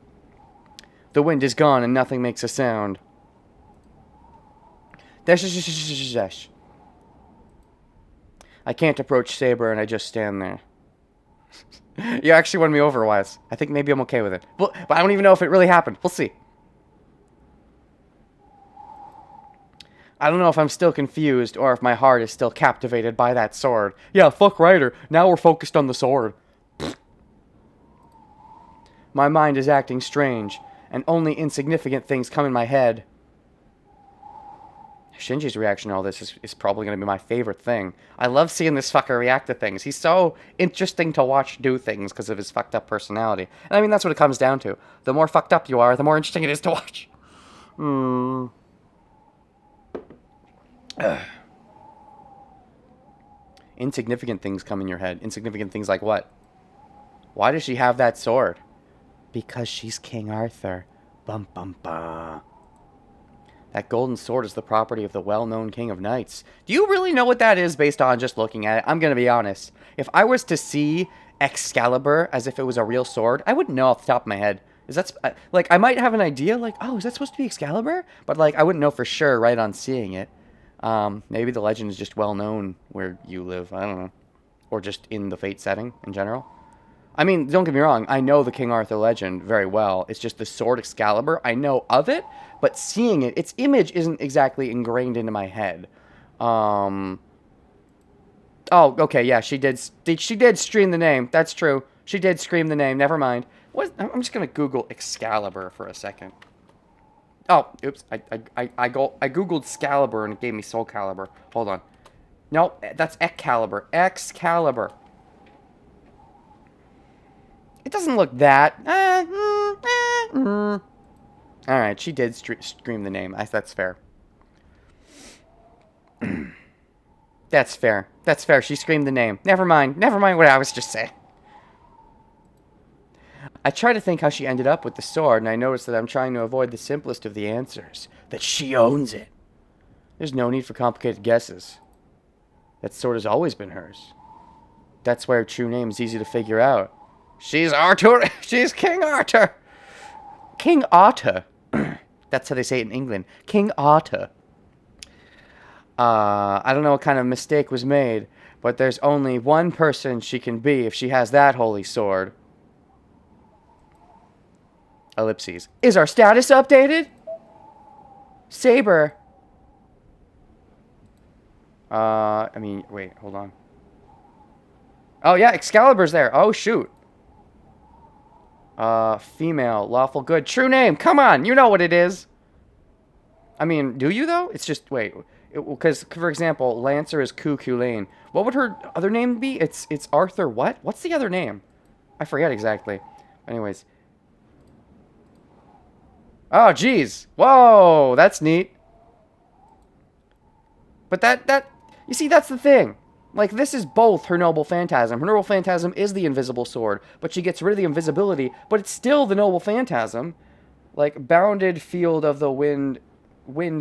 The wind is gone and nothing makes a sound. I can't approach Saber and I just stand there. You actually won me over, Wise. I think maybe I'm okay with it. But I don't even know if it really happened. We'll see. I don't know if I'm still confused or if my heart is still captivated by that sword. Yeah, fuck Ryder. Now we're focused on the sword. My mind is acting strange, and only insignificant things come in my head. Shinji's reaction to all this is probably going to be my favorite thing. I love seeing this fucker react to things. He's so interesting to watch do things because of his fucked up personality. And I mean, that's what it comes down to. The more fucked up you are, the more interesting it is to watch. Insignificant things come in your head. Insignificant things like what? Why does she have that sword? Because she's King Arthur. Bum bum bum. That golden sword is the property of the well-known King of Knights. Do you really know what that is based on just looking at it? I'm going to be honest. If I was to see Excalibur as if it was a real sword, I wouldn't know off the top of my head. Is that, like, I might have an idea, like, oh, is that supposed to be Excalibur? But, like, I wouldn't know for sure right on seeing it. Maybe the legend is just well-known where you live. I don't know. Or just in the Fate setting in general. I mean, don't get me wrong. I know the King Arthur legend very well. It's just the sword Excalibur. I know of it, but seeing it, its image isn't exactly ingrained into my head. Oh, okay, yeah, she did stream the name. That's true. She did scream the name. Never mind. I'm just gonna Google Excalibur for a second. Oh, oops. I Googled Excalibur and it gave me Soul Calibur. Hold on. No, that's Excalibur. Excalibur. It doesn't look that. Alright, she did scream the name. That's fair. That's fair. That's fair. She screamed the name. Never mind. Never mind what I was just saying. I try to think how she ended up with the sword, and I notice that I'm trying to avoid the simplest of the answers. That she owns it. There's no need for complicated guesses. That sword has always been hers. That's why her true name is easy to figure out. She's Arthur. She's King Arthur. King Arthur. That's how they say it in England. King Arthur. I don't know what kind of mistake was made, but there's only one person she can be if she has that holy sword. Ellipses. Is our status updated? Saber. I mean, wait, hold on. Oh, yeah, Excalibur's there. Oh, shoot. Female, lawful good. True name. Come on, you know what it is. I mean, do you, though? It's just, wait. Because, for example, Lancer is Cuckoo Lane. What would her other name be? It's Arthur what? What's the other name? I forget exactly. Anyways. Oh, jeez. Whoa, that's neat. But you see, that's the thing. Like, this is both her Noble Phantasm. Her Noble Phantasm is the invisible sword, but she gets rid of the invisibility, but it's still the Noble Phantasm. Like, bounded field of the wind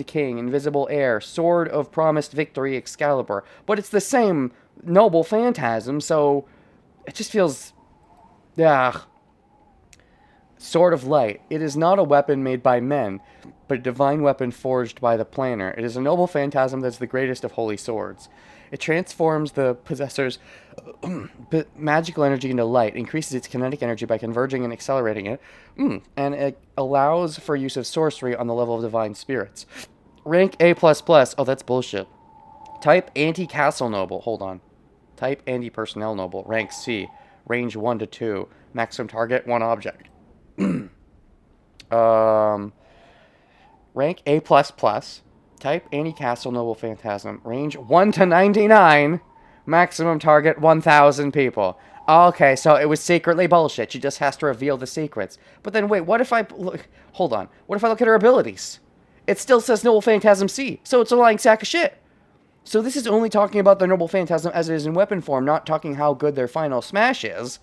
King, invisible air, sword of promised victory, Excalibur. But it's the same Noble Phantasm, so it just feels... Ugh. Sword of Light. It is not a weapon made by men, but a divine weapon forged by the planner. It is a noble phantasm that is the greatest of holy swords. It transforms the possessor's magical energy into light, increases its kinetic energy by converging and accelerating it, and it allows for use of sorcery on the level of divine spirits. Rank A++. Oh, that's bullshit. Type Anti-Castle Noble. Hold on. Type Anti-Personnel Noble. Rank C. Range 1 to 2. Maximum target, 1 object. Rank A++. Type Anti-Castle Noble Phantasm. Range 1 to 99. Maximum target 1,000 people. Okay, so it was secretly bullshit. She just has to reveal the secrets. But then wait, what if I... Hold on. What if I look at her abilities? It still says Noble Phantasm C, so it's a lying sack of shit. So this is only talking about the Noble Phantasm as it is in weapon form, not talking how good their final smash is.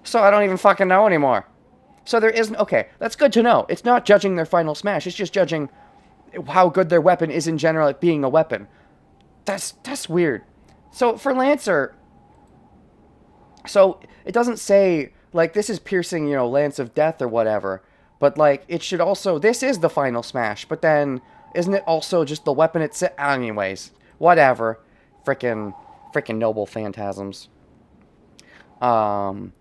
So I don't even fucking know anymore. So there isn't... Okay, that's good to know. It's not judging their final smash. It's just judging how good their weapon is in general at being a weapon. That's weird. So for Lancer... So it doesn't say, like, this is piercing, you know, Lance of Death or whatever. But, like, it should also... This is the final smash. But then, isn't it also just the weapon itself? Anyways, whatever. Frickin' Noble Phantasms. And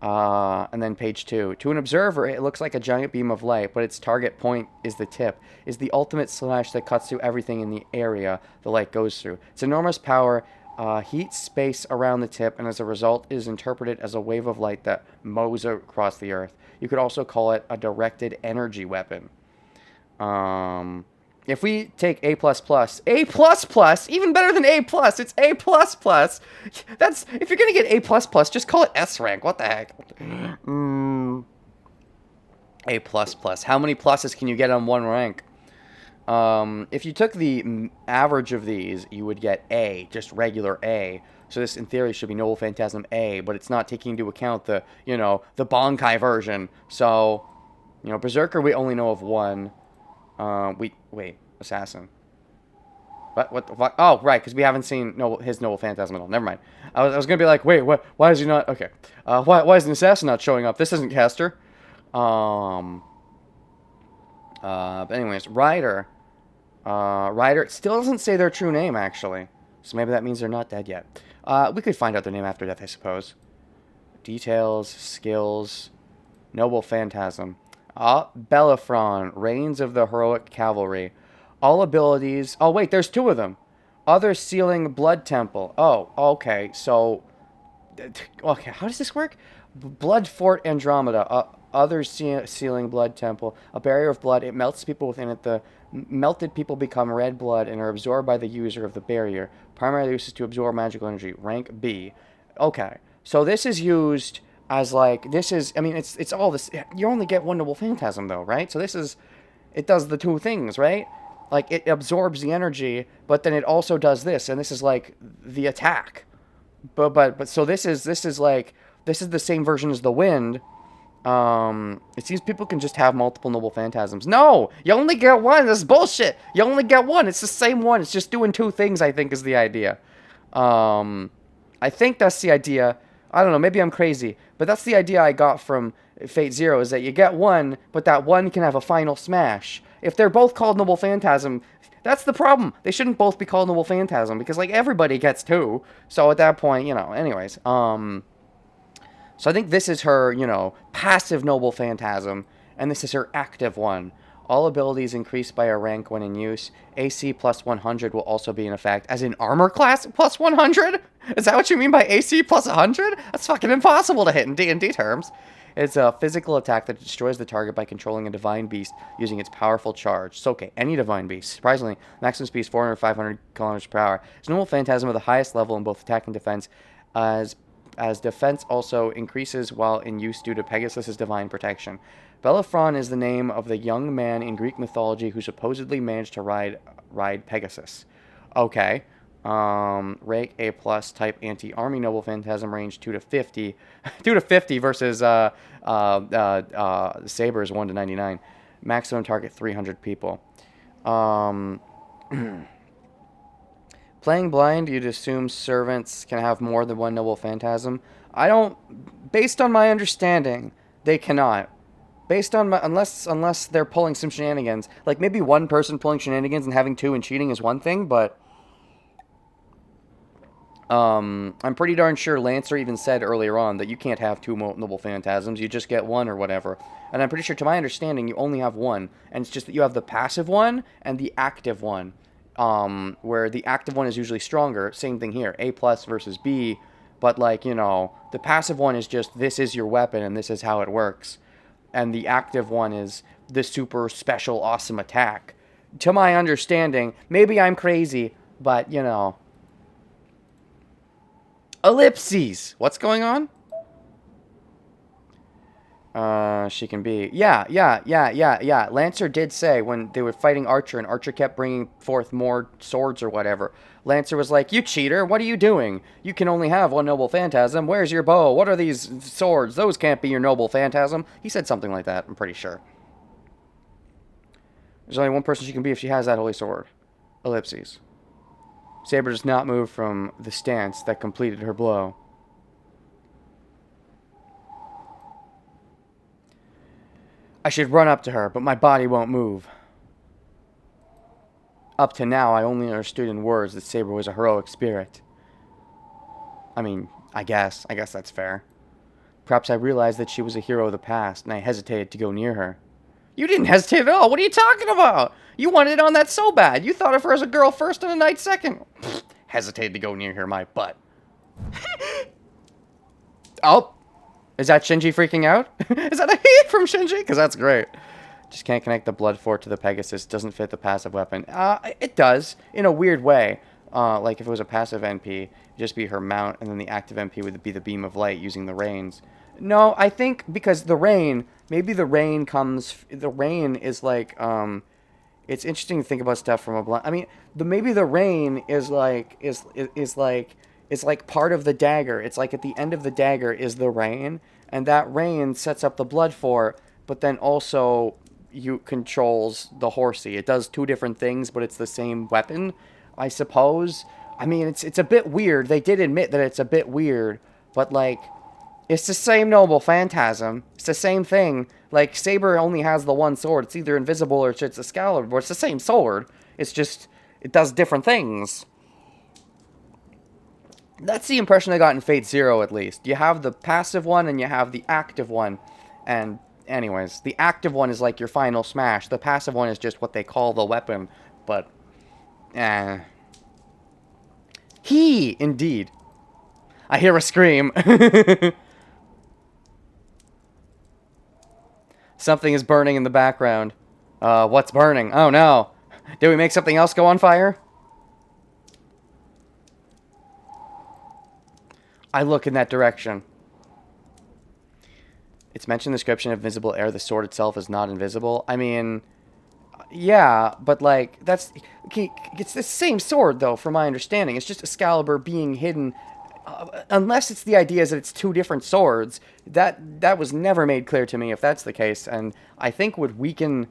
then page 2. To an observer, it looks like a giant beam of light, but its target point is the tip. Is the ultimate slash that cuts through everything in the area the light goes through. Its enormous power heats space around the tip, and as a result is interpreted as a wave of light that mows across the earth. You could also call it a directed energy weapon. If we take A++, even better than A+, it's A++. That's, if you're gonna get A++, just call it S rank. What the heck? A++. How many pluses can you get on one rank? If you took the average of these, you would get A, just regular A. So this, in theory, should be Noble Phantasm A, but it's not taking into account the, you know, the Bankai version. So, you know, Berserker, we only know of one. Wait, Assassin. What the fuck? Oh, right, because we haven't seen his Noble Phantasm at all. Never mind. I was gonna be like, wait, what? Why is he not? Okay. Why is an Assassin not showing up? This isn't Caster. But anyways, Rider. Rider, it still doesn't say their true name, actually. So maybe that means they're not dead yet. We could find out their name after death, I suppose. Details, skills, Noble Phantasm. Bellerophon, Reigns of the Heroic Cavalry. All abilities... Oh, wait, there's 2 of them. Other Sealing Blood Temple. Oh, okay, so... Okay, how does this work? Blood Fort Andromeda. Other Sealing Blood Temple. A barrier of blood. It melts people within it. The melted people become red blood and are absorbed by the user of the barrier. Primary use is to absorb magical energy. Rank B. Okay, so this is used... as, like, this is, I mean, it's all this, you only get one Noble Phantasm, though, right? So this is, it does the 2 things, right? Like, it absorbs the energy, but then it also does this, and this is, like, the attack. But so this is, like, this is the same version as the wind. It seems people can just have multiple Noble Phantasms. No! You only get one! This is bullshit! You only get one! It's the same one, it's just doing 2 things, I think, is the idea. I think that's the idea. I don't know, maybe I'm crazy, but that's the idea I got from Fate Zero, is that you get one, but that one can have a final smash. If they're both called Noble Phantasm, that's the problem. They shouldn't both be called Noble Phantasm, because, like, everybody gets 2. So at that point, you know, anyways. So I think this is her, you know, passive Noble Phantasm, and this is her active one. All abilities increased by a rank when in use. AC plus 100 will also be in effect. As in armor class plus 100? Is that what you mean by AC plus 100? That's fucking impossible to hit in D&D terms. It's a physical attack that destroys the target by controlling a divine beast using its powerful charge. So, okay, any divine beast. Surprisingly, maximum speed is 400 500 kilometers per hour. It's a normal phantasm of the highest level in both attack and defense, as defense also increases while in use due to Pegasus's divine protection. Bellerophon is the name of the young man in Greek mythology who supposedly managed to ride Pegasus. Okay. Rake A+, type anti-army noble phantasm, range 2 to 50. 2 to 50 versus Saber's 1 to 99. Maximum target 300 people. Playing blind, you'd assume servants can have more than one noble phantasm. Based on my understanding, they cannot. Based on unless they're pulling some shenanigans. Like, maybe one person pulling shenanigans and having two and cheating is one thing, but I'm pretty darn sure Lancer even said earlier on that you can't have two noble phantasms, you just get one or whatever. And I'm pretty sure, to my understanding, you only have one. And it's just that you have the passive one and the active one. Where the active one is usually stronger. Same thing here, A+ versus B. But, like, you know, the passive one is just, this is your weapon and this is how it works. And the active one is the super special awesome attack. To my understanding, maybe I'm crazy, but, you know. Ellipses! What's going on? She can be... Yeah. Lancer did say when they were fighting Archer, and Archer kept bringing forth more swords or whatever. Lancer was like, you cheater, what are you doing? You can only have one noble phantasm. Where's your bow? What are these swords? Those can't be your noble phantasm. He said something like that, I'm pretty sure. There's only one person she can be if she has that holy sword. Ellipses. Saber does not move from the stance that completed her blow. I should run up to her, but my body won't move. Up to now, I only understood in words that Saber was a heroic spirit. I mean, I guess that's fair. Perhaps I realized that she was a hero of the past, and I hesitated to go near her. You didn't hesitate at all! What are you talking about? You wanted it on that so bad! You thought of her as a girl first and a knight second! Hesitated to go near her, my butt. Oh! Is that Shinji freaking out? Is that a hit from Shinji? Because that's great. Just can't connect the blood fort to the Pegasus. Doesn't fit the passive weapon. It does, in a weird way. Like if it was a passive NP, it'd just be her mount, and then the active NP would be the beam of light using the reins. No, I think because the rain, maybe the rain comes, the rain is like, it's interesting to think about stuff from a blind, I mean, maybe the rain is like part of the dagger. It's like at the end of the dagger is the rain, and that rain sets up the blood fort, but then also you controls the horsey. It does two different things, but it's the same weapon, I suppose. I mean, it's a bit weird. They did admit that it's a bit weird, but like, it's the same noble phantasm. It's the same thing. Like, Saber only has the one sword. It's either invisible or it's Excalibur, but it's the same sword. It's just, it does different things. That's the impression I got in Fate Zero, at least. You have the passive one and you have the active one. And anyways, the active one is like your final smash. The passive one is just what they call the weapon. But, indeed. I hear a scream. Something is burning in the background. What's burning? Oh no. Did we make something else go on fire? I look in that direction. It's mentioned in the description of invisible air. The sword itself is not invisible. I mean, yeah, but like, it's the same sword though, from my understanding. It's just Excalibur being hidden. Unless it's the idea is that it's two different swords. That was never made clear to me if that's the case, and I think would weaken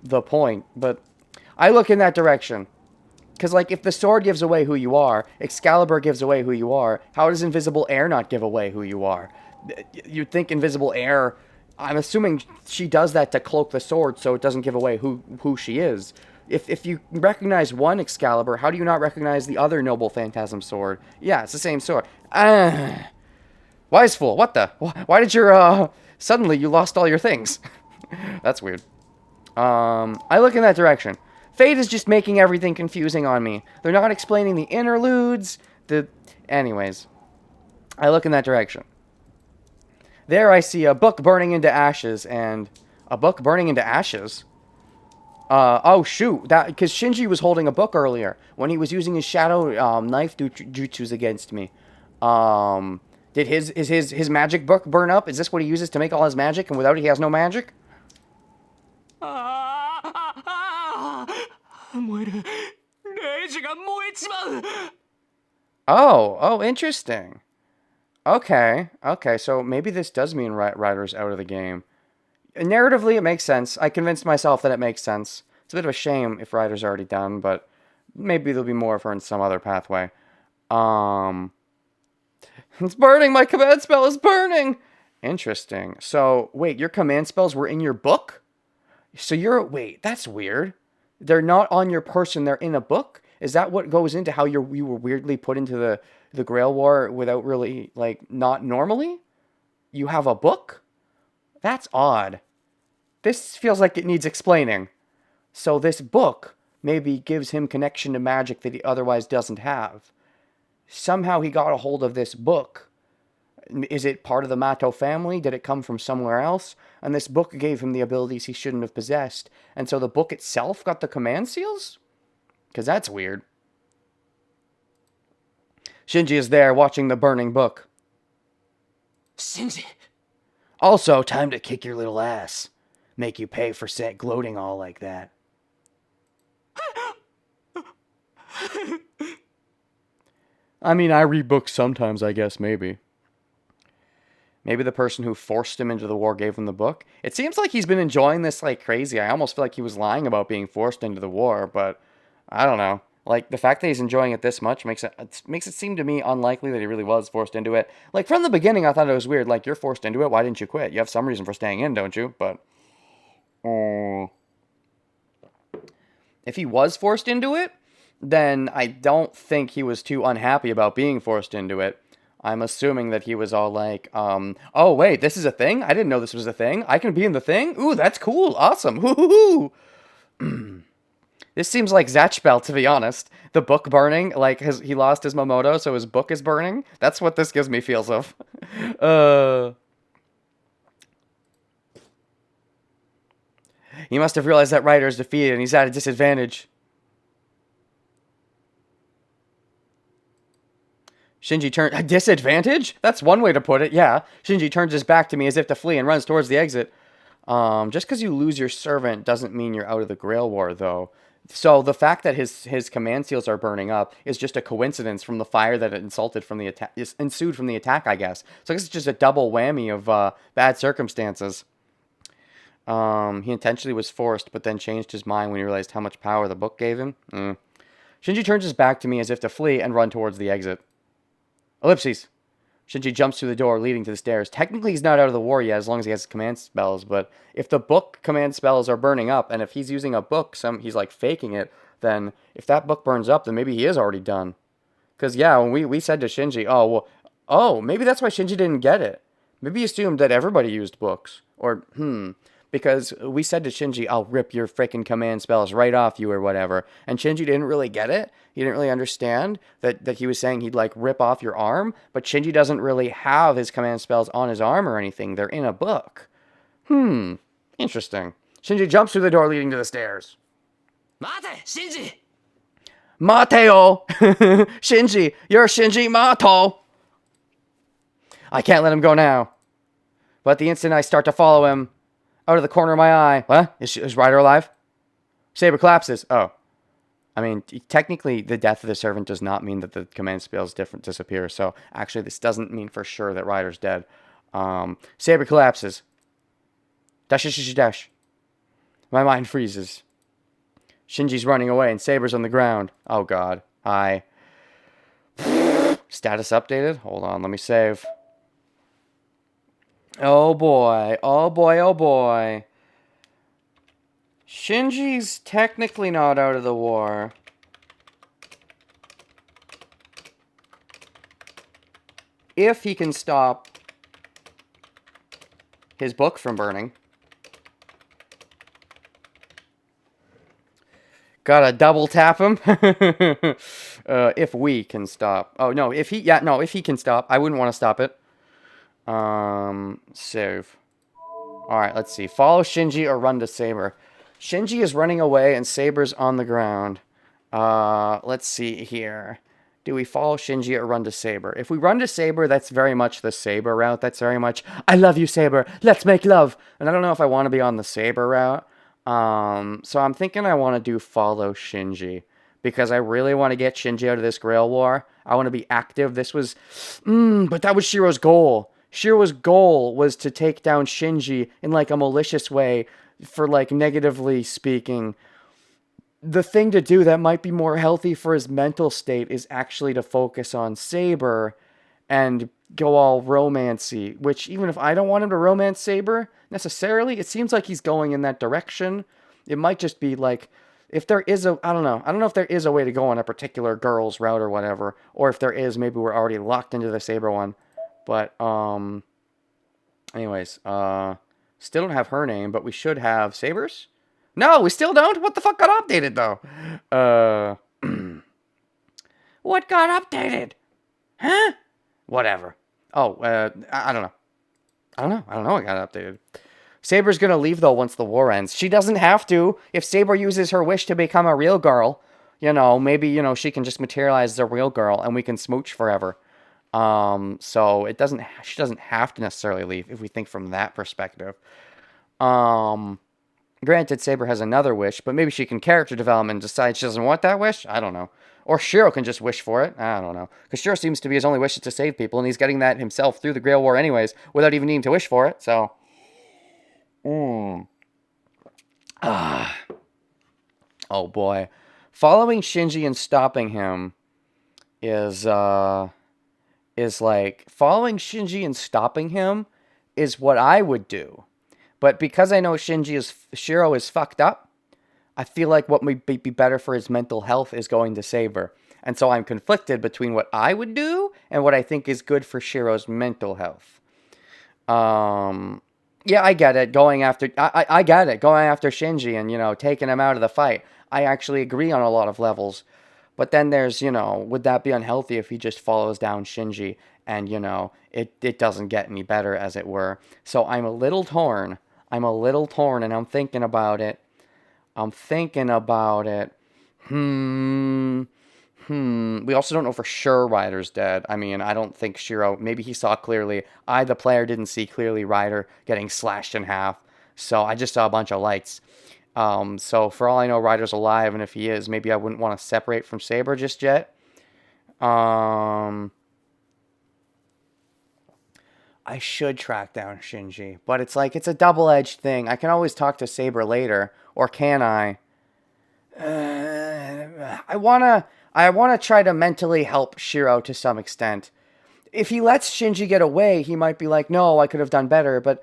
the point. But I look in that direction. Because, like, if the sword gives away who you are, Excalibur gives away who you are, how does invisible air not give away who you are? You'd think invisible air, I'm assuming she does that to cloak the sword so it doesn't give away who she is. If you recognize one Excalibur, how do you not recognize the other Noble Phantasm sword? Yeah, it's the same sword. Wise fool, what the? Why did your, suddenly you lost all your things? That's weird. I look in that direction. Fate is just making everything confusing on me. They're not explaining the interludes, anyways. I look in that direction. There I see a book burning into ashes, and a book burning into ashes? Oh shoot, that because Shinji was holding a book earlier when he was using his shadow knife jutsus against me. Did his magic book burn up? Is this what he uses to make all his magic, and without it he has no magic? 燃える。レイジが燃えちまう。Oh, interesting. Okay, so maybe this does mean Ryder's out of the game. Narratively, it makes sense. I convinced myself that it makes sense. It's a bit of a shame if Ryder's already done, but maybe there'll be more of her in some other pathway. It's burning! My command spell is burning! Interesting. So, wait, your command spells were in your book? So wait, that's weird. They're not on your person, they're in a book? Is that what goes into how you were weirdly put into the Grail War without really, like, not normally? You have a book? That's odd. This feels like it needs explaining. So this book maybe gives him connection to magic that he otherwise doesn't have. Somehow he got a hold of this book. Is it part of the Mato family? Did it come from somewhere else? And this book gave him the abilities he shouldn't have possessed. And so the book itself got the command seals? Because that's weird. Shinji is there watching the burning book. Shinji. Also, time to kick your little ass. Make you pay for gloating all like that. I mean, I read books sometimes, I guess, maybe. Maybe the person who forced him into the war gave him the book. It seems like he's been enjoying this like crazy. I almost feel like he was lying about being forced into the war, but I don't know. Like, the fact that he's enjoying it this much makes it seem to me unlikely that he really was forced into it. Like, from the beginning, I thought it was weird. Like, you're forced into it, why didn't you quit? You have some reason for staying in, don't you? But, if he was forced into it, then I don't think he was too unhappy about being forced into it. I'm assuming that he was all like, oh, wait, this is a thing? I didn't know this was a thing. I can be in the thing? Ooh, that's cool. Awesome. Hoo-hoo-hoo. This seems like Zatchbell, to be honest. The book burning, like, he lost his Momoto, so his book is burning. That's what this gives me feels of. He must have realized that Ryder is defeated, and he's at a disadvantage. Shinji turns... A disadvantage? That's one way to put it, yeah. Shinji turns his back to me as if to flee and runs towards the exit. Just because you lose your servant doesn't mean you're out of the Grail War, though. So the fact that his command seals are burning up is just a coincidence from the fire that ensued from the attack, I guess. So I guess it's just a double whammy of bad circumstances. He intentionally was forced, but then changed his mind when he realized how much power the book gave him. Shinji turns his back to me as if to flee and run towards the exit. Ellipses. Shinji jumps through the door leading to the stairs. Technically, he's not out of the war yet as long as he has command spells, but if the book command spells are burning up, and if he's using a book, he's like faking it, then if that book burns up, then maybe he is already done. Because, yeah, when we said to Shinji, maybe that's why Shinji didn't get it. Maybe he assumed that everybody used books. Or, because we said to Shinji, I'll rip your freaking command spells right off you or whatever. And Shinji didn't really get it. He didn't really understand that he was saying he'd like rip off your arm. But Shinji doesn't really have his command spells on his arm or anything. They're in a book. Interesting. Shinji jumps through the door leading to the stairs. Mate, Shinji! Mateo! Shinji! You're Shinji Mato! I can't let him go now. But the instant I start to follow him, out of the corner of my eye... What? Is Ryder alive? Saber collapses. Oh. I mean, technically, the death of the servant does not mean that the command spells disappear. So, actually, this doesn't mean for sure that Ryder's dead. Saber collapses. Dash. My mind freezes. Shinji's running away and Saber's on the ground. Oh, God. Hi. Status updated? Hold on, let me save. Oh, boy. Shinji's technically not out of the war. If he can stop his book from burning. Gotta double tap him. If we can stop. Oh, no, if he can stop. I wouldn't want to stop it. Save. Alright, let's see. Follow Shinji or run to Saber. Shinji is running away and Saber's on the ground. Let's see here. Do we follow Shinji or run to Saber? If we run to Saber, that's very much the Saber route. That's very much, I love you, Saber. Let's make love. And I don't know if I want to be on the Saber route. So I'm thinking I want to do follow Shinji. Because I really want to get Shinji out of this Grail War. I want to be active. This was... but that was Shiro's goal. Shiro's goal was to take down Shinji in, like, a malicious way. For, like, negatively speaking. The thing to do that might be more healthy for his mental state is actually to focus on Saber and go all romancy. Which, even if I don't want him to romance Saber, necessarily, it seems like he's going in that direction. It might just be, like... If there is a, I don't know if there is a way to go on a particular girl's route or whatever, or if there is, maybe we're already locked into the Saber one, but, anyways, still don't have her name, but we should have Saber's? No, we still don't? What the fuck got updated, though? What got updated? Huh? Whatever. Oh, I don't know. I don't know what got updated. Saber's gonna leave, though, once the war ends. She doesn't have to. If Saber uses her wish to become a real girl, you know, maybe, you know, she can just materialize as a real girl and we can smooch forever. So it doesn't, she doesn't have to necessarily leave if we think from that perspective. Granted, Saber has another wish, but maybe she can character development and decide she doesn't want that wish? I don't know. Or Shiro can just wish for it? I don't know. Because Shiro seems to be his only wish is to save people, and he's getting that himself through the Grail War anyways, without even needing to wish for it, so... Oh boy. Following Shinji and stopping him is like, following Shinji and stopping him is what I would do. But because I know Shiro is fucked up, I feel like what would be better for his mental health is going to Saber. And so I'm conflicted between what I would do and what I think is good for Shiro's mental health. Yeah, I get it. I get it. Going after Shinji and, you know, taking him out of the fight. I actually agree on a lot of levels. But then there's, you know, would that be unhealthy if he just follows down Shinji and, you know, it doesn't get any better, as it were. So I'm a little torn. And I'm thinking about it. We also don't know for sure Ryder's dead. I mean, I don't think Shiro... Maybe he saw clearly. I, the player, didn't see clearly Ryder getting slashed in half. So I just saw a bunch of lights. So for all I know, Ryder's alive. And if he is, maybe I wouldn't want to separate from Saber just yet. I should track down Shinji. But it's like, it's a double-edged thing. I can always talk to Saber later. Or can I? I want to try to mentally help Shiro to some extent. If he lets Shinji get away, he might be like, no, I could have done better, but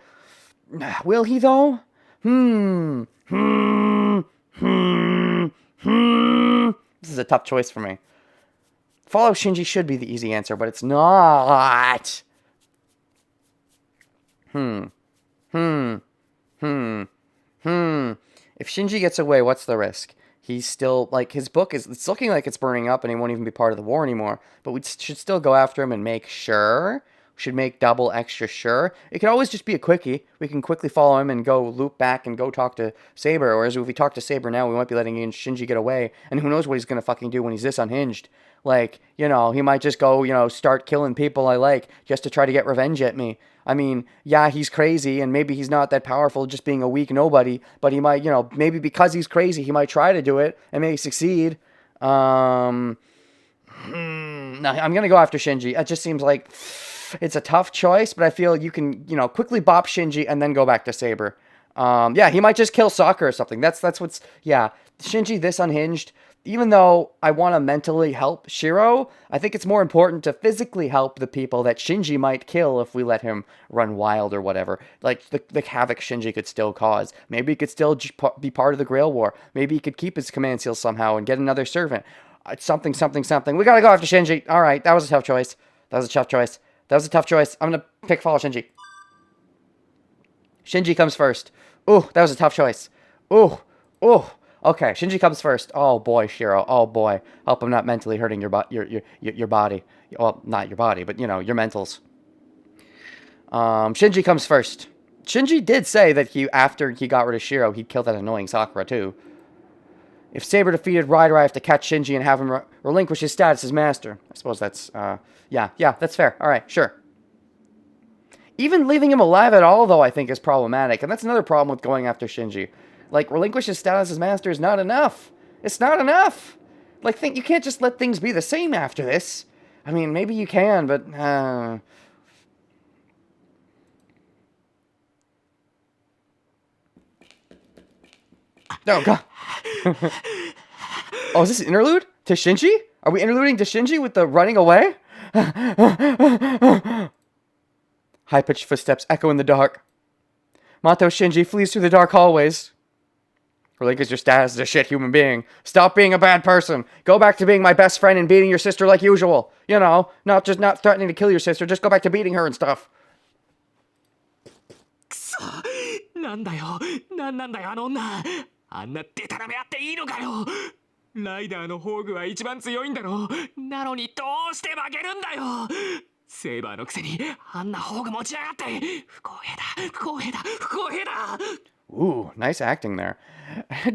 will he, though? This is a tough choice for me. Follow Shinji should be the easy answer, but it's not. If Shinji gets away, what's the risk? He's still, like, his book is, it's looking like it's burning up and he won't even be part of the war anymore. But we should still go after him and make sure. We should make double extra sure. It could always just be a quickie. We can quickly follow him and go loop back and go talk to Saber. Whereas if we talk to Saber now, we might be letting Shinji get away. And who knows what he's going to fucking do when he's this unhinged. Like, you know, he might just go, you know, start killing people I like just to try to get revenge at me. I mean, yeah, he's crazy, and maybe he's not that powerful just being a weak nobody, but he might, you know, maybe because he's crazy, he might try to do it, and maybe succeed. No, I'm going to go after Shinji. It just seems like it's a tough choice, but I feel you can, you know, quickly bop Shinji and then go back to Saber. Yeah, he might just kill Sokka or something. That's what's, yeah, Shinji this unhinged. Even though I want to mentally help Shiro, I think it's more important to physically help the people that Shinji might kill if we let him run wild or whatever. Like, the havoc Shinji could still cause. Maybe he could still be part of the Grail War. Maybe he could keep his command seal somehow and get another servant. Something. We gotta go after Shinji. Alright, that was a tough choice. I'm gonna pick follow Shinji. Shinji comes first. Ooh, that was a tough choice. Ooh. Okay, Shinji comes first. Oh boy, Shiro. Oh boy. Hope I'm not mentally hurting your body. Well, not your body, but you know, your mentals. Shinji comes first. Shinji did say that after he got rid of Shiro, he'd kill that annoying Sakura too. If Saber defeated Rider, I have to catch Shinji and have him relinquish his status as master. I suppose that's, yeah, that's fair. Alright, sure. Even leaving him alive at all, though, I think is problematic. And that's another problem with going after Shinji. Like, relinquish his status as master is not enough. It's not enough. Like, you can't just let things be the same after this. I mean, maybe you can, but, No, God. Oh, is this an interlude? To Shinji? Are we interluding to Shinji with the running away? High-pitched footsteps echo in the dark. Mato Shinji flees through the dark hallways. Relinquish your status as a shit human being. Stop being a bad person. Go back to being my best friend and beating your sister like usual. You know, not threatening to kill your sister. Just go back to beating her and stuff. なんだよ、なんなんだよあの女。あんなデタラメあっていいのかよ。ライダーのホーグは一番強いんだろ。なのにどうして負けるんだよ。セーバーのくせにあんなホーグ持ちやがって。不公平だ、不公平だ、不公平だ。 Ooh, nice acting there.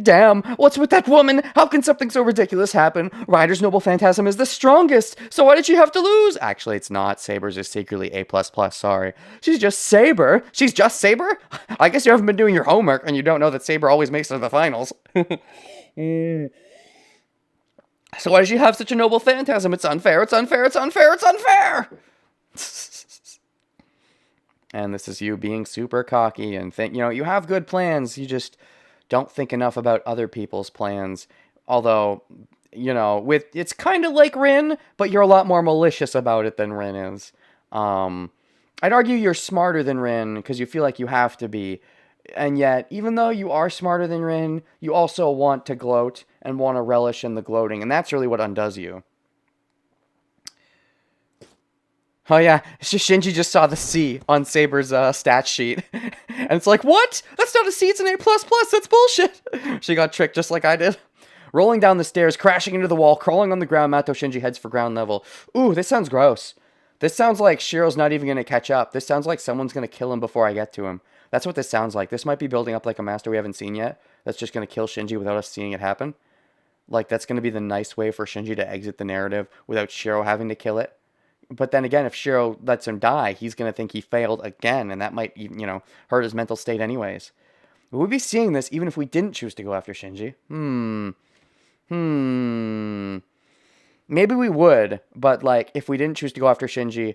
Damn, what's with that woman? How can something so ridiculous happen? Ryder's noble phantasm is the strongest, so why did she have to lose? Actually, it's not. Saber's is secretly A++, sorry. She's just Saber. She's just Saber? I guess you haven't been doing your homework and you don't know that Saber always makes it to the finals. So why does she have such a noble phantasm? It's unfair, it's unfair, it's unfair, it's unfair! And this is you being super cocky and you have good plans, you just don't think enough about other people's plans. Although, it's kind of like Rin, but you're a lot more malicious about it than Rin is. I'd argue you're smarter than Rin, because you feel like you have to be. And yet, even though you are smarter than Rin, you also want to gloat and want to relish in the gloating, and that's really what undoes you. Oh yeah, Shinji just saw the C on Saber's stat sheet. And it's like, what? That's not a C, it's an A++, that's bullshit! She got tricked just like I did. Rolling down the stairs, crashing into the wall, crawling on the ground, Mato Shinji heads for ground level. Ooh, this sounds gross. This sounds like Shiro's not even going to catch up. This sounds like someone's going to kill him before I get to him. That's what this sounds like. This might be building up like a master we haven't seen yet. That's just going to kill Shinji without us seeing it happen. Like, that's going to be the nice way for Shinji to exit the narrative without Shiro having to kill it. But then again, if Shiro lets him die, he's going to think he failed again, and that might, hurt his mental state anyways. We would be seeing this even if we didn't choose to go after Shinji. Maybe we would, but, if we didn't choose to go after Shinji,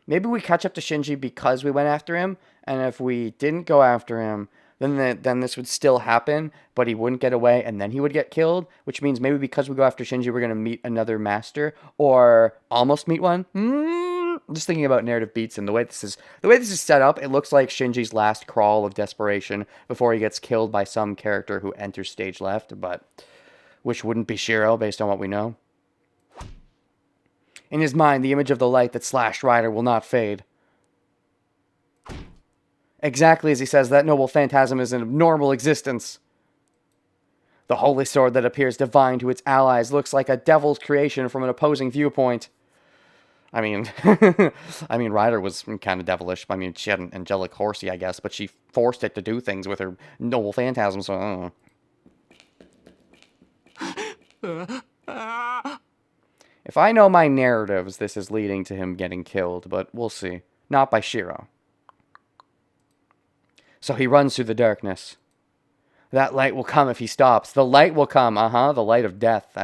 maybe we catch up to Shinji because we went after him, and if we didn't go after him, then this would still happen, but he wouldn't get away, and then he would get killed, which means maybe because we go after Shinji, we're going to meet another master, or almost meet one. I'm just thinking about narrative beats, and the way this is set up, it looks like Shinji's last crawl of desperation before he gets killed by some character who enters stage left, but which wouldn't be Shiro, based on what we know. In his mind, the image of the light that slashed Rider will not fade. Exactly as he says, that noble phantasm is an abnormal existence. The holy sword that appears divine to its allies looks like a devil's creation from an opposing viewpoint. I mean, Rider was kind of devilish. I mean, she had an angelic horsey, I guess, but she forced it to do things with her noble phantasm, so I don't know. If I know my narratives, this is leading to him getting killed, but we'll see. Not by Shiro. So he runs through the darkness. That light will come if he stops. The light will come, the light of death.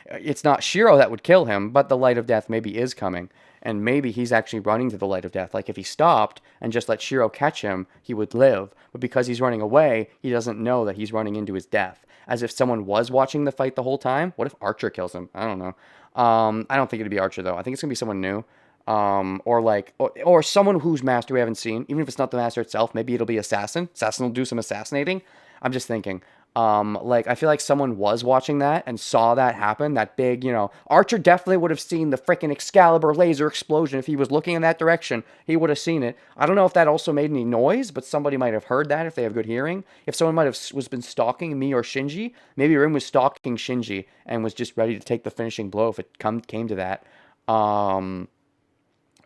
It's not Shiro that would kill him, but the light of death maybe is coming. And maybe he's actually running to the light of death. Like, if he stopped and just let Shiro catch him, he would live. But because he's running away, he doesn't know that he's running into his death. As if someone was watching the fight the whole time. What if Archer kills him? I don't know. I don't think it'd be Archer, though. I think it's going to be someone new. Or someone whose master we haven't seen. Even if it's not the master itself, maybe it'll be Assassin. Assassin will do some assassinating. I'm just thinking. I feel like someone was watching that and saw that happen. That big, Archer definitely would have seen the frickin' Excalibur laser explosion. If he was looking in that direction, he would have seen it. I don't know if that also made any noise, but somebody might have heard that if they have good hearing. If someone might have been stalking me or Shinji, maybe Rin was stalking Shinji and was just ready to take the finishing blow if it came to that.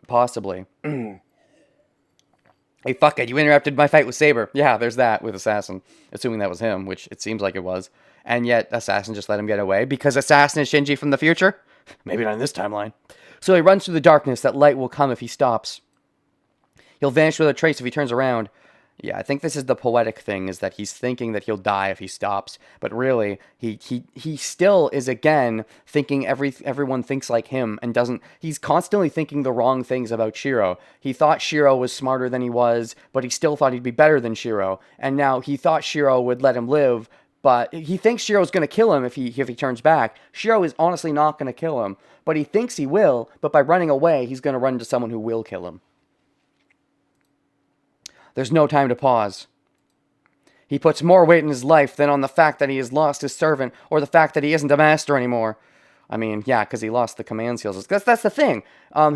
Possibly. Hey, fuck it, you interrupted my fight with Saber. Yeah, there's that with Assassin. Assuming that was him, which it seems like it was. And yet, Assassin just let him get away because Assassin is Shinji from the future? Maybe not in this timeline. So he runs through the darkness. That light will come if he stops. He'll vanish without a trace if he turns around. Yeah, I think this is the poetic thing, is that he's thinking that he'll die if he stops, but really, he still is, again, thinking everyone thinks like him, and doesn't, he's constantly thinking the wrong things about Shiro. He thought Shiro was smarter than he was, but he still thought he'd be better than Shiro, and now he thought Shiro would let him live, but he thinks Shiro's going to kill him if he turns back. Shiro is honestly not going to kill him, but he thinks he will, but by running away, he's going to run into someone who will kill him. There's no time to pause. He puts more weight in his life than on the fact that he has lost his servant, or the fact that he isn't a master anymore. I mean, yeah, because he lost the command seals. That's the thing.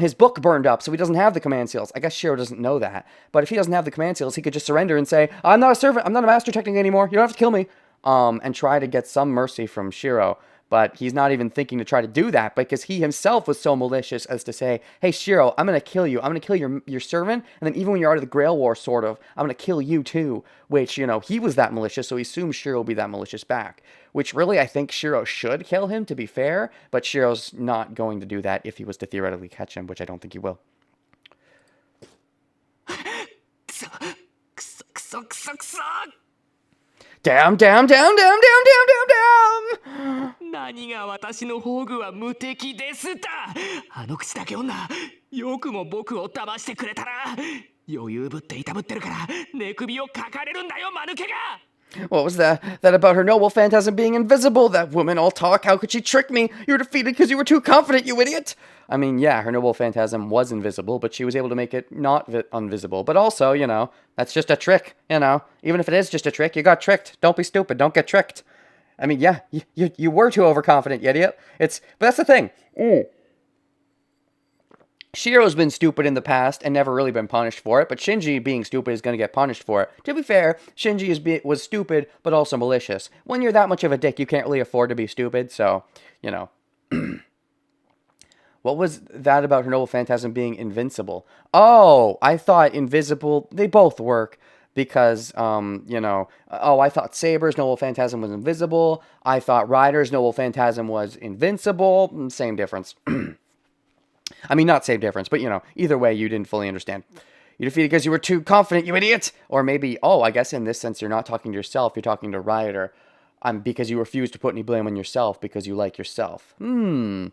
His book burned up, so he doesn't have the command seals. I guess Shiro doesn't know that. But if he doesn't have the command seals, he could just surrender and say, I'm not a servant, I'm not a master technically anymore, you don't have to kill me. And try to get some mercy from Shiro. But he's not even thinking to try to do that, because he himself was so malicious as to say, hey, Shiro, I'm going to kill you. I'm going to kill your servant, and then even when you're out of the Grail War, sort of, I'm going to kill you too. Which, you know, he was that malicious, so he assumes Shiro will be that malicious back. Which really, I think Shiro should kill him, to be fair, but Shiro's not going to do that if he was to theoretically catch him, which I don't think he will. Damn. 何が私の宝具は無敵ですだ。あの口だけ女、よくも僕を騙してくれたな。余裕ぶっていたぶってるから寝首をかかれるんだよ、間抜けが。What was that? That about her noble phantasm being invisible? That woman all talk, how could she trick me? You were defeated because you were too confident, you idiot! I mean, yeah, her noble phantasm was invisible, but she was able to make it not invisible. But also, you know, that's just a trick, you know. Even if it is just a trick, you got tricked. Don't be stupid, don't get tricked. I mean, yeah, you were too overconfident, you idiot. But that's the thing. Shiro's been stupid in the past and never really been punished for it, but Shinji being stupid is going to get punished for it. To be fair, Shinji was stupid, but also malicious. When you're that much of a dick, you can't really afford to be stupid, so, you know. What was that about her noble phantasm being invincible? Oh, I thought invisible, they both work. Because, you know, I thought Saber's noble phantasm was invisible. I thought Rider's noble phantasm was invincible. Same difference. I mean, not same difference, but, you know, either way, you didn't fully understand. You defeated because you were too confident, you idiot! Or maybe, I guess in this sense, you're not talking to yourself, you're talking to Rider. Because you refuse to put any blame on yourself because you like yourself. But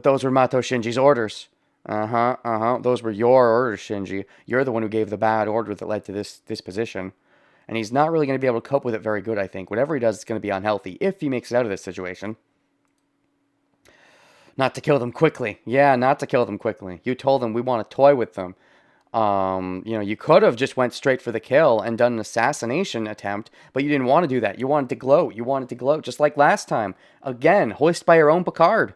those were Mato Shinji's orders. Those were your orders, Shinji. You're the one who gave the bad order that led to this position. And he's not really going to be able to cope with it very good, I think. Whatever he does, it's going to be unhealthy, if he makes it out of this situation. Not to kill them quickly. Yeah, not to kill them quickly. You told them we want to toy with them. You know, you could have just went straight for the kill and done an assassination attempt, but you didn't want to do that. You wanted to gloat. You wanted to gloat, just like last time. Again, hoist by your own Picard.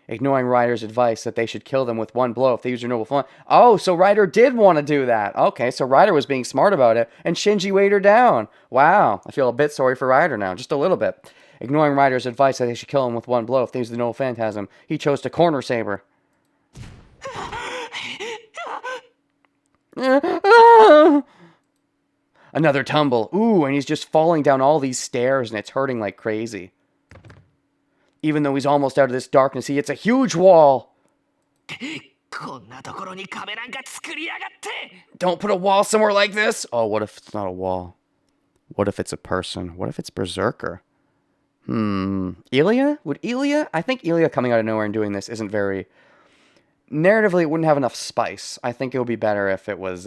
Ignoring Ryder's advice that they should kill them with one blow if they use their noble form. Oh, so Ryder did want to do that. Okay, so Ryder was being smart about it, and Shinji weighed her down. Wow, I feel a bit sorry for Ryder now, just a little bit. Ignoring Ryder's advice that they should kill him with one blow if they use the noble phantasm, he chose to corner Saber. Another tumble. Ooh, and he's just falling down all these stairs, and it's hurting like crazy. Even though he's almost out of this darkness, he hits a huge wall. Don't put a wall somewhere like this. Oh, what if it's not a wall? What if it's a person? What if it's Berserker? Ilya? Would Ilya? I think Ilya coming out of nowhere and doing this isn't very... Narratively, it wouldn't have enough spice. I think it would be better if it was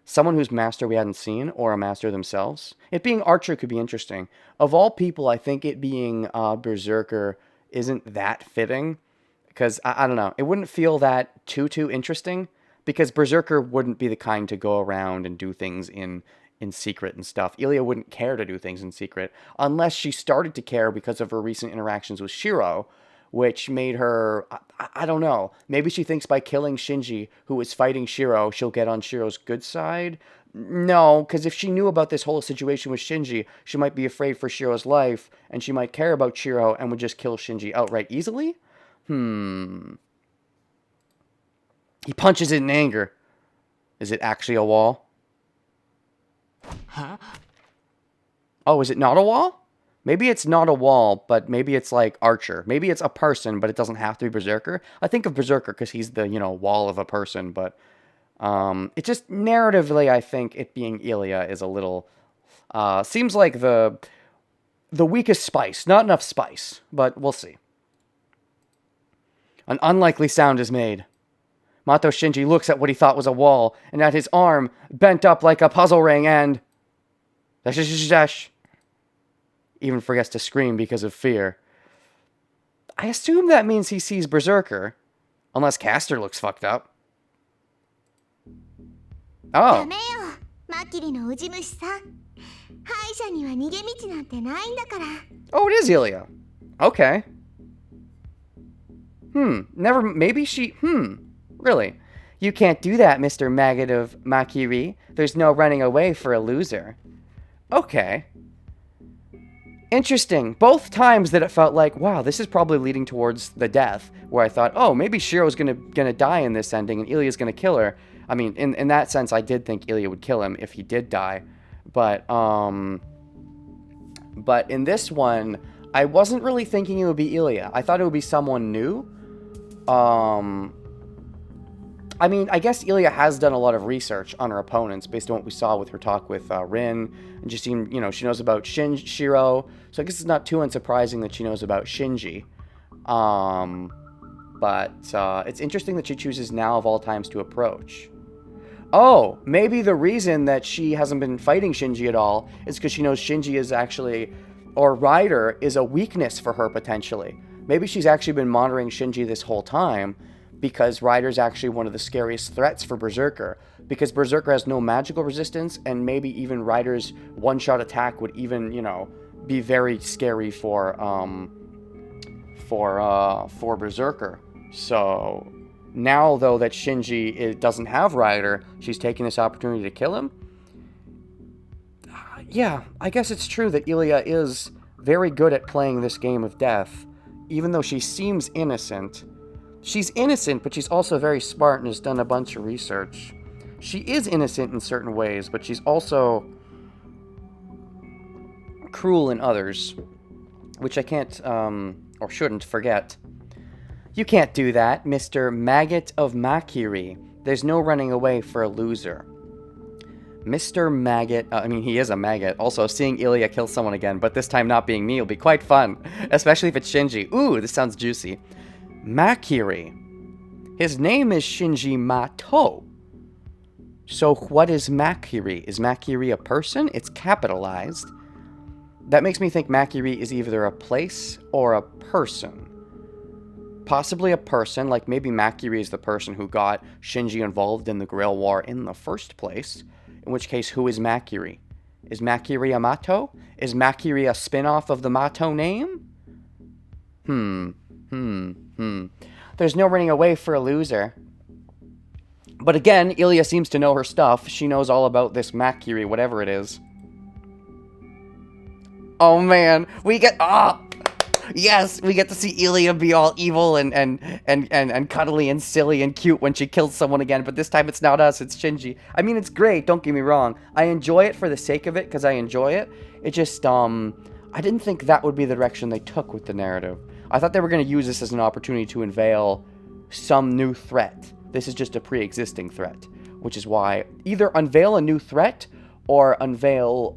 someone whose master we hadn't seen, or a master themselves. It being Archer could be interesting. Of all people, I think it being Berserker isn't that fitting. Because, I don't know, it wouldn't feel that too interesting. Because Berserker wouldn't be the kind to go around and do things in secret and stuff. Ilya wouldn't care to do things in secret. Unless she started to care because of her recent interactions with Shiro. Which made her, I don't know, maybe she thinks by killing Shinji, who is fighting Shiro, she'll get on Shiro's good side? No, because if she knew about this whole situation with Shinji, she might be afraid for Shiro's life, and she might care about Shiro and would just kill Shinji outright easily? He punches it in anger. Is it actually a wall? Huh? Oh, is it not a wall? Maybe it's not a wall, but maybe it's like Archer. Maybe it's a person, but it doesn't have to be Berserker. I think of Berserker because he's the, wall of a person, but it just narratively, I think it being Ilya is a little, seems like the weakest spice. Not enough spice, but we'll see. An unlikely sound is made. Mato Shinji looks at what he thought was a wall, and at his arm, bent up like a puzzle ring, and... even forgets to scream because of fear. I assume that means he sees Berserker. Unless Caster looks fucked up. Oh. ダメよマキリのウジ虫さん敗者には逃げ道なんてないんだから Oh, it is Ilya. Okay. Maybe she... Really? You can't do that, Mr. Maggot of Makiri. There's no running away for a loser. Okay. Interesting. Both times that it felt like, wow, this is probably leading towards the death, where I thought, oh, maybe Shiro's gonna die in this ending, and Ilya's gonna kill her. I mean, in that sense, I did think Ilya would kill him if he did die. But in this one, I wasn't really thinking it would be Ilya. I thought it would be someone new. I mean, I guess Ilya has done a lot of research on her opponents based on what we saw with her talk with Rin. And just seemed, she knows about Shiro. So I guess it's not too unsurprising that she knows about Shinji. But it's interesting that she chooses now of all times to approach. Oh, maybe the reason that she hasn't been fighting Shinji at all is because she knows Shinji is actually, or Ryder is a weakness for her potentially. Maybe she's actually been monitoring Shinji this whole time, because Ryder's actually one of the scariest threats for Berserker. Because Berserker has no magical resistance, and maybe even Ryder's one-shot attack would even, be very scary for Berserker. So, now, though, that Shinji doesn't have Ryder, she's taking this opportunity to kill him? Yeah, I guess it's true that Ilya is very good at playing this game of death, even though she seems innocent. She's innocent, but she's also very smart and has done a bunch of research. She is innocent in certain ways, but she's also cruel in others, which I can't, or shouldn't forget. You can't do that, Mr. Maggot of Makiri. There's no running away for a loser. Mr. Maggot, he is a maggot. Also, seeing Ilya kill someone again, but this time not being me, will be quite fun. Especially if it's Shinji. Ooh, this sounds juicy. Makiri. His name is Shinji Mato. So what is Makiri? Is Makiri a person? It's capitalized. That makes me think Makiri is either a place or a person. Possibly a person, like maybe Makiri is the person who got Shinji involved in the Grail War in the first place. In which case, who is Makiri? Is Makiri a Mato? Is Makiri a spin-off of the Mato name? There's no running away for a loser. But again, Ilya seems to know her stuff. She knows all about this Makiri, whatever it is. Oh man, we get... Yes, we get to see Ilya be all evil and cuddly and silly and cute when she kills someone again, but this time it's not us, it's Shinji. I mean, it's great, don't get me wrong. I enjoy it for the sake of it, because I enjoy it. It just, I didn't think that would be the direction they took with the narrative. I thought they were going to use this as an opportunity to unveil some new threat. This is just a pre-existing threat, which is why either unveil a new threat or unveil,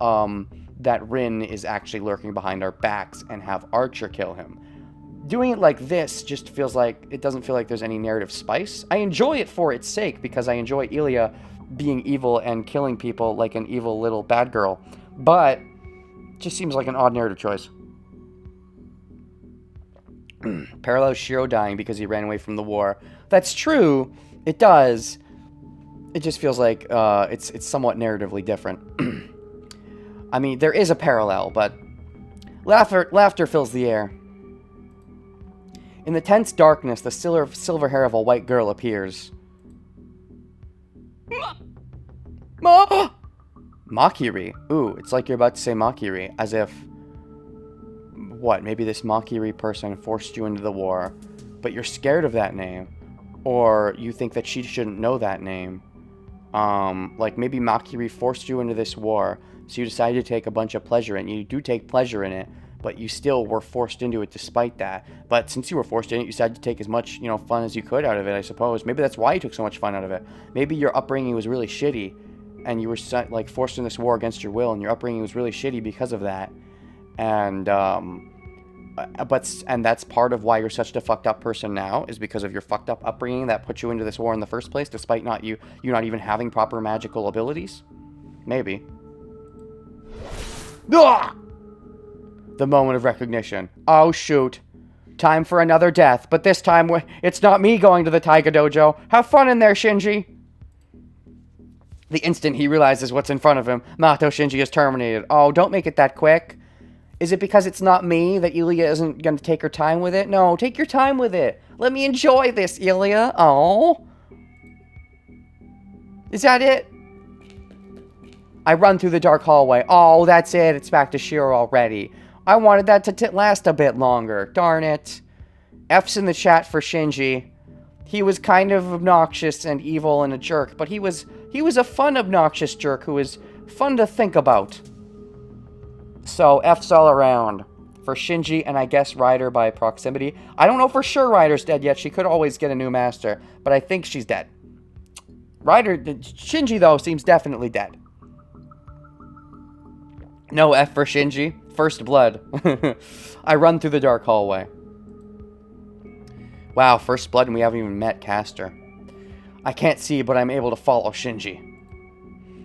that Rin is actually lurking behind our backs and have Archer kill him. Doing it like this just feels like, it doesn't feel like there's any narrative spice. I enjoy it for its sake, because I enjoy Ilya being evil and killing people like an evil little bad girl. But, it just seems like an odd narrative choice. Parallels Shiro dying because he ran away from the war. That's true, it does. It just feels like it's somewhat narratively different. I mean, there is a parallel, but laughter fills the air. In the tense darkness, the silver hair of a white girl appears. Makiri. Ooh, it's like you're about to say Makiri, as if... What, maybe this Makiri person forced you into the war, but you're scared of that name, or you think that she shouldn't know that name, Like, maybe Makiri forced you into this war, so you decided to take a bunch of pleasure in it. You do take pleasure in it, but you still were forced into it despite that. But since you were forced in it, you decided to take as much, fun as you could out of it, I suppose. Maybe that's why you took so much fun out of it. Maybe your upbringing was really shitty, and you were, like, forced in this war against your will, and your upbringing was really shitty because of that. And, and that's part of why you're such a fucked up person now, is because of your fucked up upbringing that put you into this war in the first place, despite you not even having proper magical abilities? Maybe. Ugh! The moment of recognition. Oh, shoot. Time for another death, but this time it's not me going to the Taiga Dojo. Have fun in there, Shinji. The instant he realizes what's in front of him, Mato Shinji is terminated. Oh, don't make it that quick. Is it because it's not me that Ilya isn't going to take her time with it? No, take your time with it. Let me enjoy this, Ilya. Oh. Is that it? I run through the dark hallway. Oh, that's it. It's back to Shiro already. I wanted that to last a bit longer. Darn it. F's in the chat for Shinji. He was kind of obnoxious and evil and a jerk, but he was a fun, obnoxious jerk who was fun to think about. So, F's all around. For Shinji, and I guess Ryder by proximity. I don't know for sure Ryder's dead yet. She could always get a new master, but I think she's dead. Shinji, though, seems definitely dead. No F for Shinji. First blood. I run through the dark hallway. Wow, first blood and we haven't even met Castor. I can't see, but I'm able to follow Shinji.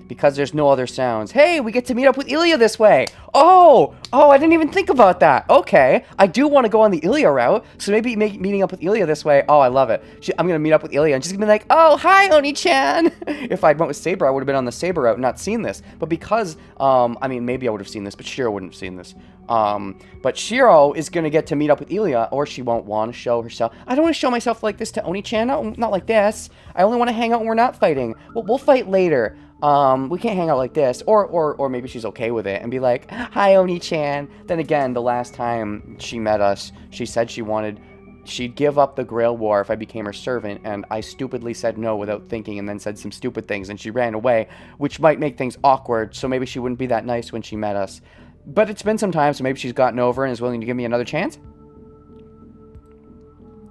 Because there's no other sounds. Hey, we get to meet up with Ilya this way. Oh, I didn't even think about that. Okay, I do want to go on the Ilya route, so maybe meeting up with Ilya this way. Oh, I love it. I'm going to meet up with Ilya and she's going to be like, oh, hi, Oni-chan. If I'd went with Saber, I would have been on the Saber route and not seen this. But because, maybe I would have seen this, but Shiro wouldn't have seen this. But Shiro is going to get to meet up with Ilya, or she won't want to show herself. I don't want to show myself like this to Oni-chan, not like this. I only want to hang out when we're not fighting. We'll fight later. We can't hang out like this, or maybe she's okay with it and be like, hi, Oni-chan. Then again, the last time she met us, she said she'd give up the Grail War if I became her servant, and I stupidly said no without thinking and then said some stupid things, and she ran away, which might make things awkward, so maybe she wouldn't be that nice when she met us. But it's been some time, so maybe she's gotten over and is willing to give me another chance?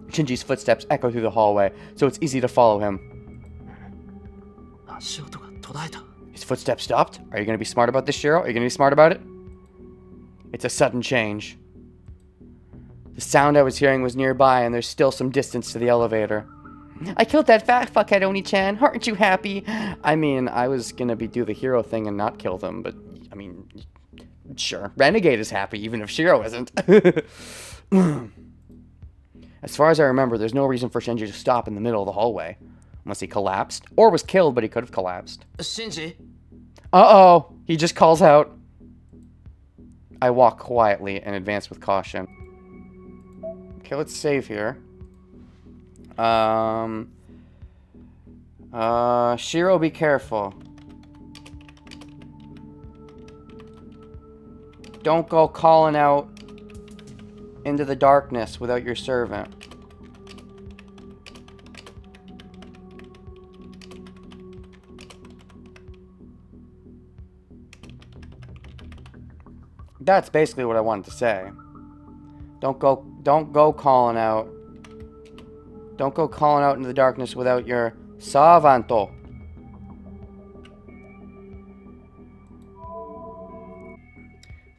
Shinji's footsteps echo through the hallway, so it's easy to follow him. His footsteps stopped? Are you going to be smart about this, Shiro? Are you going to be smart about it? It's a sudden change. The sound I was hearing was nearby, and there's still some distance to the elevator. I killed that fat fuckhead, Oni-chan. Aren't you happy? I mean, I was going to do the hero thing and not kill them, but, sure. Renegade is happy, even if Shiro isn't. As far as I remember, there's no reason for Shinji to stop in the middle of the hallway. Unless he collapsed. Or was killed, but he could have collapsed. Shinji. Uh-oh. He just calls out. I walk quietly and advance with caution. Okay, let's save here. Shiro, be careful. Don't go calling out into the darkness without your servant. That's basically what I wanted to say. Don't go calling out. Don't go calling out into the darkness without your savanto.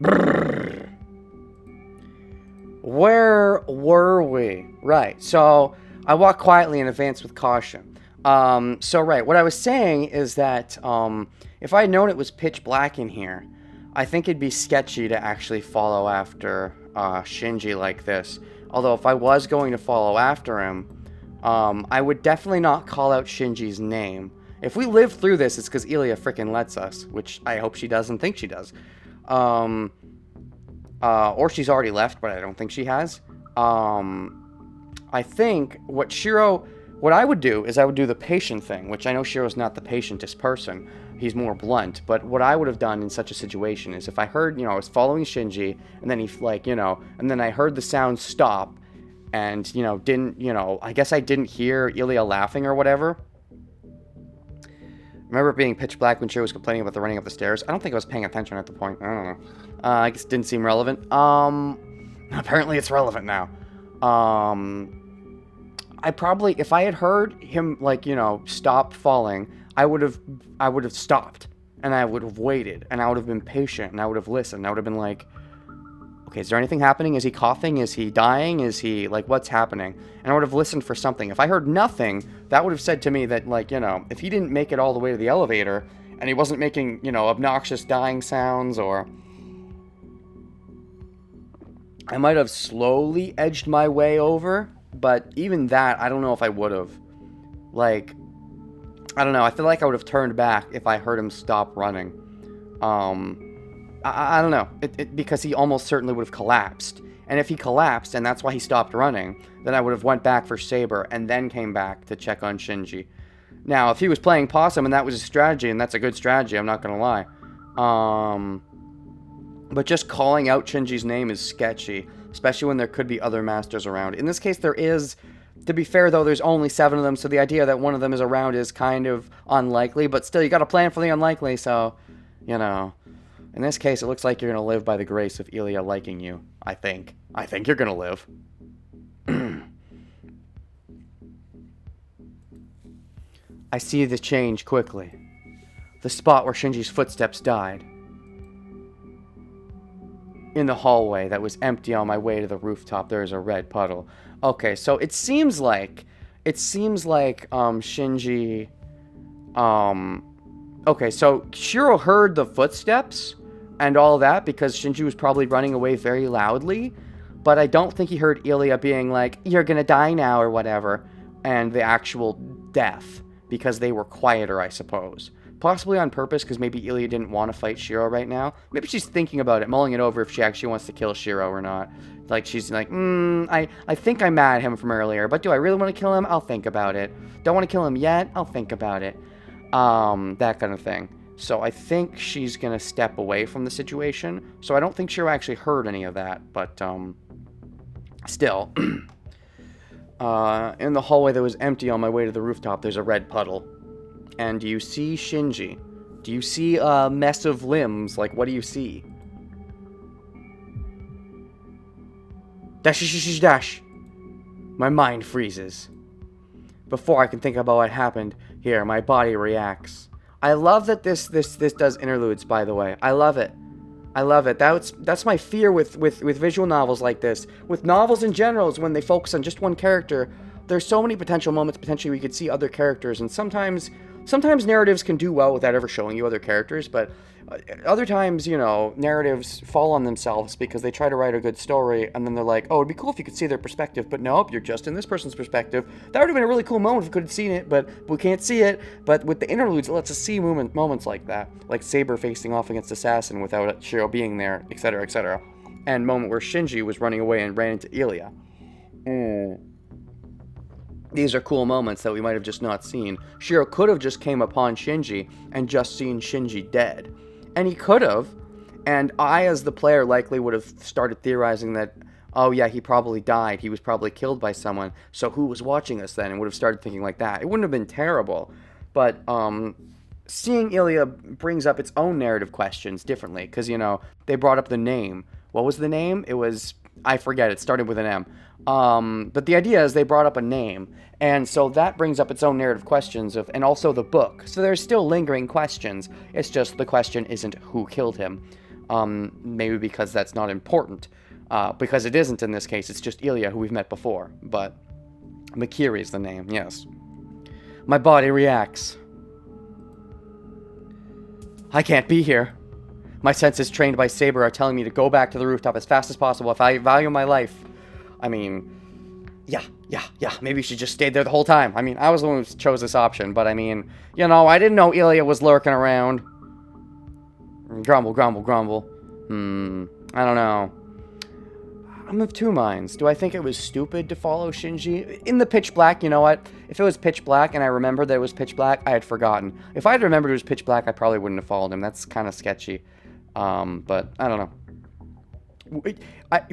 Brrr. Where were we? Right. So I walk quietly and advance with caution. Right. What I was saying is that if I had known it was pitch black in here, I think it'd be sketchy to actually follow after Shinji like this. Although if I was going to follow after him, I would definitely not call out Shinji's name. If we live through this, it's because Ilya frickin' lets us, which I hope she does and think she does. Or she's already left, but I don't think she has. I think what I would do is I would do the patient thing, which I know Shiro's not the patientest person. He's more blunt. But what I would have done in such a situation is if I heard, I was following Shinji, and then and then I heard the sound stop, and, I guess I didn't hear Ilya laughing or whatever. Remember it being pitch black when Shiro was complaining about the running up the stairs? I don't think I was paying attention at the point. I don't know. I guess it didn't seem relevant. Apparently it's relevant now. I probably, if I had heard him, like, you know, stop falling, I would have stopped. And I would have waited. And I would have been patient. And I would have listened. I would have been like, okay, is there anything happening? Is he coughing? Is he dying? Is he, like, what's happening? And I would have listened for something. If I heard nothing, that would have said to me that, like, you know, if he didn't make it all the way to the elevator, and he wasn't making, you know, obnoxious dying sounds, or I might have slowly edged my way over, but even that, I don't know if I would have. Like, I don't know, I feel like I would have turned back if I heard him stop running. I don't know, because he almost certainly would have collapsed. And if he collapsed, and that's why he stopped running, then I would have went back for Saber, and then came back to check on Shinji. Now, if he was playing possum, and that was his strategy, and that's a good strategy, I'm not gonna lie. But just calling out Shinji's name is sketchy, especially when there could be other masters around. In this case, there is. To be fair, though, there's only 7 of them, so the idea that one of them is around is kind of unlikely, but still, you gotta plan for the unlikely, so, you know. In this case, it looks like you're gonna live by the grace of Ilya liking you, I think. I think you're gonna live. I see the change quickly. The spot where Shinji's footsteps died. In the hallway that was empty on my way to the rooftop, there is a red puddle. Okay, so it seems like Shinji, okay, so Shiro heard the footsteps and all that because Shinji was probably running away very loudly, but I don't think he heard Ilya being like, you're gonna die now or whatever, and the actual death, because they were quieter, I suppose. Possibly on purpose, because maybe Ilya didn't want to fight Shiro right now. Maybe she's thinking about it, mulling it over if she actually wants to kill Shiro or not. Like, she's like, I think I'm mad at him from earlier, but do I really want to kill him? I'll think about it. Don't want to kill him yet? I'll think about it. That kind of thing. So I think she's going to step away from the situation. So I don't think Shiro actually heard any of that, but, still. In the hallway that was empty on my way to the rooftop, there's a red puddle. And do you see Shinji? Do you see a mess of limbs? Like, what do you see? Dash, dash. My mind freezes. Before I can think about what happened, here, my body reacts. I love that this does interludes, by the way. I love it. I love it. That's my fear with visual novels like this. With novels in general, is when they focus on just one character, there's so many potential moments potentially we could see other characters, and sometimes narratives can do well without ever showing you other characters, but other times, you know, narratives fall on themselves because they try to write a good story, and then they're like, oh, it'd be cool if you could see their perspective, but nope, you're just in this person's perspective. That would have been a really cool moment if we could have seen it, but we can't see it. But with the interludes, it lets us see moments like that, like Saber facing off against Assassin without Shiro being there, etc., etc., and moment where Shinji was running away and ran into Ilya. These are cool moments that we might have just not seen. Shiro could have just came upon Shinji and just seen Shinji dead. And he could have, and I as the player likely would have started theorizing that, oh yeah, he probably died, he was probably killed by someone, so who was watching us then? And would have started thinking like that. It wouldn't have been terrible, but seeing Ilya brings up its own narrative questions differently, because, you know, they brought up the name. What was the name? It was, I forget, it started with an M. But the idea is they brought up a name, and so that brings up its own narrative questions and also the book. So there's still lingering questions. It's just the question isn't who killed him. Maybe because that's not important. Because it isn't in this case. It's just Ilya, who we've met before. But Mikiri is the name, yes. My body reacts. I can't be here. My senses trained by Saber are telling me to go back to the rooftop as fast as possible if I value my life. I mean, yeah, maybe she just stayed there the whole time. I mean, I was the one who chose this option, but I mean, you know, I didn't know Ilya was lurking around. Grumble. I don't know. I'm of two minds. Do I think it was stupid to follow Shinji? In the pitch black, you know what? If it was pitch black and I remembered that it was pitch black, I had forgotten. If I had remembered it was pitch black, I probably wouldn't have followed him. That's kind of sketchy. But I don't know.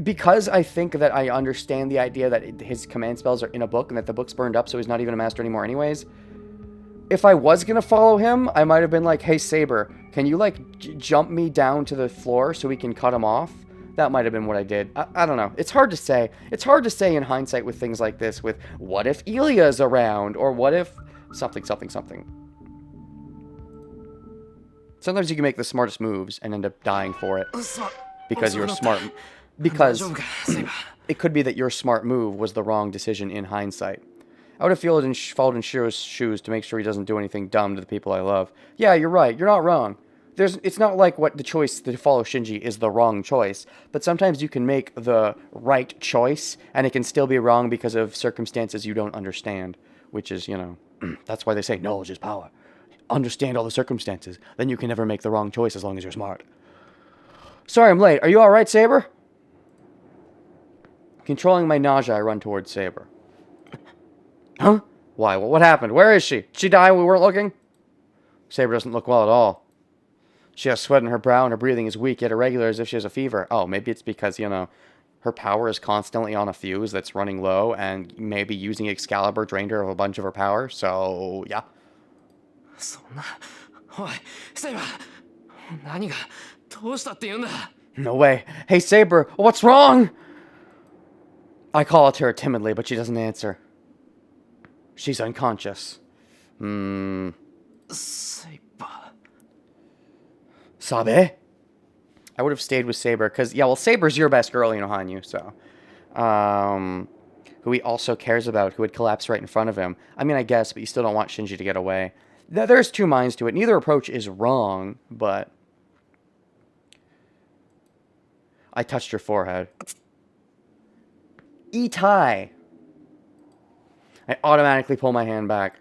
Because I think that I understand the idea that his command spells are in a book and that the book's burned up, so he's not even a master anymore anyways, If I was going to follow him, I might have been like, hey, Saber, can you, like, jump me down to the floor so we can cut him off? That might have been what I did. I don't know. It's hard to say. It's hard to say in hindsight with things like this, with what if Ilya's around, or what if something, something, something. Sometimes you can make the smartest moves and end up dying for it because you're smart. Because it could be that your smart move was the wrong decision in hindsight. I would have followed in Shiro's shoes to make sure he doesn't do anything dumb to the people I love. Yeah, you're right. You're not wrong. It's not like what the choice to follow Shinji is the wrong choice, but sometimes you can make the right choice, and it can still be wrong because of circumstances you don't understand, which is, you know, that's why they say knowledge is power. Understand all the circumstances, then you can never make the wrong choice as long as you're smart. Sorry I'm late. Are you alright, Saber? Controlling my nausea, I run towards Saber. Huh? Why? What happened? Where is she? Did she die when we weren't looking? Saber doesn't look well at all. She has sweat in her brow and her breathing is weak yet irregular as if she has a fever. Oh, maybe it's because, you know, her power is constantly on a fuse that's running low and maybe using Excalibur drained her of a bunch of her power. So, yeah. No way. Hey, Saber, what's wrong? I call out to her timidly, but she doesn't answer. She's unconscious. Sabe? I would have stayed with Saber, because, yeah, well, Saber's your best girl, you know, Hanyu, so. Who he also cares about, who would collapse right in front of him. I mean, I guess, but you still don't want Shinji to get away. There's two minds to it. Neither approach is wrong, but... I touched your forehead. Itai! I automatically pull my hand back.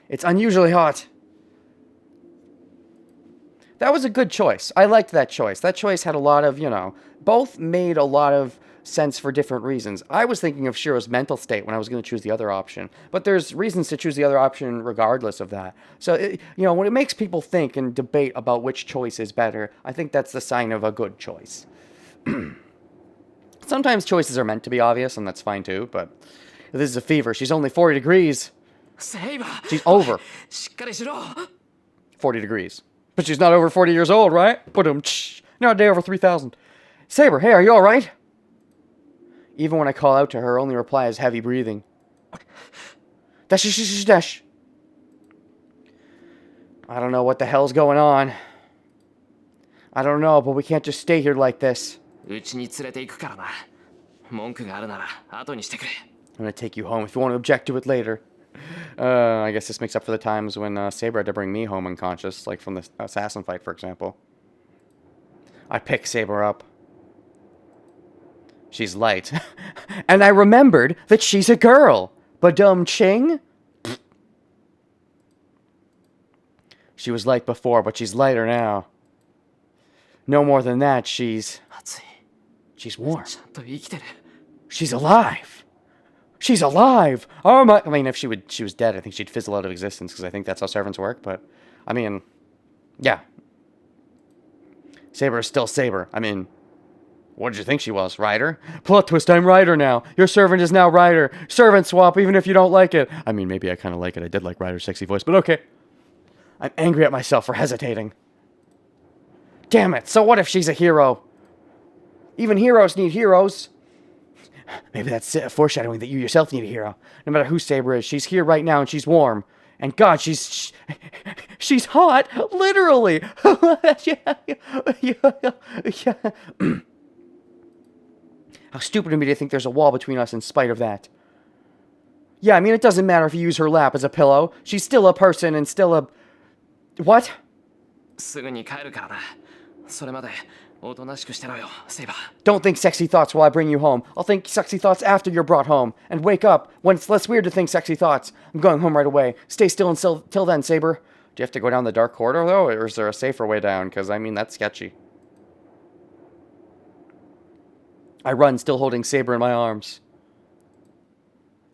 It's unusually hot. That was a good choice. I liked that choice. That choice had a lot of, you know, both made a lot of sense for different reasons. I was thinking of Shiro's mental state when I was going to choose the other option, but there's reasons to choose the other option regardless of that. So, you know, when it makes people think and debate about which choice is better, I think that's the sign of a good choice. Sometimes choices are meant to be obvious, and that's fine too, but this is a fever. She's only 40 degrees. She's over 40 degrees. But she's not over 40 years old, right? Not a day over 3,000. Saber, hey, are you alright? Even when I call out to her, her only reply is heavy breathing. Dash. I don't know what the hell's going on. I don't know, but we can't just stay here like this. I'm gonna take you home if you want to object to it later. I guess this makes up for the times when Saber had to bring me home unconscious, like from the assassin fight, for example. I pick Saber up. She's light. And I remembered that she's a girl. Badum ching? She was light before, but she's lighter now. No more than that, she's warm. She's alive. She's alive! Oh my... I mean, if she was dead, I think she'd fizzle out of existence, because I think that's how servants work, but... I mean... Yeah. Saber is still Saber. I mean... What did you think she was? Ryder? Plot twist, I'm Ryder now. Your servant is now Ryder. Servant swap, even if you don't like it. I mean, maybe I kind of like it. I did like Ryder's sexy voice, but okay. I'm angry at myself for hesitating. Damn it, so what if she's a hero? Even heroes need heroes. Maybe that's foreshadowing that you yourself need a hero. No matter who Saber is, she's here right now and she's warm. And God, she's hot, literally. How stupid of me to think there's a wall between us in spite of that. Yeah, I mean, it doesn't matter if you use her lap as a pillow. She's still a person and still a... What? Don't think sexy thoughts while I bring you home. I'll think sexy thoughts after you're brought home. And wake up when it's less weird to think sexy thoughts. I'm going home right away. Stay still until then, Saber. Do you have to go down the dark corridor, though? Or is there a safer way down? Because, I mean, that's sketchy. I run, still holding Saber in my arms.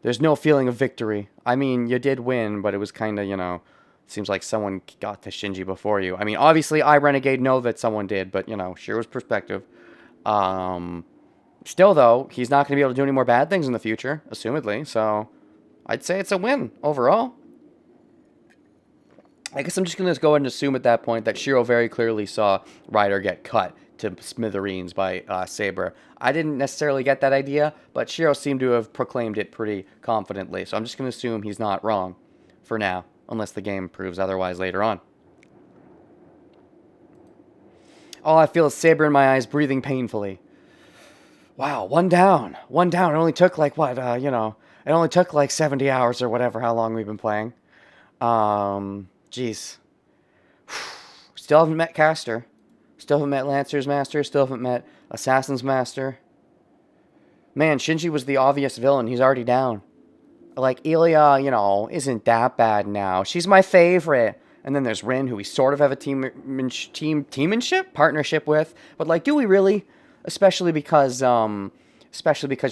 There's no feeling of victory. I mean, you did win, but it was kind of, you know... Seems like someone got to Shinji before you. I mean, obviously, I, Renegade, know that someone did, but, you know, Shiro's perspective. Still, though, he's not going to be able to do any more bad things in the future, assumedly, so I'd say it's a win overall. I guess I'm just going to go ahead and assume at that point that Shiro very clearly saw Ryder get cut to smithereens by Saber. I didn't necessarily get that idea, but Shiro seemed to have proclaimed it pretty confidently. So I'm just going to assume he's not wrong for now, unless the game proves otherwise later on. All I feel is Saber in my eyes, breathing painfully. Wow, one down. One down. It only took like, what, it only took like 70 hours or whatever, how long we've been playing. Jeez. Still haven't met Caster. Still haven't met Lancer's Master. Still haven't met Assassin's Master. Man, Shinji was the obvious villain. He's already down. Like, Ilya, isn't that bad now. She's my favorite. And then there's Rin, who we sort of have a partnership with. But, like, do we really? Especially because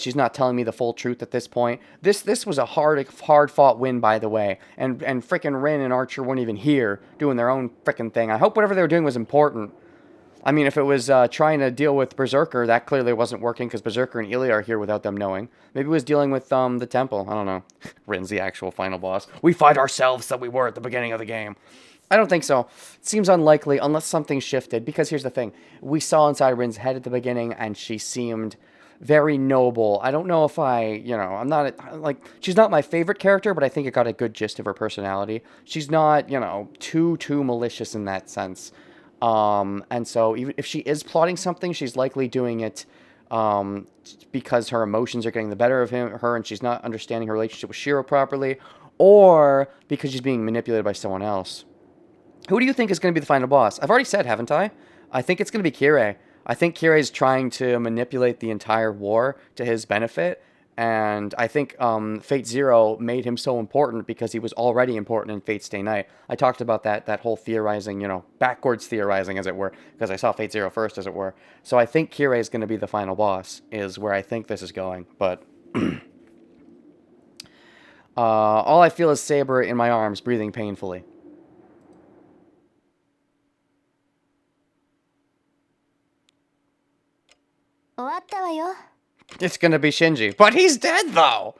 she's not telling me the full truth at this point. This was a hard-fought win, by the way. And frickin' Rin and Archer weren't even here doing their own frickin' thing. I hope whatever they were doing was important. I mean, if it was trying to deal with Berserker, that clearly wasn't working because Berserker and Ilya are here without them knowing. Maybe it was dealing with the temple. I don't know. Rin's the actual final boss. We fight ourselves that we were at the beginning of the game. I don't think so. It seems unlikely unless something shifted. Because here's the thing. We saw inside Rin's head at the beginning and she seemed very noble. I don't know if I'm not, she's not my favorite character, but I think it got a good gist of her personality. She's not, too malicious in that sense. And so even if she is plotting something, she's likely doing it because her emotions are getting the better of her and she's not understanding her relationship with Shiro properly, or because she's being manipulated by someone else. Who do you think is going to be the final boss? I've already said, haven't I? I think it's going to be Kirei. I think Kirei is trying to manipulate the entire war to his benefit, and I think Fate Zero made him so important because he was already important in Fate Stay Night. I talked about that whole theorizing, backwards theorizing, as it were, because I saw Fate Zero first, as it were. So I think Kirei is going to be the final boss, is where I think this is going, but all I feel is Saber in my arms, breathing painfully. It's gonna be Shinji. But he's dead, though!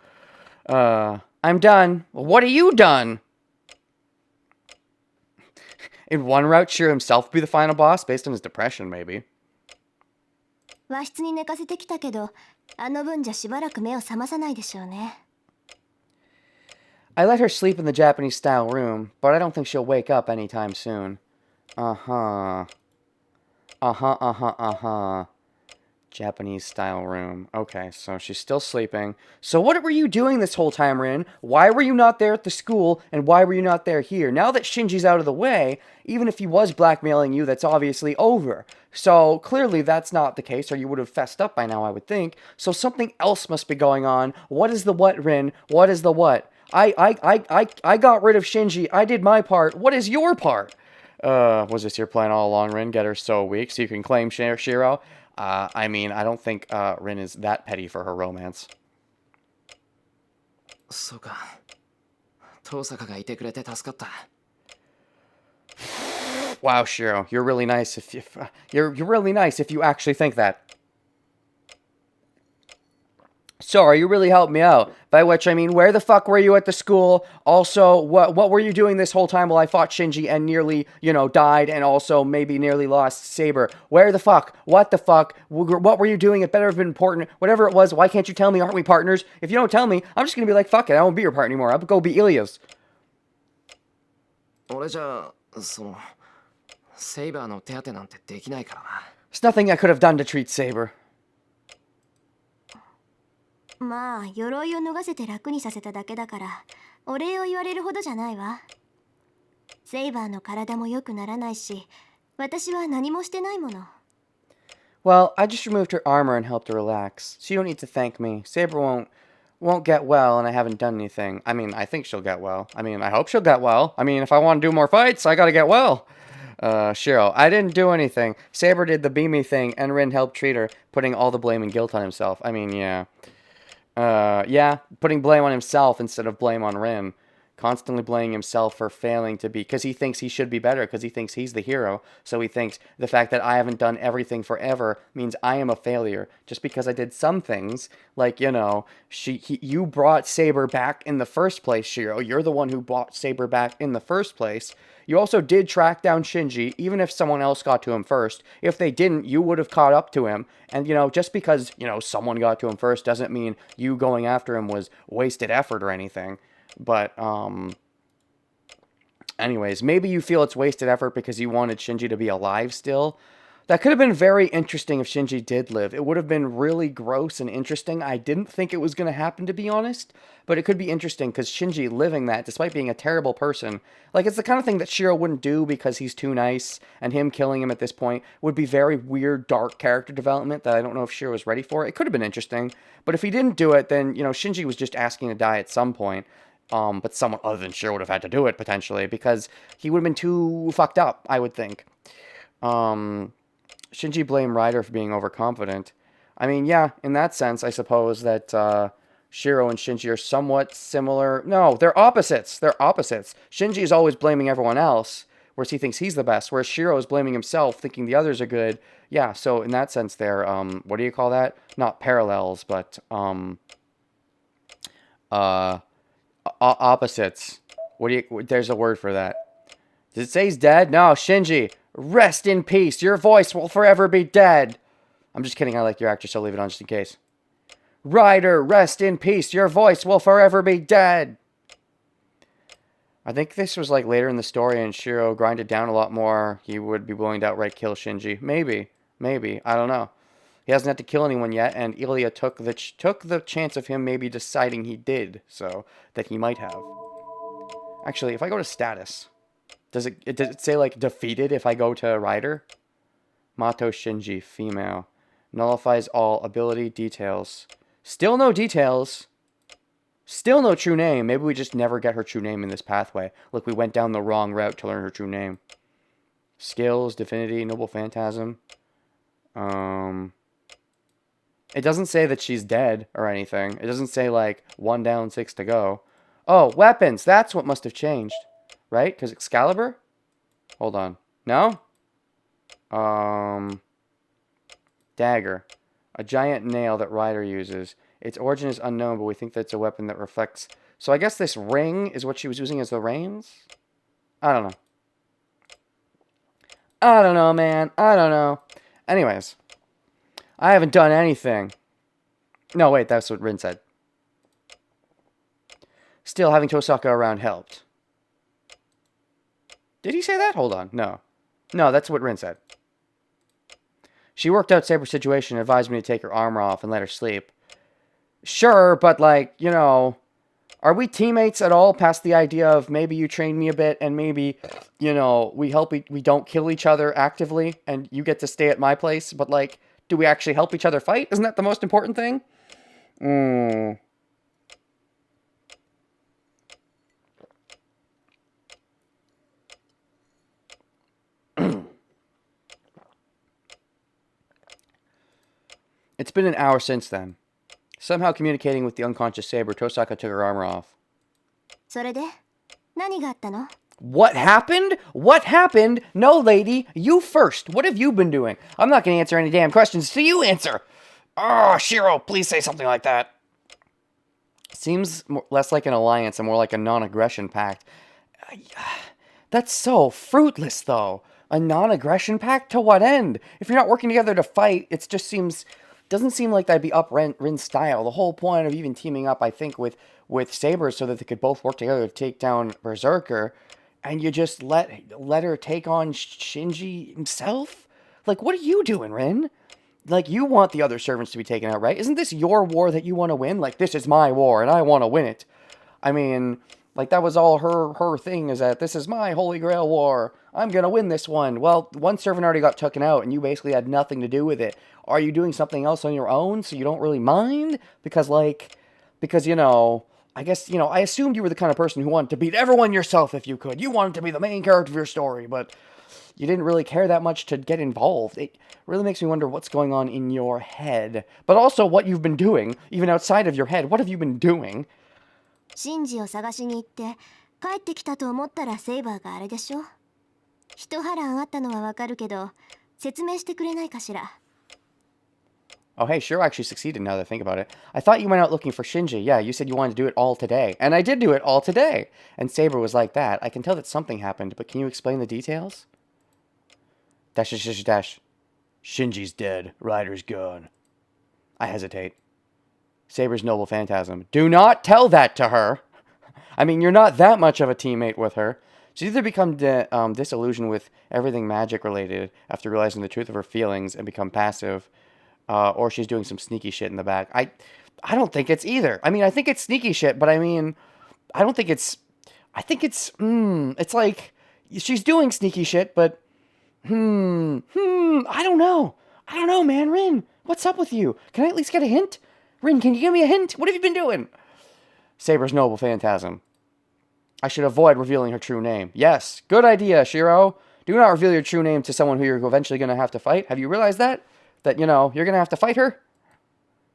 I'm done. Well, what are you done? In one route, Shiro himself be the final boss, based on his depression, maybe. I let her sleep in the Japanese-style room, but I don't think she'll wake up anytime soon. Uh-huh. Japanese-style room. Okay, so she's still sleeping. So what were you doing this whole time, Rin? Why were you not there at the school, and why were you not there here? Now that Shinji's out of the way, even if he was blackmailing you, that's obviously over. So clearly that's not the case, or you would have fessed up by now, I would think. So something else must be going on. What is the what, Rin? What is the what? I got rid of Shinji. I did my part. What is your part? Was this your plan all along, Rin? Get her so weak so you can claim Shiro? I mean, I don't think Rin is that petty for her romance. Wow, Shiro, you're really nice you're really nice if you actually think that. Sorry, you really helped me out. By which I mean, where the fuck were you at the school? Also, what were you doing this whole time while I fought Shinji and nearly, died and also maybe nearly lost Saber? Where the fuck? What the fuck? What were you doing? It better have been important. Whatever it was, why can't you tell me? Aren't we partners? If you don't tell me, I'm just gonna be like, fuck it, I won't be your partner anymore. I'll go be Ilya's. There's nothing I could have done to treat Saber. まあ鎧を脱がせて楽にさせただけだからお礼を言われるほどじゃないわ。セイバーの体も良くならないし私は何もしてないもの。Well, I just removed her armor and helped her relax, so you don't need to thank me. Saber won't get well, and I haven't done anything. I mean, I think she'll get well. I mean, I hope she'll get well. I mean, if I want to do more fights, I gotta get well. Shiro, I didn't do anything. Saber did the beamy thing, and Rin helped treat her, putting all the blame and guilt on himself. I mean, yeah. Yeah, putting blame on himself instead of blame on Rin. constantly blaming himself for failing to be, because he thinks he should be better, because he thinks he's the hero. So he thinks the fact that I haven't done everything forever means I am a failure. Just because I did some things, like, you know, you brought Saber back in the first place, Shiro. You're the one who brought Saber back in the first place. You also did track down Shinji, even if someone else got to him first. If they didn't, you would have caught up to him. And, you know, just because, you know, someone got to him first doesn't mean you going after him was wasted effort or anything. But, anyways, maybe you feel it's wasted effort because you wanted Shinji to be alive still. That could have been very interesting if Shinji did live. It would have been really gross and interesting. I didn't think it was going to happen, to be honest. But it could be interesting because Shinji living that, despite being a terrible person, like, it's the kind of thing that Shiro wouldn't do because he's too nice, and him killing him at this point would be very weird, dark character development that I don't know if Shiro was ready for. It could have been interesting. But if he didn't do it, then, you know, Shinji was just asking to die at some point. But someone other than Shiro would have had to do it, potentially, because he would have been too fucked up, I would think. Shinji blamed Ryder for being overconfident. I mean, yeah, in that sense, I suppose that Shiro and Shinji are somewhat similar. No, they're opposites. They're opposites. Shinji is always blaming everyone else, whereas he thinks he's the best, whereas Shiro is blaming himself, thinking the others are good. Yeah, so in that sense, they're, what do you call that? Not parallels, but, opposites. There's a word for that. Does it say he's dead? No, Shinji. Rest in peace. Your voice will forever be dead. I'm just kidding. I like your actor, so leave it on just in case. Ryder, rest in peace. Your voice will forever be dead. I think this was like later in the story and Shiro grinded down a lot more. He would be willing to outright kill Shinji. Maybe. I don't know. He hasn't had to kill anyone yet, and Ilya took the chance of him maybe deciding he did, so that he might have. Actually, if I go to status... Does it say, like, defeated if I go to Ryder? Mato Shinji, female. Nullifies all ability details. Still no details. Still no true name. Maybe we just never get her true name in this pathway. Look, we went down the wrong route to learn her true name. Skills, Divinity, Noble Phantasm. It doesn't say that she's dead or anything. It doesn't say, like, 1 down, 6 to go. Oh, weapons. That's what must have changed. Right? Because Excalibur? Hold on. No? Dagger. A giant nail that Ryder uses. Its origin is unknown, but we think that it's a weapon that reflects... So I guess this ring is what she was using as the reins? I don't know. I don't know, man. I don't know. Anyways. I haven't done anything. No, wait. That's what Rin said. Still, having Tosaka around helped. Did he say that? Hold on. No. No, that's what Rin said. She worked out Saber's situation and advised me to take her armor off and let her sleep. Sure, but, like, you know, are we teammates at all past the idea of maybe you train me a bit and maybe, you know, we don't kill each other actively and you get to stay at my place, but, like, do we actually help each other fight? Isn't that the most important thing? It's been an hour since then. Somehow communicating with the unconscious Saber, Tosaka took her armor off. それで何があったの? What happened? What happened? No, lady. You first. What have you been doing? I'm not going to answer any damn questions, so you answer. Oh, Shiro, please say something like that. Seems less like an alliance and more like a non-aggression pact. That's so fruitless, though. A non-aggression pact? To what end? If you're not working together to fight, it just seems... Doesn't seem like that'd be up Rin's style. The whole point of even teaming up, I think, with Saber so that they could both work together to take down Berserker, and you just let her take on Shinji himself? Like, what are you doing, Rin? Like, you want the other servants to be taken out, right? Isn't this your war that you want to win? Like, this is my war, and I want to win it. I mean, like, that was all her thing, is that this is my Holy Grail war. I'm going to win this one. Well, one servant already got taken out, and you basically had nothing to do with it. Are you doing something else on your own so you don't really mind? Because, you know, I guess, you know, I assumed you were the kind of person who wanted to beat everyone yourself if you could. You wanted to be the main character of your story, but you didn't really care that much to get involved. It really makes me wonder what's going on in your head. But also what you've been doing, even outside of your head. What have you been doing? シンジを探しに行って帰ってきたと思ったらセイバーがあれでしょ。一波乱あったのはわかるけど、説明してくれないかしら。Oh, hey, Shiro actually succeeded now that I think about it. I thought you went out looking for Shinji. Yeah, you said you wanted to do it all today. And I did do it all today. And Saber was like that. I can tell that something happened, but can you explain the details? Dash, dash, dash, dash. Shinji's dead. Ryder's gone. I hesitate. Saber's noble phantasm. Do not tell that to her! I mean, you're not that much of a teammate with her. She's either become disillusioned with everything magic related after realizing the truth of her feelings and become passive, or she's doing some sneaky shit in the back. I don't think it's either. I mean, I think it's sneaky shit, but I mean, I don't think it's... I think it's like, she's doing sneaky shit, but... I don't know. I don't know, man. Rin, what's up with you? Can I at least get a hint? Rin, can you give me a hint? What have you been doing? Saber's noble phantasm. I should avoid revealing her true name. Yes, good idea, Shiro. Do not reveal your true name to someone who you're eventually going to have to fight. Have you realized that? That, you know, you're going to have to fight her?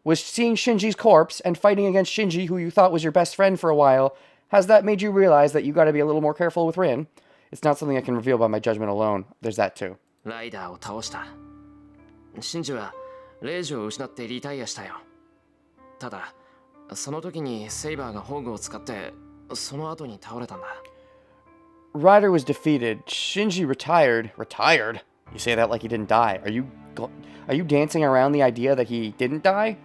Was seeing Shinji's corpse and fighting against Shinji, who you thought was your best friend for a while, has that made you realize that you got to be a little more careful with Rin? It's not something I can reveal by my judgment alone. There's that too. ライダーを倒した。シンジはレイジを失ってリタイアしたよ。ただ、その時にセイバーが宝具を使って、その後に倒れたんだ。Ryder was defeated. Shinji retired. Retired? You say that like he didn't die. Are you dancing around the idea that he didn't die?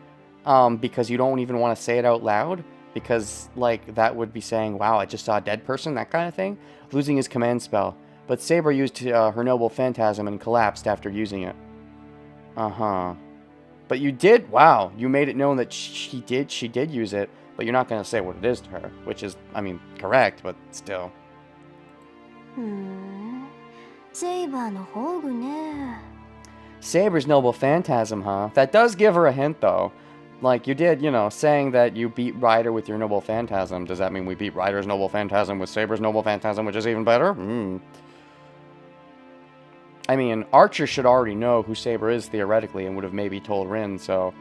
Because you don't even want to say it out loud? Because, like, that would be saying, wow, I just saw a dead person, that kind of thing? Losing his command spell. But Saber used her noble phantasm and collapsed after using it. Uh-huh. But you did, wow, you made it known that she did use it, but you're not going to say what it is to her, which is, I mean, correct, but still. セイバーの宝具ね。 Saber's noble phantasm, huh? That does give her a hint, though. Like, you did, you know, saying that you beat Ryder with your noble phantasm. Does that mean we beat Ryder's noble phantasm with Saber's noble phantasm, which is even better? I mean, Archer should already know who Saber is, theoretically, and would have maybe told Rin, so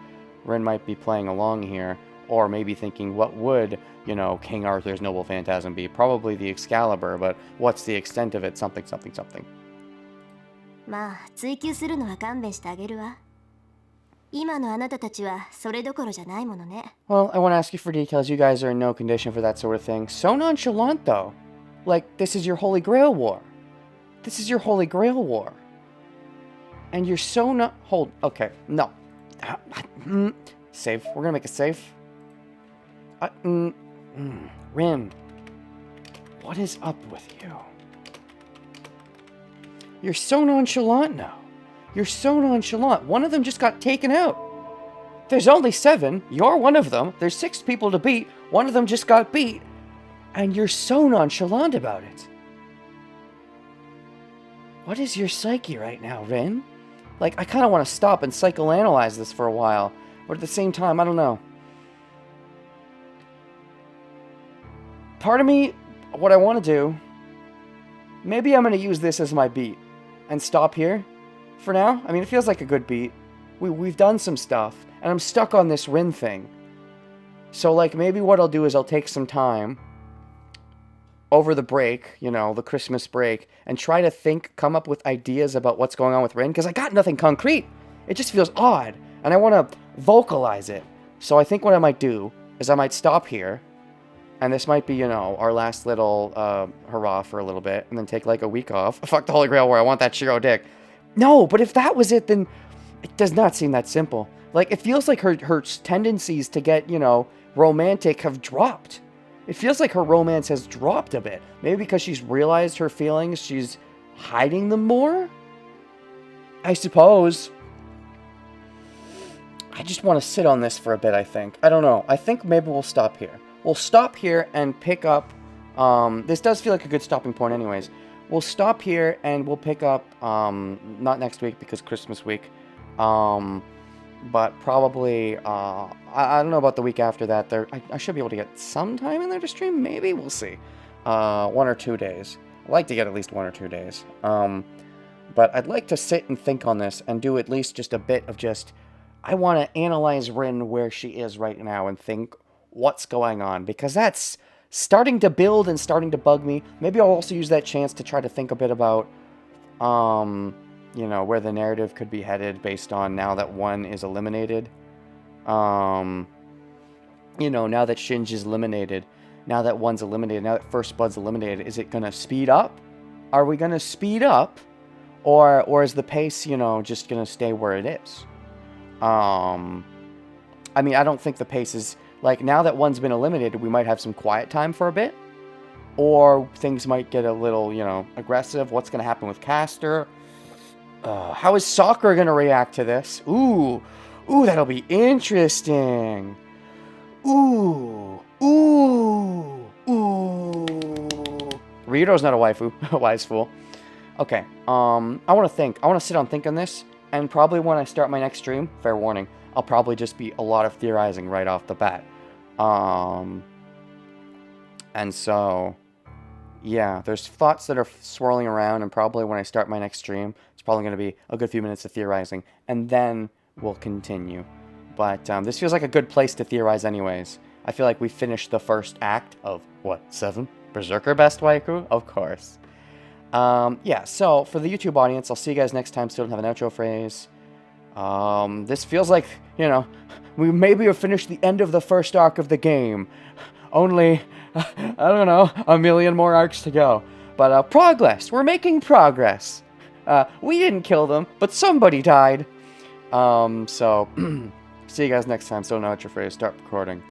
Rin might be playing along here. Or maybe thinking, what would, you know, King Arthur's noble phantasm be? Probably the Excalibur, but what's the extent of it? Something, something, something. まあ、追求するのは勘弁してあげるわ。今のあなたたちはそれどころじゃないものね。 Well, I want to ask you for details. You guys are in no condition for that sort of thing. So nonchalant, though. Like, this is your Holy Grail War. This is your Holy Grail War. And you're so not... Hold. Okay. No. Save. We're gonna make a save. Rin. What is up with you? You're so nonchalant now. You're so nonchalant. One of them just got taken out. There's only 7. You're one of them. There's 6 people to beat. One of them just got beat. And you're so nonchalant about it. What is your psyche right now, Rin? Like, I kind of want to stop and psychoanalyze this for a while. But at the same time, I don't know. Part of me, what I want to do, maybe I'm going to use this as my beat. And stop here. For now, I mean, it feels like a good beat. We've done some stuff, and I'm stuck on this Rin thing. So, like, maybe what I'll do is I'll take some time over the break, you know, the Christmas break, and try to come up with ideas about what's going on with Rin, because I got nothing concrete. It just feels odd, and I want to vocalize it. So I think what I might do is I might stop here, and this might be, you know, our last little hurrah for a little bit, and then take, like, a week off. Fuck the Holy Grail War, I want that Shiro dick. No, but if that was it, then it does not seem that simple. Like, it feels like her tendencies to get, you know, romantic have dropped. It feels like her romance has dropped a bit. Maybe because she's realized her feelings, she's hiding them more? I suppose. I just want to sit on this for a bit, I think. I don't know. I think maybe we'll stop here. We'll stop here and pick up... this does feel like a good stopping point anyways. We'll stop here and we'll pick up, not next week because Christmas week, but probably, I don't know about the week after that. I should be able to get some time in there to stream, maybe, we'll see. 1 or 2 days. I'd like to get at least 1 or 2 days. But I'd like to sit and think on this and do at least just a bit of just, I want to analyze Rin where she is right now and think what's going on, because that's starting to build and starting to bug me. Maybe I'll also use that chance to try to think a bit about, you know, where the narrative could be headed based on now that one is eliminated. You know, now that Shinji's eliminated, now that one's eliminated, now that First Blood's eliminated, is it going to speed up? Are we going to speed up? Or is the pace, you know, just going to stay where it is? I mean, I don't think the pace is... Like, now that one's been eliminated, we might have some quiet time for a bit. Or things might get a little, you know, aggressive. What's going to happen with Caster? How is Sakura going to react to this? Ooh, that'll be interesting. Ooh. Ryudo's not a waifu. A wise fool. Okay, I want to think. I want to sit on thinking this. And probably when I start my next stream, fair warning, I'll probably just be a lot of theorizing right off the bat. And so, yeah, there's thoughts that are swirling around, and probably when I start my next stream, it's probably going to be a good few minutes of theorizing, and then we'll continue. But this feels like a good place to theorize anyways. I feel like we finished the first act of, what, 7? Berserker Best Waifu? Of course. Yeah, so for the YouTube audience, I'll see you guys next time. Still don't have an outro phrase. This feels like, you know, we maybe have finished the end of the first arc of the game. Only, I don't know, a million more arcs to go. But progress. We're making progress. We didn't kill them, but somebody died. So, see you guys next time. Still don't know outro phrase. Start recording.